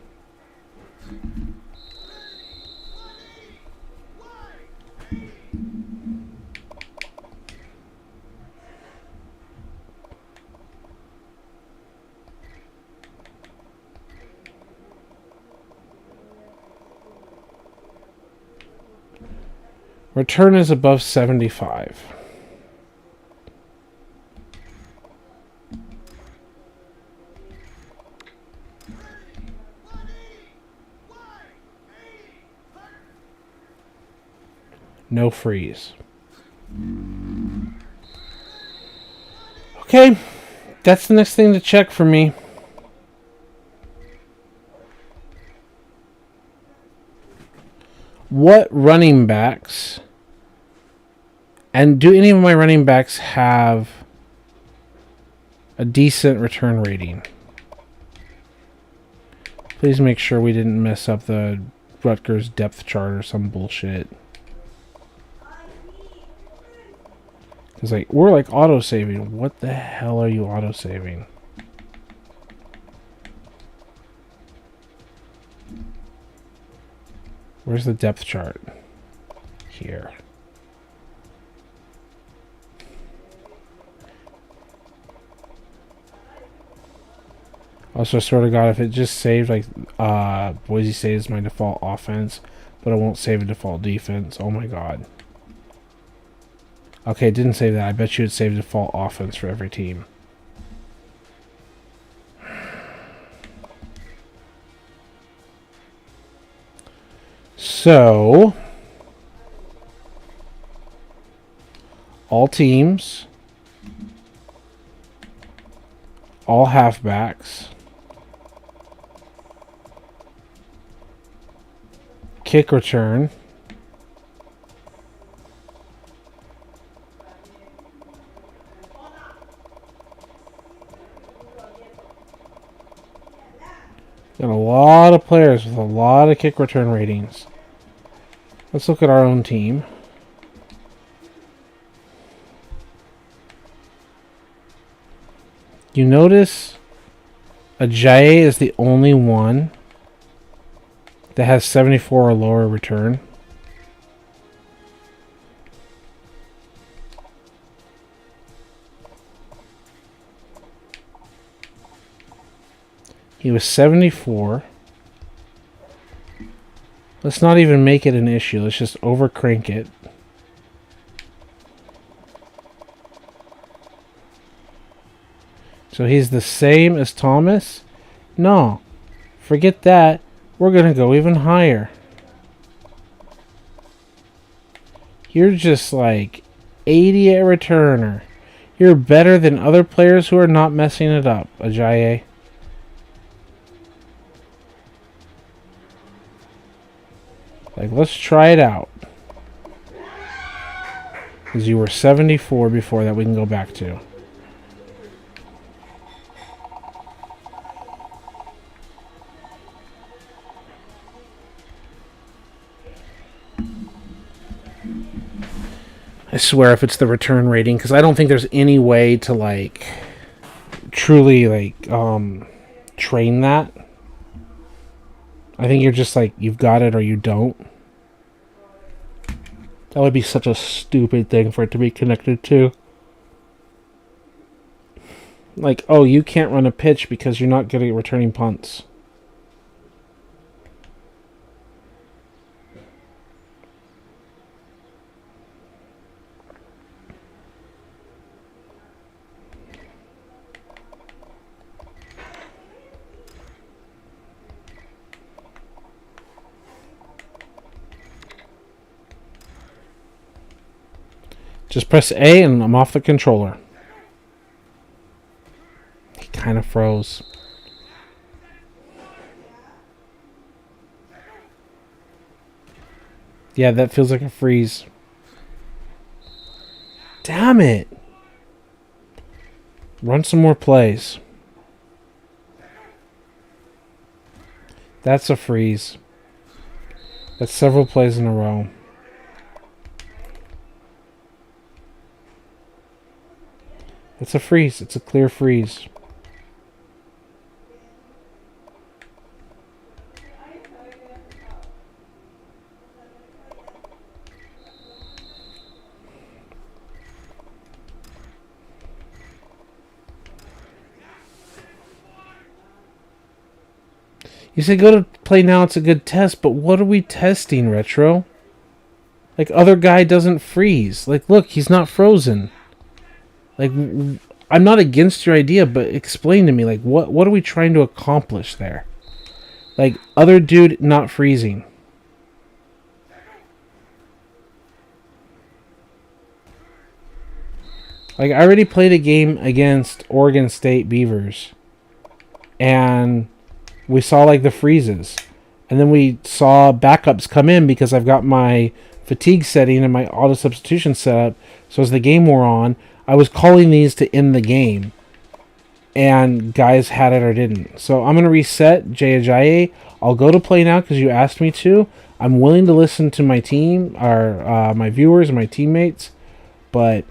Return is above 75. No freeze. Okay, that's the next thing to check for me. What running backs, and do any of my running backs have a decent return rating? Please make sure we didn't mess up the Rutgers depth chart or some bullshit. Because like, we're like auto-saving. What the hell are you auto-saving? Where's the depth chart? Here. Also, I swear to God, if it just saved, like, Boise State is my default offense, but it won't save a default defense. Oh my God. Okay, it didn't save that. I bet you it saved default offense for every team. So, all teams, all halfbacks, kick return, and a lot of players with a lot of kick return ratings. Let's look at our own team. You notice Ajayi is the only one that has 74 or lower return. He was 74. Let's not even make it an issue. Let's just overcrank it. So he's the same as Thomas? No. Forget that. We're going to go even higher. You're just like 80 at returner. You're better than other players who are not messing it up, Ajayi. Like, let's try it out. Because you were 74 before that we can go back to. I swear if it's the return rating, because I don't think there's any way to, like, truly, like, train that. I think you're just like, you've got it or you don't. That would be such a stupid thing for it to be connected to. Like, oh, you can't run a pitch because you're not good at returning punts. Just press A and I'm off the controller. He kind of froze. Yeah, that feels like a freeze. Damn it. Run some more plays. That's a freeze. That's several plays in a row. It's a freeze. It's a clear freeze. You say go to play now, it's a good test, but what are we testing, Retro? Like, other guy doesn't freeze. Like, look, he's not frozen. Like, I'm not against your idea, but explain to me, like, what are we trying to accomplish there? Like, other dude not freezing. Like, I already played a game against Oregon State Beavers. And we saw, like, the freezes. And then we saw backups come in because I've got my fatigue setting and my auto substitution set up. So as the game wore on, I was calling these to end the game. And guys had it or didn't. So I'm going to reset Jaya. I'll go to play now because you asked me to. I'm willing to listen to my team, or my viewers and my teammates. But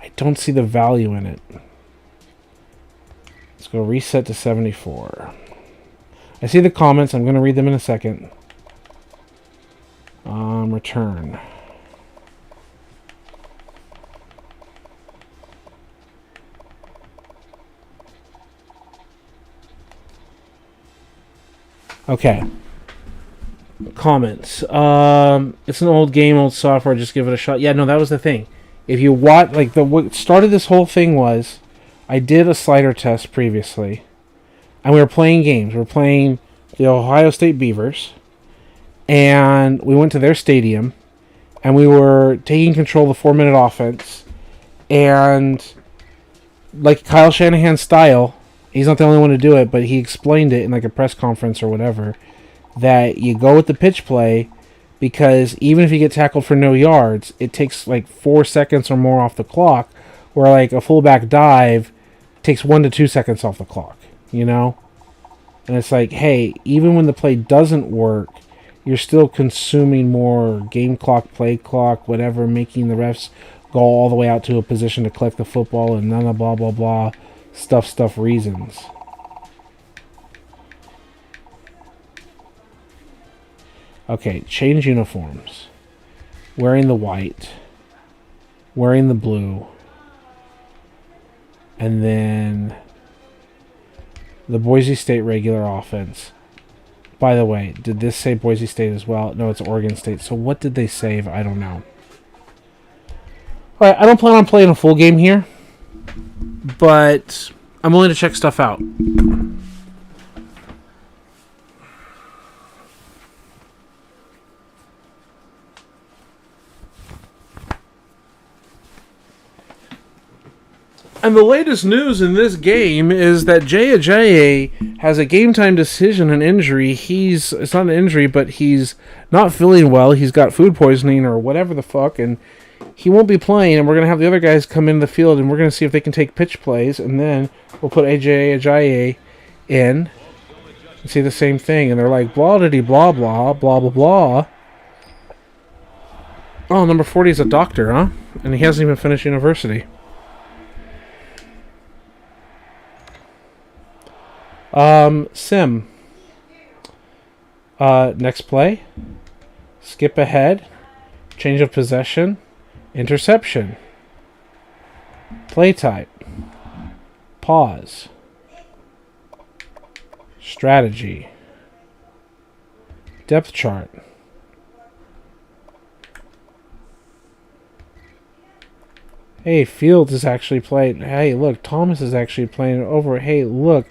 I don't see the value in it. Let's go reset to 74. I see the comments. I'm going to read them in a second. Return. Okay. Comments. It's an old game, old software. Just give it a shot. Yeah, no, that was the thing. If you watch, like, what started this whole thing was, I did a slider test previously, and we were playing games. We were playing the Ohio State Beavers, and we went to their stadium, and we were taking control of the 4-minute offense, and like Kyle Shanahan's style, he's not the only one to do it, but he explained it in like a press conference or whatever, that you go with the pitch play because even if you get tackled for no yards, it takes like 4 seconds or more off the clock, where like a fullback dive takes 1 to 2 seconds off the clock, you know? And it's like, hey, even when the play doesn't work, you're still consuming more game clock, play clock, whatever, making the refs go all the way out to a position to collect the football and none of blah, blah, blah, stuff reasons. Okay, change uniforms. Wearing the white. Wearing the blue. And then the Boise State regular offense. By the way, did this say Boise State as well? No, it's Oregon State. So what did they save? I don't know. Alright, I don't plan on playing a full game here, but I'm willing to check stuff out. And the latest news in this game is that Jaya has a game time decision and injury. It's not an injury, but he's not feeling well. He's got food poisoning or whatever the fuck, and he won't be playing, and we're going to have the other guys come in the field, and we're going to see if they can take pitch plays, and then we'll put Jaya in and see the same thing. And they're like, blah-diddy, blah, blah, blah, blah, blah. Oh, number 40 is a doctor, huh? And he hasn't even finished university. Sim. Next play. Skip ahead. Change of possession. Interception. Play type. Pause. Strategy. Depth chart. Hey, Fields is actually playing. Hey, look, Thomas is actually playing over. Hey, look,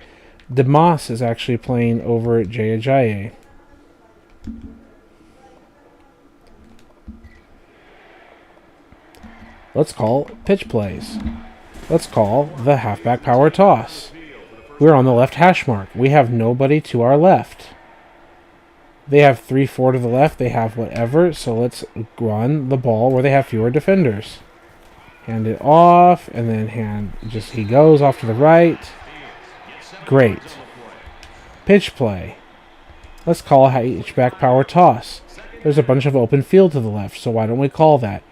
DeMoss is actually playing over at Jaya. Let's call pitch plays. Let's call the halfback power toss. We're on the left hash mark. We have nobody to our left. They have 3-4 to the left. They have whatever. So let's run the ball where they have fewer defenders. Hand it off, and then he goes off to the right. Great. Pitch play. Let's call H-back power toss. There's a bunch of open field to the left, so why don't we call that?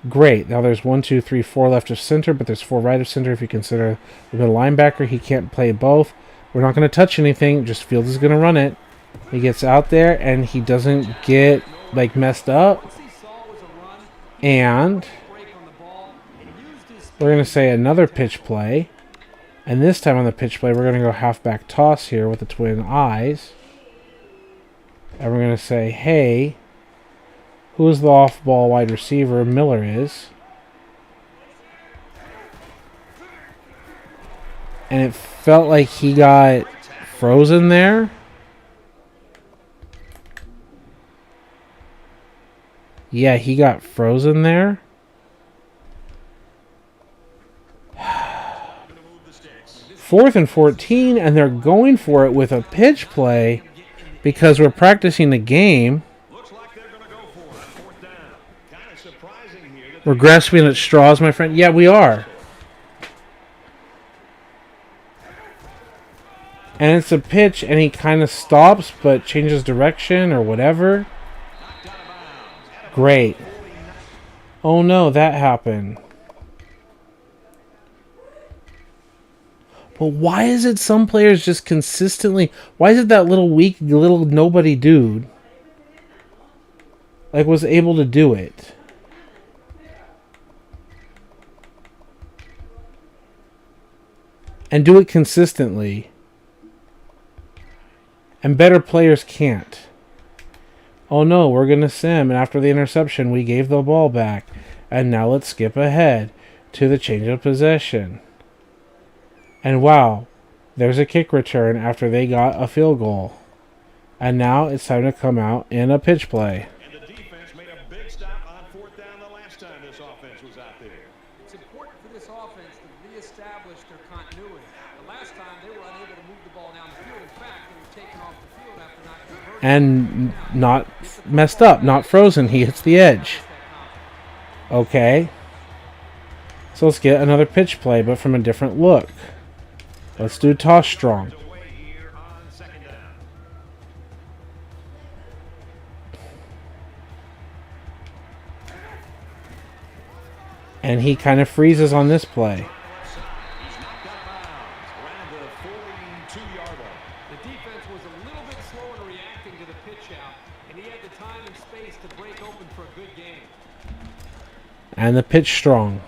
Great. Now there's 1, 2, 3, 4 left of center, but there's 4 right of center if you consider the middle linebacker. He can't play both. We're not going to touch anything. Just Fields is going to run it. He gets out there, and he doesn't get, messed up. And we're going to say another pitch play. And this time on the pitch play, we're going to go halfback toss here with the twin eyes. And we're going to say, hey, Who's the off-ball wide receiver? Miller is. And it felt like he got frozen there. Yeah, he got frozen there. Fourth and 14, and they're going for it with a pitch play because we're practicing the game. We're grasping at straws, my friend. Yeah, we are. And it's a pitch, and he kind of stops, but changes direction or whatever. Great. Oh no, that happened. But why is it some players just consistently... Why is it that little weak, little nobody dude like was able to do it? And do it consistently. And better players can't. Oh no, we're going to sim. And after the interception, we gave the ball back. And now let's skip ahead to the change of possession. And wow, there's a kick return after they got a field goal. And now it's time to come out in a pitch play. And the defense made a big stop on fourth down the last time this offense was out there. It's important for this offense to reestablish their continuity. The last time they were unable to move the ball down the field. In fact, they were taken off the field after not converting. And not messed up, not frozen. He hits the edge. Okay. So let's get another pitch play, but from a different look. Let's do toss strong. And he kind of freezes on this play. The defense was a little bit slow in reacting to the pitch out, and he had the time and space to break open for a good game. And the pitch strong.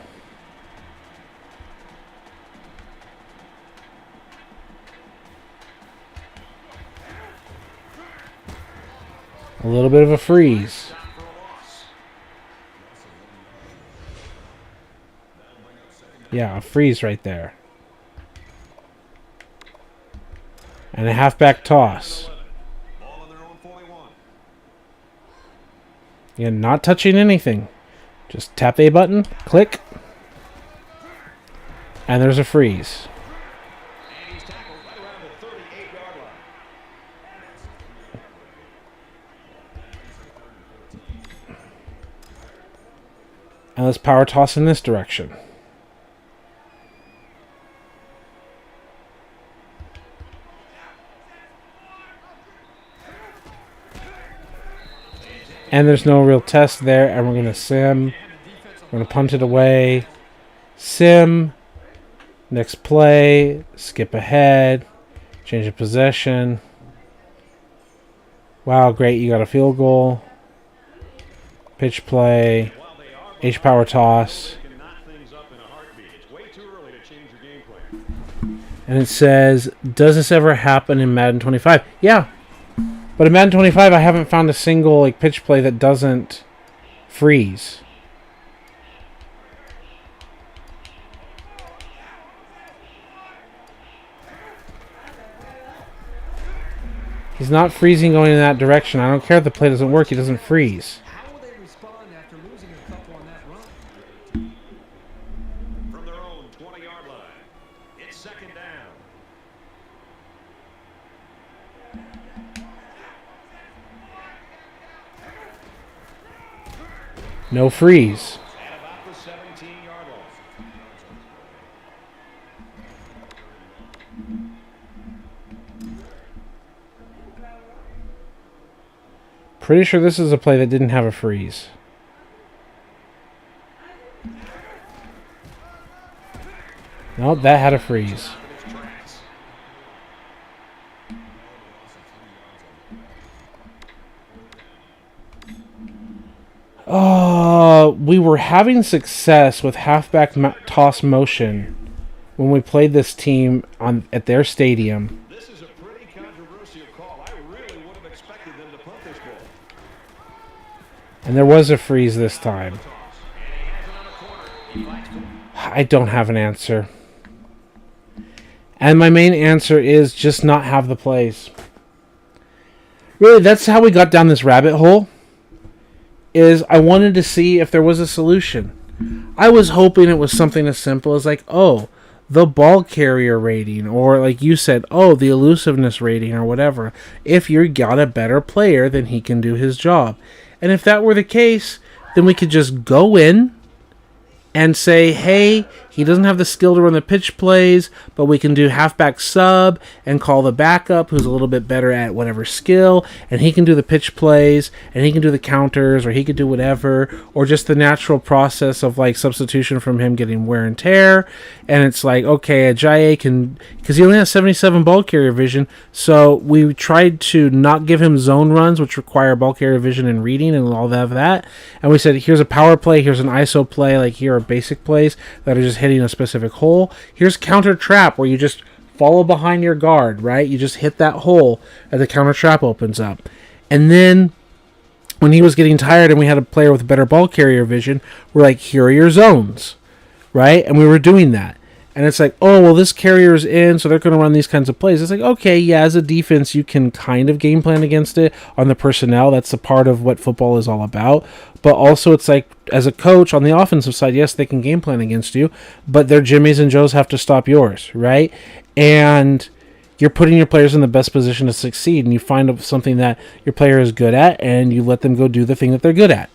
A little bit of a freeze. Yeah, a freeze right there. And a halfback toss. Yeah, not touching anything. Just tap the A button, click, and there's a freeze. And let's power toss in this direction. And there's no real test there, and we're going to sim. We're going to punt it away. Sim. Next play. Skip ahead. Change of possession. Wow, great. You got a field goal. Pitch play. H-power toss. And it says, does this ever happen in Madden 25? Yeah. But in Madden 25, I haven't found a single pitch play that doesn't freeze. He's not freezing going in that direction. I don't care if the play doesn't work. He doesn't freeze. How will they respond after losing a couple on that run? From their own 20-yard line, it's second down. No freeze. At about the 17-yard line. Pretty sure this is a play that didn't have a freeze. Nope, that had a freeze. We were having success with halfback toss motion when we played this team at their stadium. This is a pretty controversial call. I really would have expected them to punt this ball. And there was a freeze this time. I don't have an answer. And my main answer is just not have the plays. Really, that's how we got down this rabbit hole. Is I wanted to see if there was a solution. I was hoping it was something as simple as like, oh, the ball carrier rating, or like you said, oh, the elusiveness rating, or whatever. If you got a better player, then he can do his job. And if that were the case, then we could just go in and say, hey, he doesn't have the skill to run the pitch plays, but we can do halfback sub and call the backup who's a little bit better at whatever skill, and he can do the pitch plays, and he can do the counters, or he could do whatever, or just the natural process of like substitution from him getting wear and tear. And it's like, okay, Ajayi can, because he only has 77 ball carrier vision, so we tried to not give him zone runs, which require ball carrier vision and reading and all that. And we said, here's a power play, here's an ISO play, like here are basic plays that are just hitting a specific hole. Here's counter trap, where you just follow behind your guard, right? You just hit that hole as the counter trap opens up. And then when he was getting tired and we had a player with better ball carrier vision, we're like, here are your zones, right? And we were doing that. And it's like, oh, well, this carrier's in, so they're going to run these kinds of plays. It's like, okay, yeah, as a defense, you can kind of game plan against it on the personnel. That's a part of what football is all about. But also, it's like, as a coach on the offensive side, yes, they can game plan against you, but their Jimmies and Joes have to stop yours, right? And you're putting your players in the best position to succeed, and you find something that your player is good at, and you let them go do the thing that they're good at,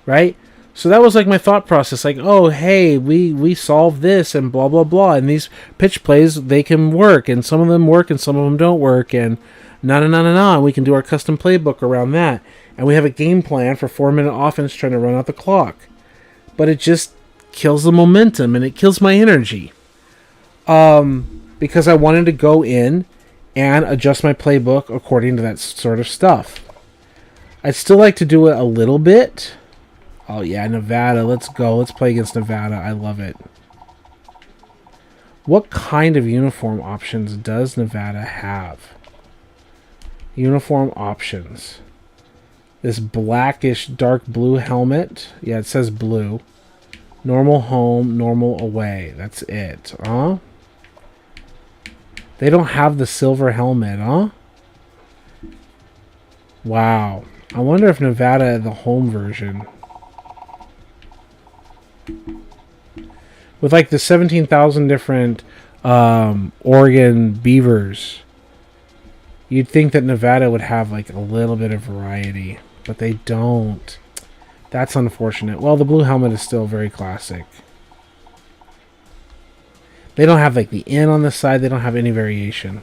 right? So that was like my thought process, like, oh, hey, we solved this and blah, blah, blah. And these pitch plays, they can work, and some of them work and some of them don't work, and and we can do our custom playbook around that. And we have a game plan for 4-minute offense trying to run out the clock. But it just kills the momentum and it kills my energy. Because I wanted to go in and adjust my playbook according to that sort of stuff. I'd still like to do it a little bit. Oh, yeah, Nevada. Let's go. Let's play against Nevada. I love it. What kind of uniform options does Nevada have? Uniform options. This blackish dark blue helmet. Yeah, it says blue. Normal home, normal away. That's it. Huh? They don't have the silver helmet, huh? Wow. I wonder if Nevada, the home version, with like the 17,000 different Oregon Beavers, you'd think that Nevada would have like a little bit of variety, but they don't. That's unfortunate. Well, the blue helmet is still very classic. They don't have like the N on the side. They don't have any variation.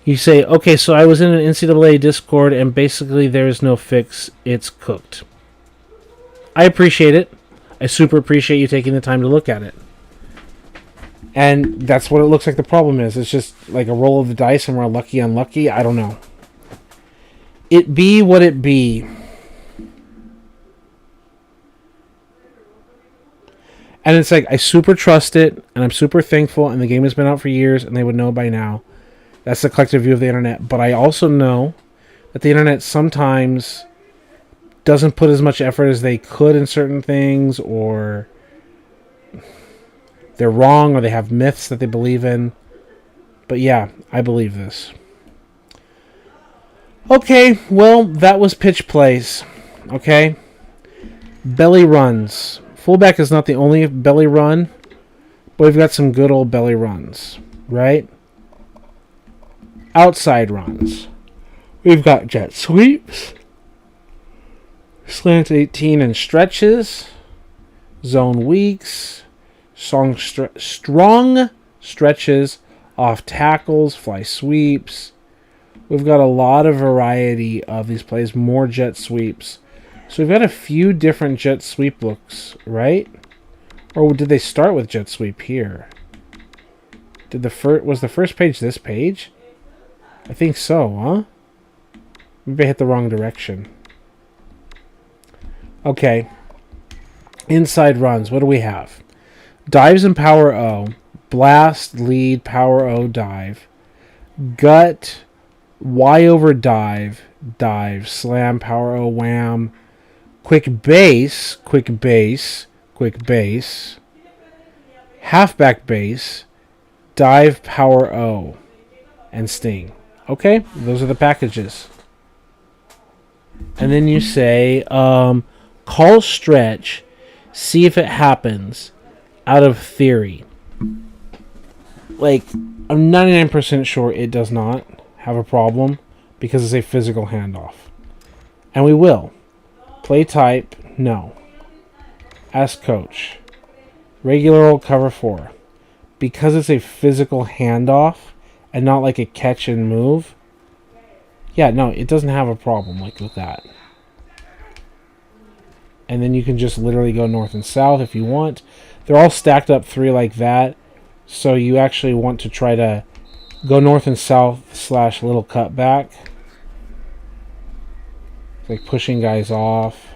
You say, okay, so I was in an NCAA Discord and basically there is no fix. It's cooked. I appreciate it. I super appreciate you taking the time to look at it. And that's what it looks like the problem is. It's just like a roll of the dice and we're lucky unlucky. I don't know. It be what it be. And it's like, I super trust it, and I'm super thankful, and the game has been out for years, and they would know by now. That's the collective view of the internet. But I also know that the internet sometimes doesn't put as much effort as they could in certain things, or they're wrong, or they have myths that they believe in. But yeah, I believe this. Okay, well, that was pitch plays. Okay? Belly runs. Fullback is not the only belly run, but we've got some good old belly runs, right? Outside runs. We've got jet sweeps, slant 18 and stretches, zone weaks, strong stretches, off tackles, fly sweeps. We've got a lot of variety of these plays, more jet sweeps. So we've got a few different jet sweep looks, right? Or did they start with jet sweep here? Was the first page this page? I think so, huh? Maybe I hit the wrong direction. Okay. Inside runs, what do we have? Dives and power O. Blast, lead, power O, dive. Gut, Y over dive, dive, slam, power O, wham, quick base, quick base, quick base, halfback base, dive, power O, and sting. Okay, those are the packages. And then you say, call stretch, see if it happens, out of theory. Like, I'm 99% sure it does not have a problem because it's a physical handoff. And we will. Play type, no. Ask coach. Regular old cover 4. Because it's a physical handoff and not like a catch and move, yeah, no, it doesn't have a problem like with that. And then you can just literally go north and south if you want. They're all stacked up 3 like that. So you actually want to try to go north and south / little cutback. It's like pushing guys off.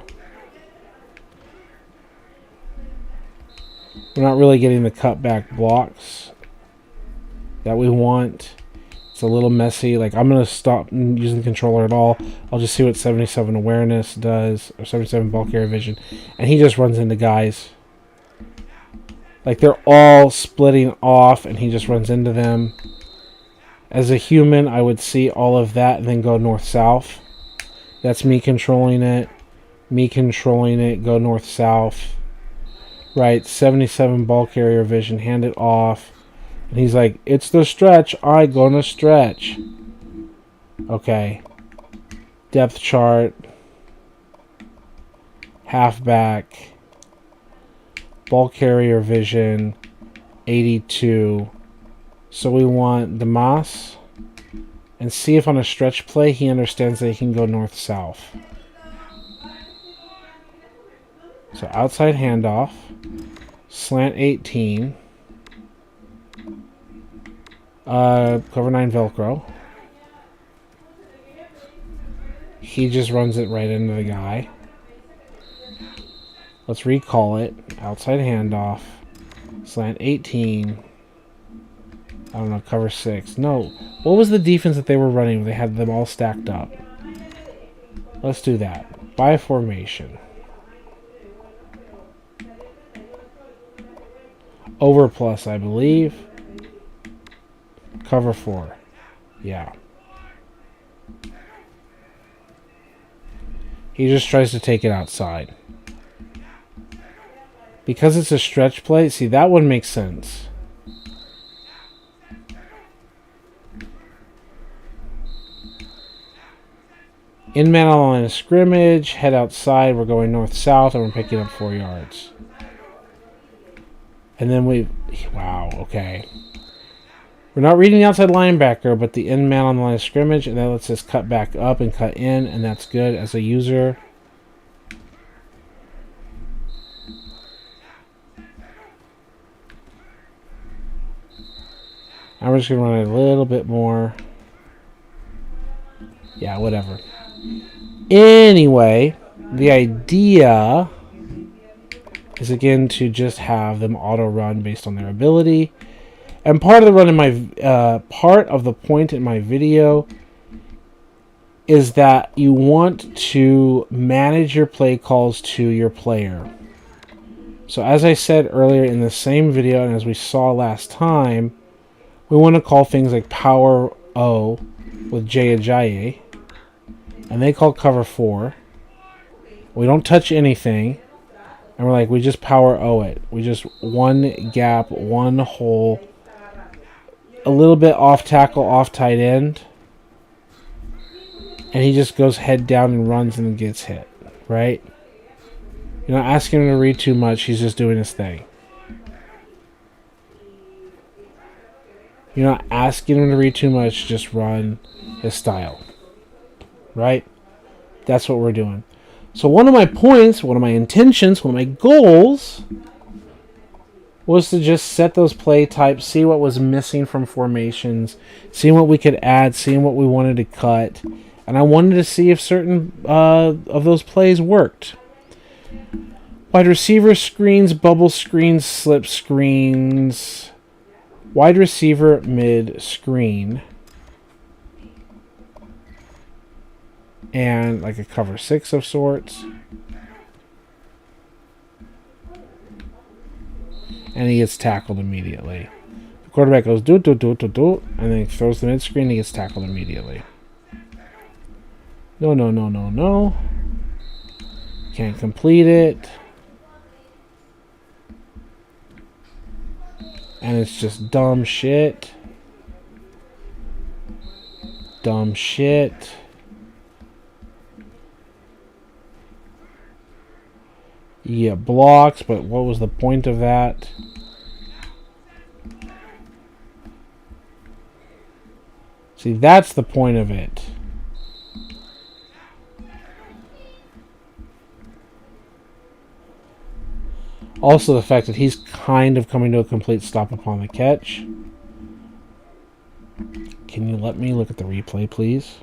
We're not really getting the cutback blocks that we want. It's a little messy. Like, I'm going to stop using the controller at all. I'll just see what 77 awareness does, or 77 ball carrier vision. And he just runs into guys. Like, they're all splitting off, and he just runs into them. As a human, I would see all of that and then go north-south. That's me controlling it. Me controlling it, go north-south. Right, 77 ball carrier vision, hand it off. And he's like, it's the stretch, I gonna stretch. Okay. Depth chart. Halfback. Ball carrier vision. 82. So we want the Mas. And see if on a stretch play he understands that he can go north-south. So outside handoff. Slant 18. Cover 9 Velcro. He just runs it right into the guy. Let's recall it. Outside handoff. Slant 18. I don't know, cover 6. No. What was the defense that they were running? They had them all stacked up. Let's do that. By formation. Over plus, I believe. Cover 4. Yeah. He just tries to take it outside. Because it's a stretch play, see, that one makes sense. In man on the line of scrimmage, head outside, we're going north-south, and we're picking up 4 yards. And then wow, okay. We're not reading the outside linebacker, but the in man on the line of scrimmage, and that lets us cut back up and cut in, and that's good as a user. And we're just going to run it a little bit more. Yeah, whatever. Anyway, the idea is again to just have them auto run based on their ability. And part of the run in my part of the point in my video is that you want to manage your play calls to your player. So as I said earlier in the same video, and as we saw last time, we want to call things like power O with Jay Ajayi, and they call cover 4. We don't touch anything, and we're like, we just power O it. We just one gap, one hole, a little bit off tackle, off tight end, and he just goes head down and runs and then gets hit, right? You're not asking him to read too much. He's just doing his thing. You're not asking him to read too much. Just run his style, right? That's what we're doing. So one of my points, one of my intentions, one of my goals was to just set those play types, see what was missing from formations, see what we could add, seeing what we wanted to cut. And I wanted to see if certain of those plays worked. Wide receiver screens, bubble screens, slip screens. Wide receiver mid screen. and like a cover 6 of sorts. And he gets tackled immediately. The quarterback goes do, and then he throws the mid-screen and he gets tackled immediately. No. Can't complete it. And it's just dumb shit. Dumb shit. Yeah, blocks, but what was the point of that? See, that's the point of it. Also, the fact that he's kind of coming to a complete stop upon the catch. Can you let me look at the replay, please?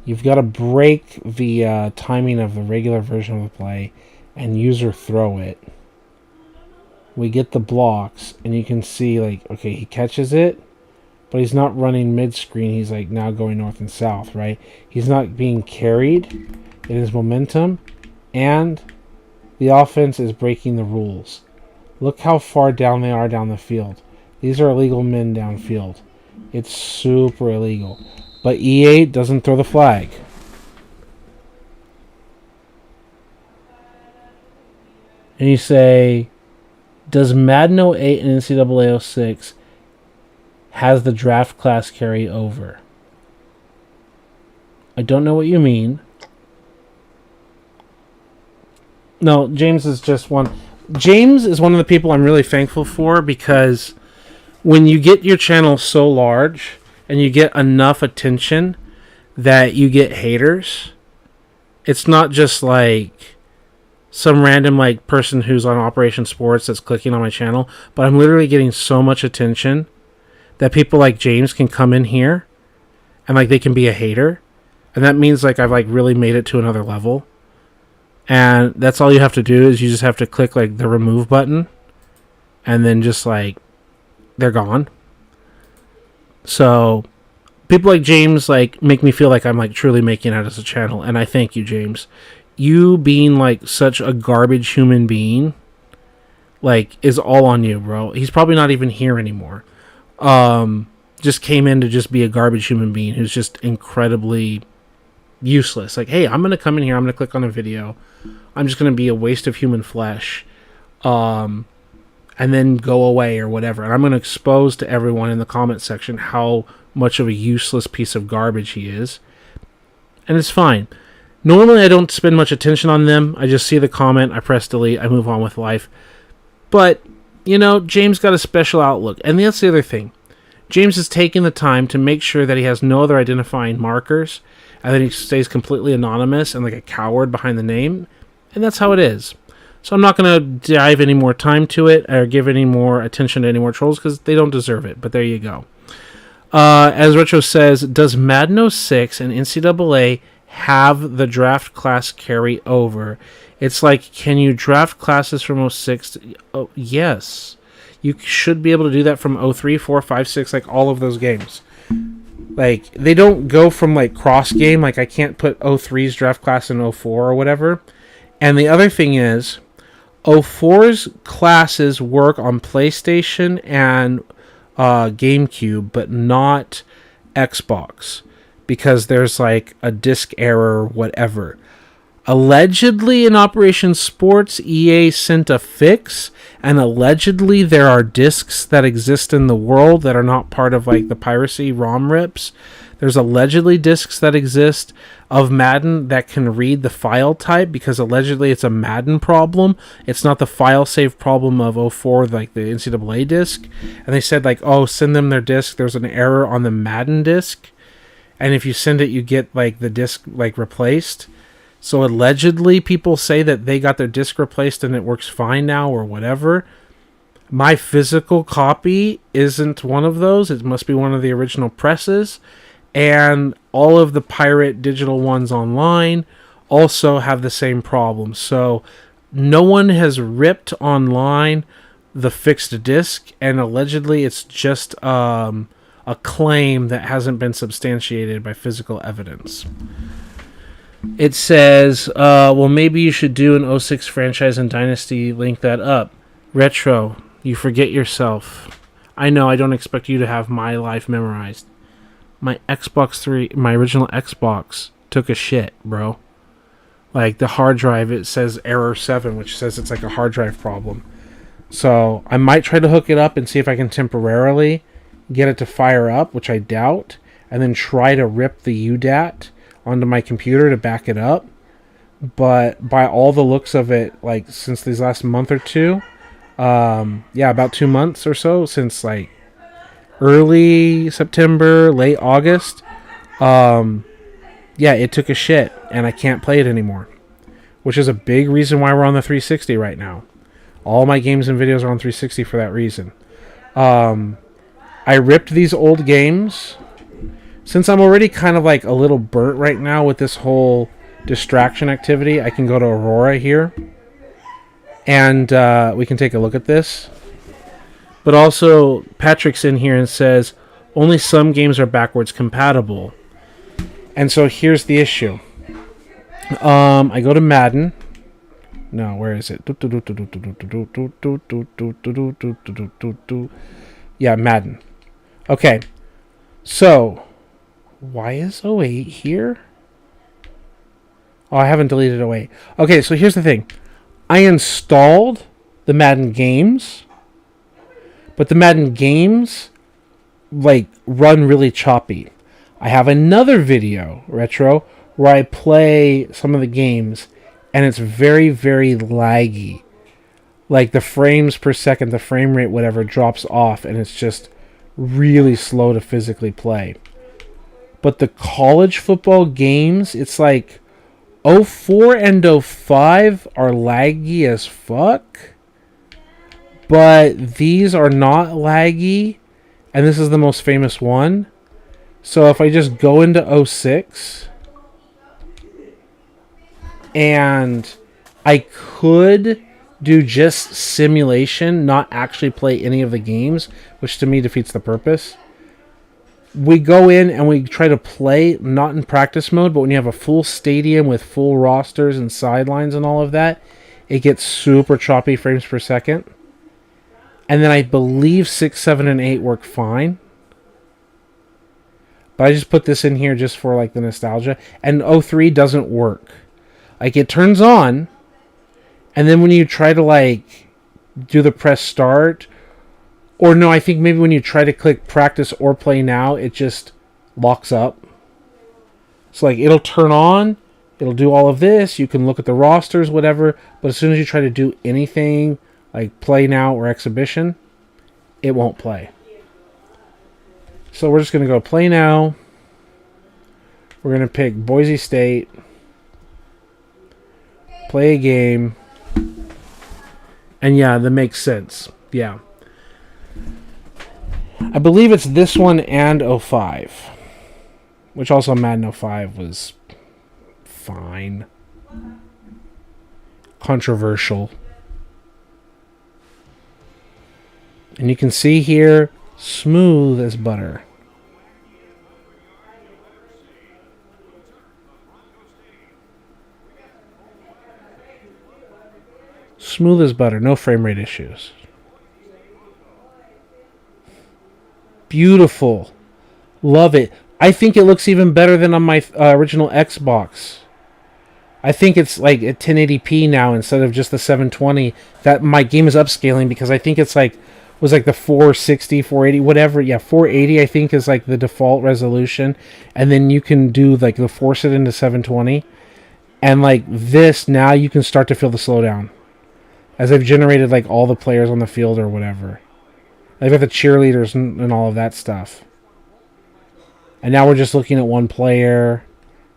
You've got to break the timing of the regular version of the play and user throw it. We get the blocks, and you can see, like, okay, he catches it, but he's not running mid-screen. He's, like, now going north and south, right? He's not being carried in his momentum, and the offense is breaking the rules. Look how far down they are down the field. These are illegal men downfield. It's super illegal. But EA doesn't throw the flag. And you say, does Madden 08 and NCAA 06 has the draft class carry over? I don't know what you mean. No, James is just one. James is one of the people I'm really thankful for, because when you get your channel so large and you get enough attention that you get haters, it's not just like some random like person who's on Operation Sports that's clicking on my channel, but I'm literally getting so much attention that people like James can come in here and like they can be a hater, and that means like I've like really made it to another level. And that's all you have to do, is you just have to click like the remove button, and then just like they're gone. So people like James like make me feel like I'm like truly making it as a channel, and I thank you, James. You being like such a garbage human being like is all on you, bro. He's probably not even here anymore. Just came in to just be a garbage human being who's just incredibly useless. Like, hey, I'm gonna come in here, I'm gonna click on a video, I'm just gonna be a waste of human flesh, and then go away or whatever, and I'm gonna expose to everyone in the comment section how much of a useless piece of garbage he is. And it's fine. Normally I don't spend much attention on them. I just see the comment, I press delete, I move on with life. But you know, James got a special outlook, and that's the other thing. James is taking the time to make sure that he has no other identifying markers, and then he stays completely anonymous and like a coward behind the name. And that's how it is. So I'm not going to dive any more time to it or give any more attention to any more trolls, because they don't deserve it. But there you go. As Retro says, does Madden 06 and NCAA have the draft class carry over? It's like, can you draft classes from 06? Oh, yes. You should be able to do that from 03, 4, 5, 6, like all of those games. Like, they don't go from, like, cross-game. Like, I can't put 03's draft class in 04 or whatever. And the other thing is, 04's classes work on PlayStation and GameCube, but not Xbox, because there's, like, a disk error or whatever. Allegedly, in Operation Sports, EA sent a fix, and allegedly there are discs that exist in the world that are not part of like the piracy ROM rips. There's allegedly discs that exist of Madden that can read the file type, because allegedly it's a Madden problem. It's not the file save problem of 04, like the NCAA disc. And they said like, oh, send them their disc. There's an error on the Madden disc, and if you send it, you get like the disc like replaced. So allegedly people say that they got their disc replaced and it works fine now or whatever. My physical copy isn't one of those. It must be one of the original presses. And all of the pirate digital ones online also have the same problem. So no one has ripped online the fixed disc, and allegedly it's just a a claim that hasn't been substantiated by physical evidence. It says, well, maybe you should do an 06 franchise and dynasty, link that up. Retro, you forget yourself. I know, I don't expect you to have my life memorized. My Xbox 3, my original Xbox, took a shit, bro. Like, the hard drive, it says error 7, which says it's like a hard drive problem. So, I might try to hook it up and see if I can temporarily get it to fire up, which I doubt, and then try to rip the UDAT onto my computer to back it up. But by all the looks of it, like, since these last month or two, about 2 months or so, since, like, early September, late August, it took a shit, and I can't play it anymore. Which is a big reason why we're on the 360 right now. All my games and videos are on 360 for that reason. I ripped these old games. Since I'm already kind of like a little burnt right now with this whole distraction activity, I can go to Aurora here. And we can take a look at this. But also, Patrick's in here and says, only some games are backwards compatible. And so here's the issue. I go to Madden. No, where is it? Yeah, Madden. Okay. So, why is 08 here? Oh, I haven't deleted 08. Okay, so here's the thing. I installed the Madden games, but the Madden games, like, run really choppy. I have another video, Retro, where I play some of the games, and it's very, very laggy. Like, the frames per second, the frame rate, whatever, drops off, and it's just really slow to physically play. But the college football games, it's like 04 and 05 are laggy as fuck. But these are not laggy, and this is the most famous one. So if I just go into 06, and I could do just simulation, not actually play any of the games, which to me defeats the purpose. We go in and we try to play, not in practice mode, but when you have a full stadium with full rosters and sidelines and all of that, it gets super choppy frames per second. And then I believe 6, 7, and 8 work fine. But I just put this in here just for like the nostalgia. And 03 doesn't work. Like, it turns on, and then when you try to like do the press start, or no, I think maybe when you try to click practice or play now, it just locks up. So like, it'll turn on, it'll do all of this, you can look at the rosters, whatever, but as soon as you try to do anything like play now or exhibition, it won't play. So we're just going to go play now. We're going to pick Boise State. Play a game. And yeah, that makes sense. Yeah. I believe it's this one and 05. Which also Madden 05 was fine. Controversial. And you can see here, smooth as butter. Smooth as butter, no frame rate issues. Beautiful. Love it. I think it looks even better than on my original Xbox. I think it's like at 1080p now instead of just the 720. That my game is upscaling because I think it's like was like the 460, 480, whatever. Yeah, 480 I think is like the default resolution, and then you can do like the force it into 720. And like this now you can start to feel the slowdown. As I've generated like all the players on the field or whatever. I've got the cheerleaders and all of that stuff. And now we're just looking at one player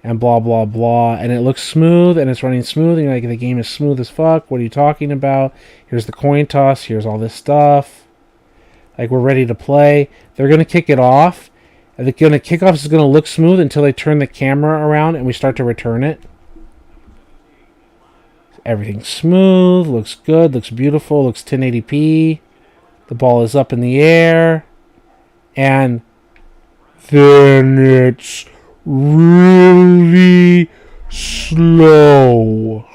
and blah, blah, blah. And it looks smooth and it's running smooth. And you're like, the game is smooth as fuck. What are you talking about? Here's the coin toss. Here's all this stuff. Like, we're ready to play. They're going to kick it off. And the kickoff is going to look smooth until they turn the camera around and we start to return it. Everything's smooth, looks good, looks beautiful, looks 1080p. The ball is up in the air. And then it's really slow.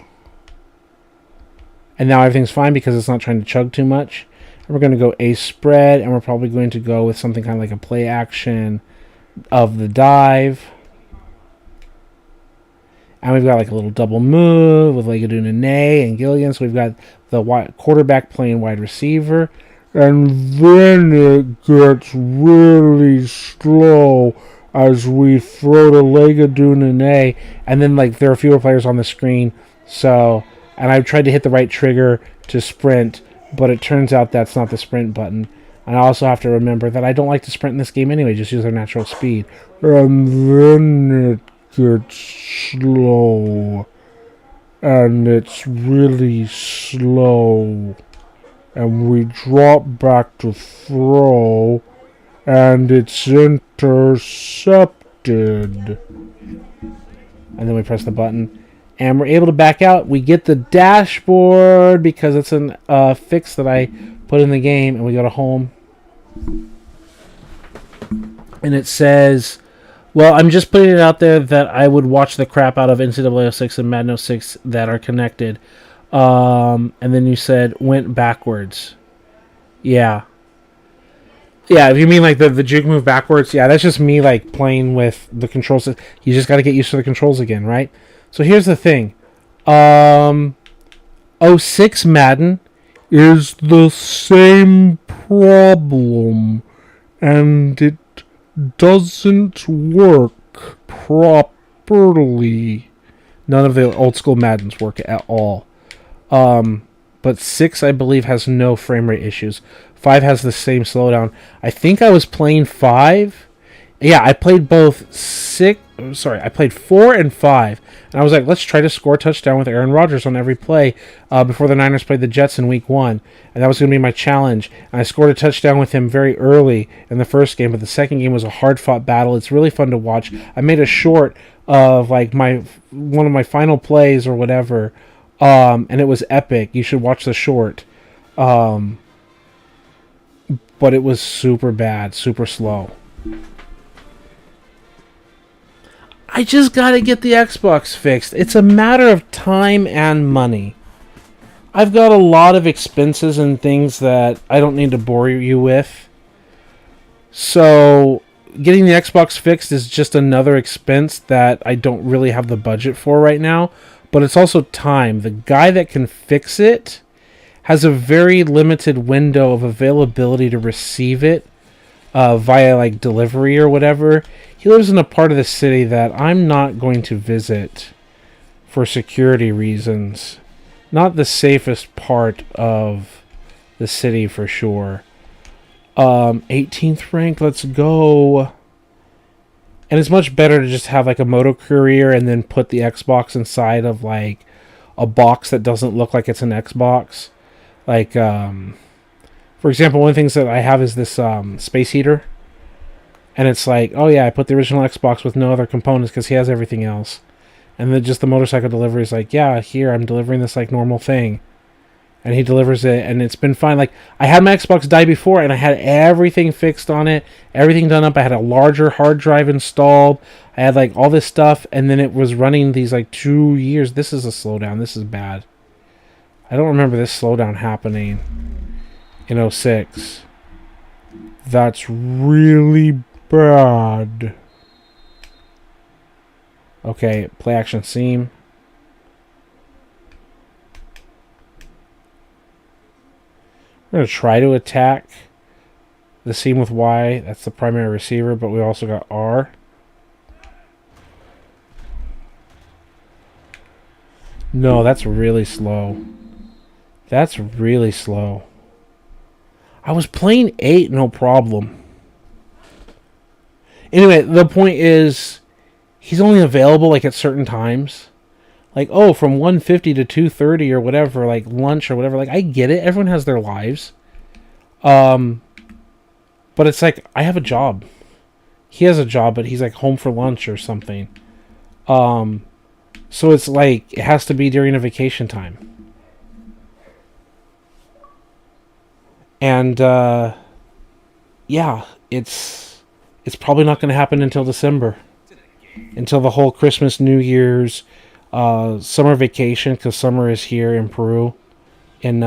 And now everything's fine because it's not trying to chug too much. And we're going to go ace spread, and we're probably going to go with something kind of like a play action of the dive. And we've got like a little double move with Legaduna and Gilligan. So we've got the quarterback playing wide receiver. And then it gets really slow as we throw to Legaduna. And then like there are fewer players on the screen. So, and I've tried to hit the right trigger to sprint, but it turns out that's not the sprint button. And I also have to remember that I don't like to sprint in this game anyway, just use our natural speed. And then it gets slow. And it's really slow. And we drop back to throw. And it's intercepted. And then we press the button. And we're able to back out. We get the dashboard because it's a fix that I put in the game. And we go to home. And it says, well, I'm just putting it out there that I would watch the crap out of NCAA 06 and Madden 06 that are connected. And then you said, went backwards. Yeah. Yeah, if you mean like the juke move backwards, yeah, that's just me like playing with the controls. You just got to get used to the controls again, right? So here's the thing. 06 Madden is the same problem, and it doesn't work properly. None of the old school Maddens work at all. But 6, I believe, has no frame rate issues. 5 has the same slowdown. I think I was playing 5. Yeah, I played both 6. Sorry, I played 4 and 5. And I was like, let's try to score a touchdown with Aaron Rodgers on every play before the Niners played the Jets in week 1. And that was going to be my challenge. And I scored a touchdown with him very early in the first game, but the second game was a hard-fought battle. It's really fun to watch. I made a short of like one of my final plays or whatever, and it was epic. You should watch the short. But it was super bad, super slow. I just gotta get the Xbox fixed. It's a matter of time and money. I've got a lot of expenses and things that I don't need to bore you with. So, getting the Xbox fixed is just another expense that I don't really have the budget for right now. But it's also time. The guy that can fix it has a very limited window of availability to receive it via like delivery or whatever. He lives in a part of the city that I'm not going to visit for security reasons. Not the safest part of the city for sure. 18th rank, let's go. And it's much better to just have like a moto courier and then put the Xbox inside of like a box that doesn't look like it's an Xbox. Like, for example, one of the things that I have is this space heater. And it's like, oh yeah, I put the original Xbox with no other components because he has everything else. And then just the motorcycle delivery is like, yeah, here, I'm delivering this like normal thing. And he delivers it, and it's been fine. Like, I had my Xbox die before, and I had everything fixed on it, everything done up. I had a larger hard drive installed. I had like all this stuff, and then it was running these like 2 years. This is a slowdown. This is bad. I don't remember this slowdown happening in 06. That's really bad. Okay, play action seam. We're going to try to attack the seam with Y. That's the primary receiver, but we also got R. No, that's really slow. That's really slow. I was playing 8, no problem. Anyway, the point is, he's only available like at certain times. Like, oh, from 1:50 to 2:30 or whatever, like lunch or whatever. Like, I get it. Everyone has their lives. But it's like, I have a job. He has a job, but he's like home for lunch or something. So it's like, it has to be during a vacation time. And, yeah, it's it's probably not going to happen until December. Until the whole Christmas, New Year's, summer vacation, because summer is here in Peru in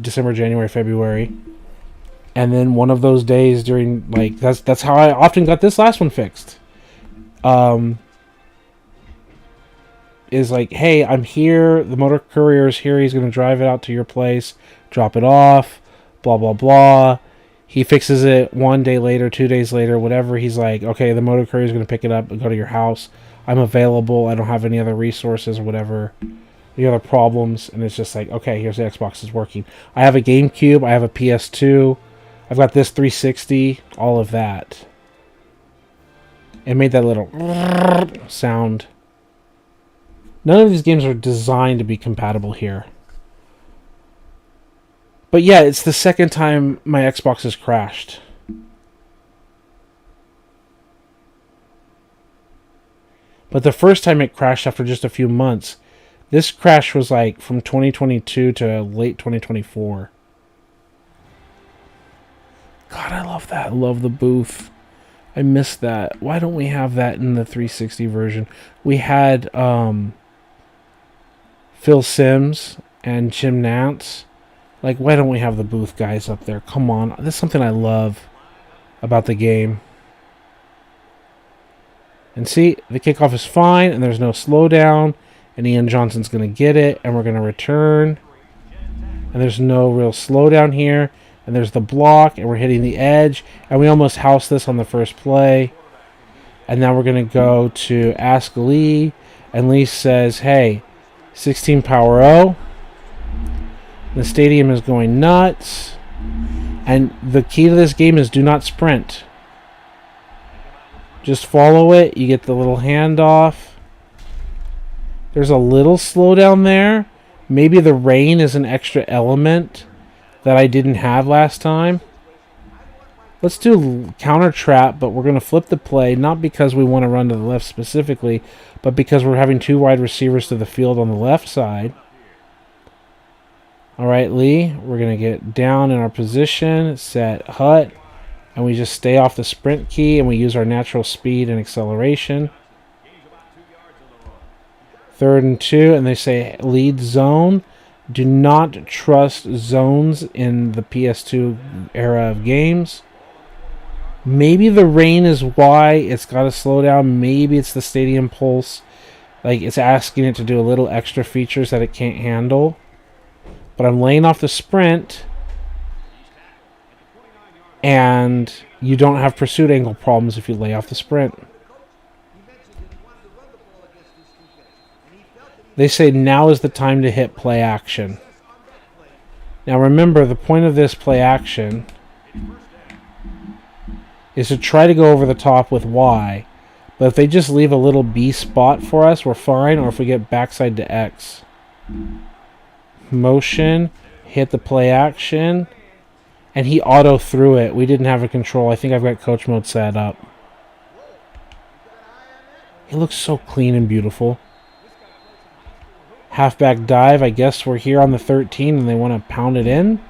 December, January, February. And then one of those days during, like, that's how I often got this last one fixed. Is like, hey, I'm here, the motor courier is here, he's going to drive it out to your place, drop it off, blah, blah, blah. He fixes it 1 day later, 2 days later, whatever. He's like, okay, the motor courier is going to pick it up and go to your house. I'm available. I don't have any other resources or whatever, any other problems. And it's just like, okay, here's the Xbox is working. I have a GameCube. I have a PS2. I've got this 360. All of that. It made that little sound. None of these games are designed to be compatible here. But yeah, it's the second time my Xbox has crashed. But the first time it crashed after just a few months. This crash was like from 2022 to late 2024. God, I love that. I love the booth. I miss that. Why don't we have that in the 360 version? We had Phil Simms and Jim Nantz. Like, why don't we have the booth guys up there? Come on. That's something I love about the game. And see, the kickoff is fine, and there's no slowdown, and Ian Johnson's going to get it, and we're going to return. And there's no real slowdown here. And there's the block, and we're hitting the edge. And we almost housed this on the first play. And now we're going to go to Ask Lee. And Lee says, hey, 16 power O. The stadium is going nuts. And the key to this game is do not sprint. Just follow it. You get the little handoff. There's a little slowdown there. Maybe the rain is an extra element that I didn't have last time. Let's do counter trap, but we're going to flip the play, not because we want to run to the left specifically, but because we're having two wide receivers to the field on the left side. All right, Lee, we're going to get down in our position, set hut, and we just stay off the sprint key, and we use our natural speed and acceleration. 3rd and 2, and they say lead zone. Do not trust zones in the PS2 era of games. Maybe the rain is why it's got to slow down. Maybe it's the stadium pulse. Like, it's asking it to do a little extra features that it can't handle. But I'm laying off the sprint. And you don't have pursuit angle problems if you lay off the sprint. They say now is the time to hit play action. Now remember, the point of this play action is to try to go over the top with Y. But if they just leave a little B spot for us, we're fine. Or if we get backside to X. Motion, hit the play action. And he auto threw it. We didn't have a control. I think I've got coach mode set up. It looks so clean and beautiful. Halfback dive. I guess we're here on the 13 and they want to pound it in.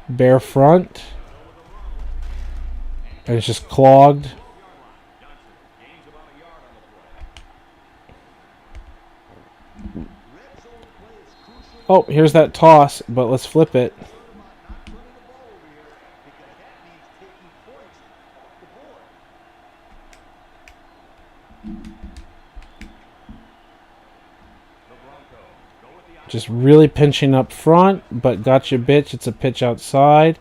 Bare front. And it's just clogged. Oh, here's that toss, but let's flip it. Just really pinching up front, but gotcha, bitch. It's a pitch outside.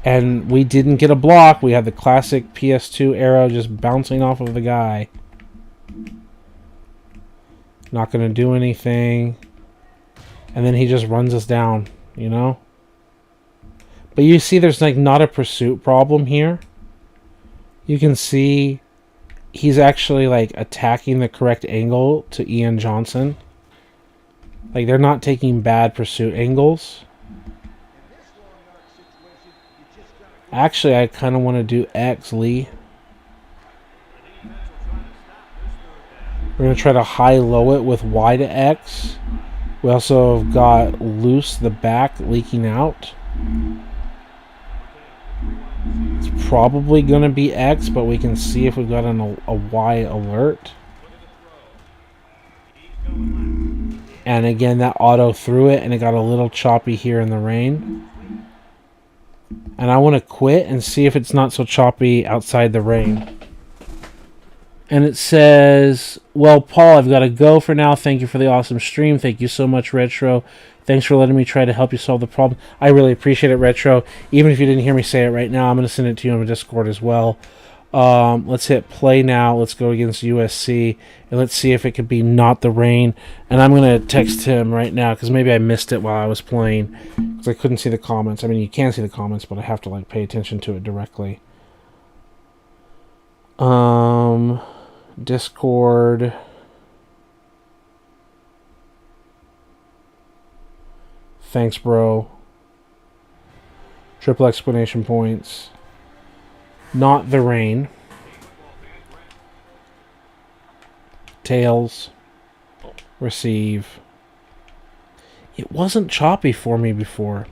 And we didn't get a block. We had the classic PS2 arrow just bouncing off of the guy. Not going to do anything. And then he just runs us down, you know? But you see there's like not a pursuit problem here. You can see he's actually like attacking the correct angle to Ian Johnson. Like, they're not taking bad pursuit angles. Actually, I kind of want to do X, Lee. We're going to try to high-low it with Y to X. We also have got loose the back leaking out. It's probably going to be X, but we can see if we've got a Y alert. And again, that auto threw it, and it got a little choppy here in the rain. And I want to quit and see if it's not so choppy outside the rain. And it says, well, Paul, I've got to go for now. Thank you for the awesome stream. Thank you so much, Retro. Thanks for letting me try to help you solve the problem. I really appreciate it, Retro. Even if you didn't hear me say it right now, I'm going to send it to you on Discord as well. Let's hit play now. Let's go against USC. And let's see if it could be not the rain. And I'm going to text him right now because maybe I missed it while I was playing. Because I couldn't see the comments. I mean, you can see the comments, but I have to like pay attention to it directly. Discord. Thanks, bro. Triple explanation points. Not the rain. Tails. Receive. It wasn't choppy for me before.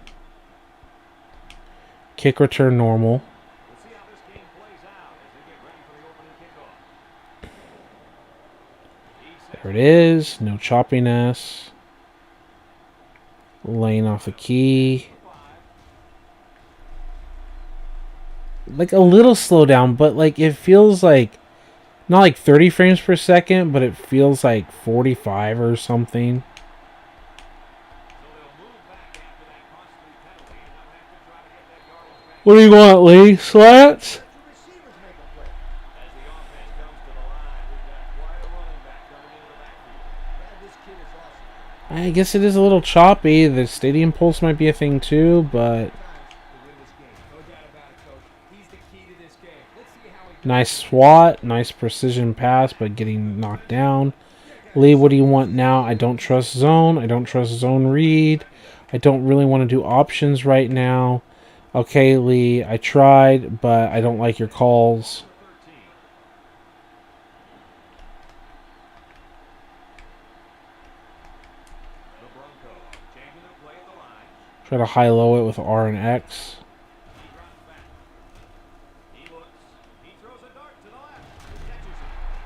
Kick return normal. There it is. No choppiness. Laying off the key. Like a little slowdown, but like it feels like not like 30 frames per second, but it feels like 45 or something. What do you want, Lee? Slats? I guess it is a little choppy. The stadium pulse might be a thing too, but nice swat, nice precision pass, but getting knocked down. Lee, what do you want now? I don't trust zone. I don't trust zone read. I don't really want to do options right now. Okay, Lee, I tried, but I don't like your calls. Try to high-low it with R and X.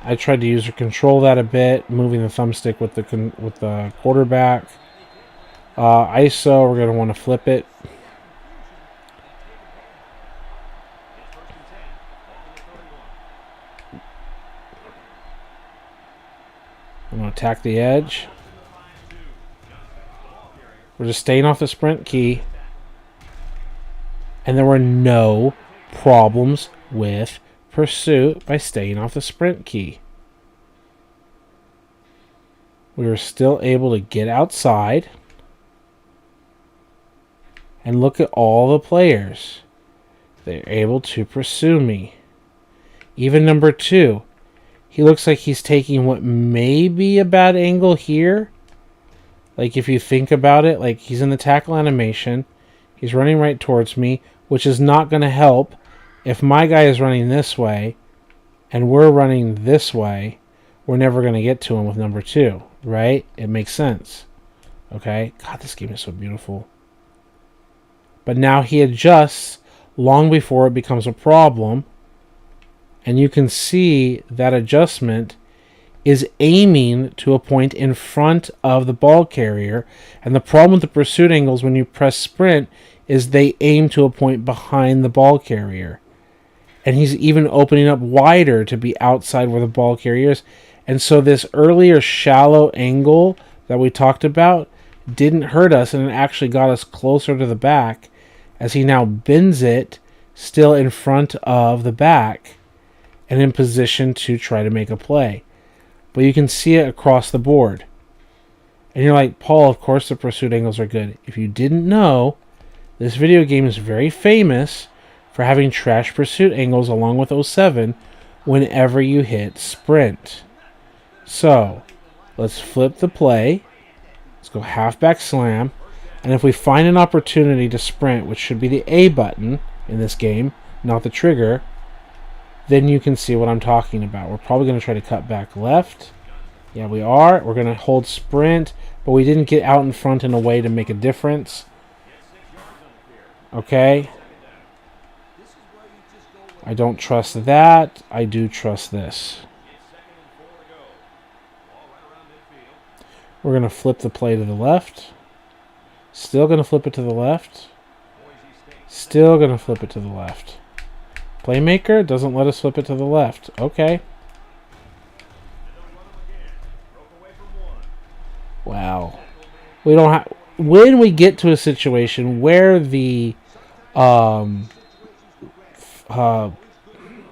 I tried to user control that a bit, moving the thumbstick with the quarterback. ISO, we're going to want to flip it. I'm going to attack the edge. We're just staying off the sprint key. And there were no problems with pursuit by staying off the sprint key. We were still able to get outside. And look at all the players. They're able to pursue me. Even number 2. He looks like he's taking what may be a bad angle here. Like, if you think about it, like, he's in the tackle animation. He's running right towards me, which is not going to help. If my guy is running this way, and we're running this way, we're never going to get to him with number 2, right? It makes sense. Okay? God, this game is so beautiful. But now he adjusts long before it becomes a problem. And you can see that adjustment is aiming to a point in front of the ball carrier. And the problem with the pursuit angles when you press sprint is they aim to a point behind the ball carrier. And he's even opening up wider to be outside where the ball carrier is. And so this earlier shallow angle that we talked about didn't hurt us, and it actually got us closer to the back as he now bends it still in front of the back and in position to try to make a play. But you can see it across the board. And you're like, Paul, of course the pursuit angles are good. If you didn't know, this video game is very famous for having trash pursuit angles along with 07 whenever you hit sprint. So, let's flip the play. Let's go halfback slam. And if we find an opportunity to sprint, which should be the A button in this game, not the trigger, then you can see what I'm talking about. We're probably going to try to cut back left. Yeah, we are. We're going to hold sprint, but we didn't get out in front in a way to make a difference. Okay. I don't trust that. I do trust this. We're going to flip the play to the left. Still going to flip it to the left. Still going to flip it to the left. Playmaker doesn't let us flip it to the left. Okay. Wow. We don't have... When we get to a situation where the...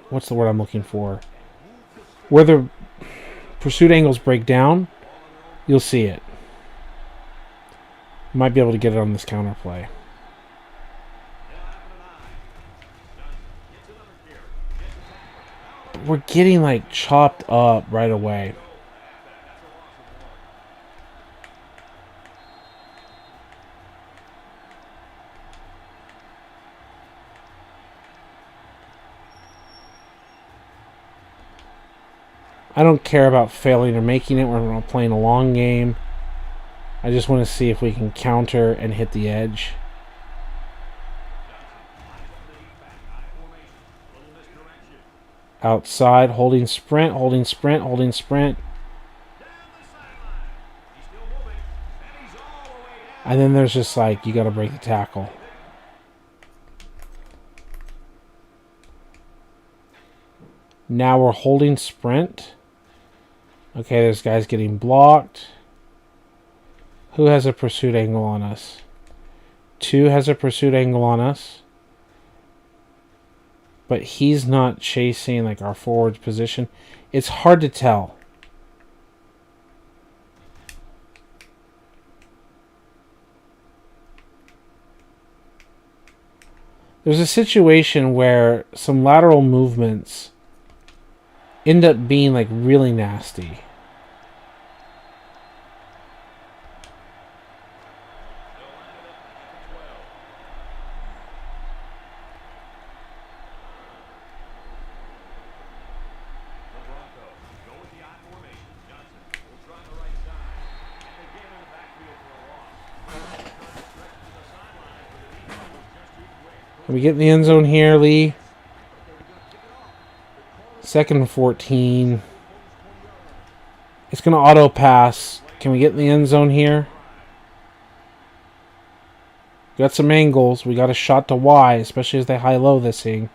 what's the word I'm looking for? Where the pursuit angles break down, you'll see it. Might be able to get it on this counter play. We're getting like chopped up right away. I don't care about failing or making it. We're playing a long game. I just want to see if we can counter and hit the edge. Outside, holding sprint, holding sprint, holding sprint. And then there's just like, you got to break the tackle. Now we're holding sprint. Okay, there's guys getting blocked. Who has a pursuit angle on us? 2 has a pursuit angle on us. But he's not chasing like our forward position. It's hard to tell. There's a situation where some lateral movements end up being like really nasty. Can we get in the end zone here, Lee? 2nd and 14. It's going to auto pass. Can we get in the end zone here? Got some angles. We got a shot to Y, especially as they high-low this thing.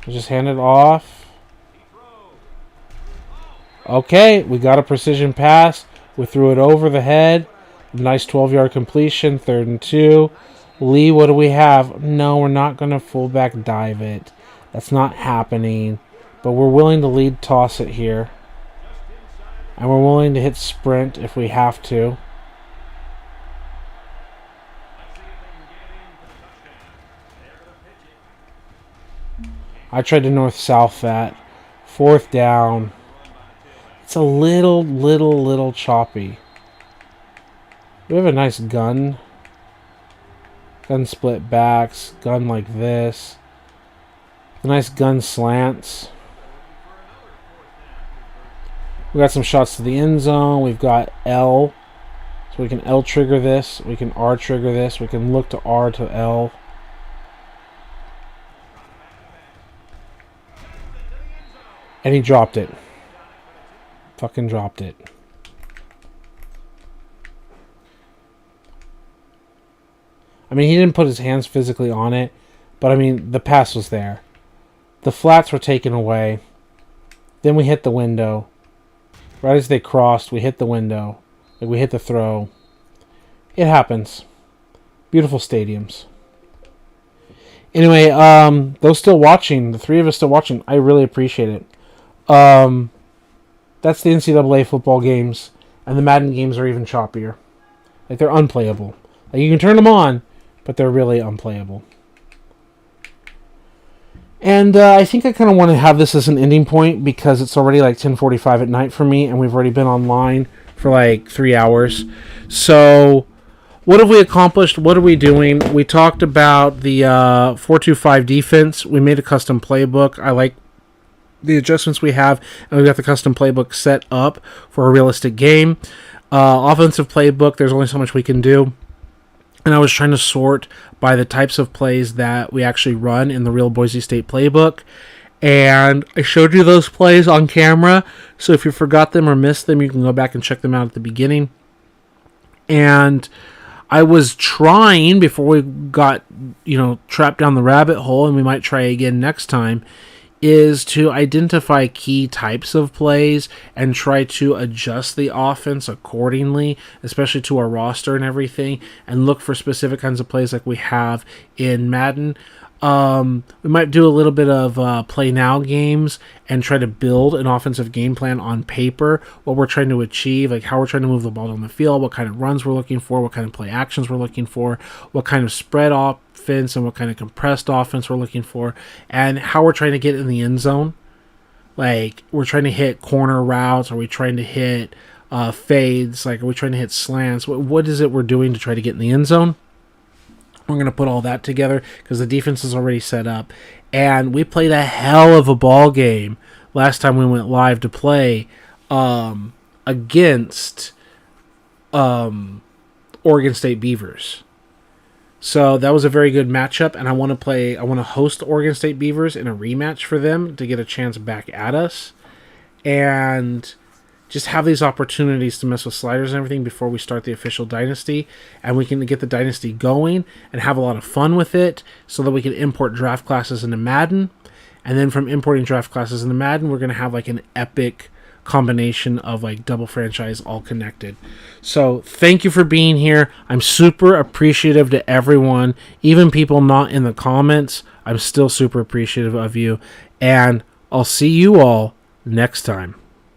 We'll just hand it off. Okay, we got a precision pass. We threw it over the head. Nice 12-yard completion. 3rd and 2. Lee, what do we have? No, we're not going to fullback dive it. That's not happening. But we're willing to lead toss it here. And we're willing to hit sprint if we have to. I tried to north-south that. 4th down. It's a little choppy. We have a nice gun. Gun split backs. Gun like this. A nice gun slants. We got some shots to the end zone. We've got L. So we can L trigger this. We can R trigger this. We can look to R to L. And he dropped it. Fucking dropped it. I mean, he didn't put his hands physically on it. But, I mean, the pass was there. The flats were taken away. Then we hit the window. Right as they crossed, we hit the window. Like, we hit the throw. It happens. Beautiful stadiums. Anyway, those still watching, the 3 of us still watching, I really appreciate it. That's the NCAA football games. And the Madden games are even choppier. Like, they're unplayable. Like, you can turn them on, but they're really unplayable. And I think I kind of want to have this as an ending point because it's already like 10:45 at night for me, and we've already been online for like 3 hours. So, what have we accomplished? What are we doing? We talked about the 4-2-5 defense. We made a custom playbook. I like the adjustments we have, and we've got the custom playbook set up for a realistic game. Offensive playbook, there's only so much we can do. And I was trying to sort by the types of plays that we actually run in the real Boise State playbook. And I showed you those plays on camera. So if you forgot them or missed them, you can go back and check them out at the beginning. And I was trying, before we got, trapped down the rabbit hole, and we might try again next time, is to identify key types of plays and try to adjust the offense accordingly, especially to our roster and everything, and look for specific kinds of plays like we have in Madden. We might do a little bit of play now games and try to build an offensive game plan on paper, what we're trying to achieve, like how we're trying to move the ball down the field, what kind of runs we're looking for, what kind of play actions we're looking for, what kind of spread offense and what kind of compressed offense we're looking for, and how we're trying to get in the end zone. Like, we're trying to hit corner routes, are we trying to hit fades, like are we trying to hit slants, what is it we're doing to try to get in the end zone? We're going to put all that together because the defense is already set up. And we played a hell of a ball game last time we went live to play against Oregon State Beavers. So that was a very good matchup, and I want to host the Oregon State Beavers in a rematch for them to get a chance back at us. And just have these opportunities to mess with sliders and everything before we start the official dynasty, and we can get the dynasty going and have a lot of fun with it so that we can import draft classes into Madden. And then from importing draft classes into Madden, we're going to have like an epic combination of like double franchise all connected. So thank you for being here. I'm super appreciative to everyone, even people not in the comments. I'm still super appreciative of you, and I'll see you all next time.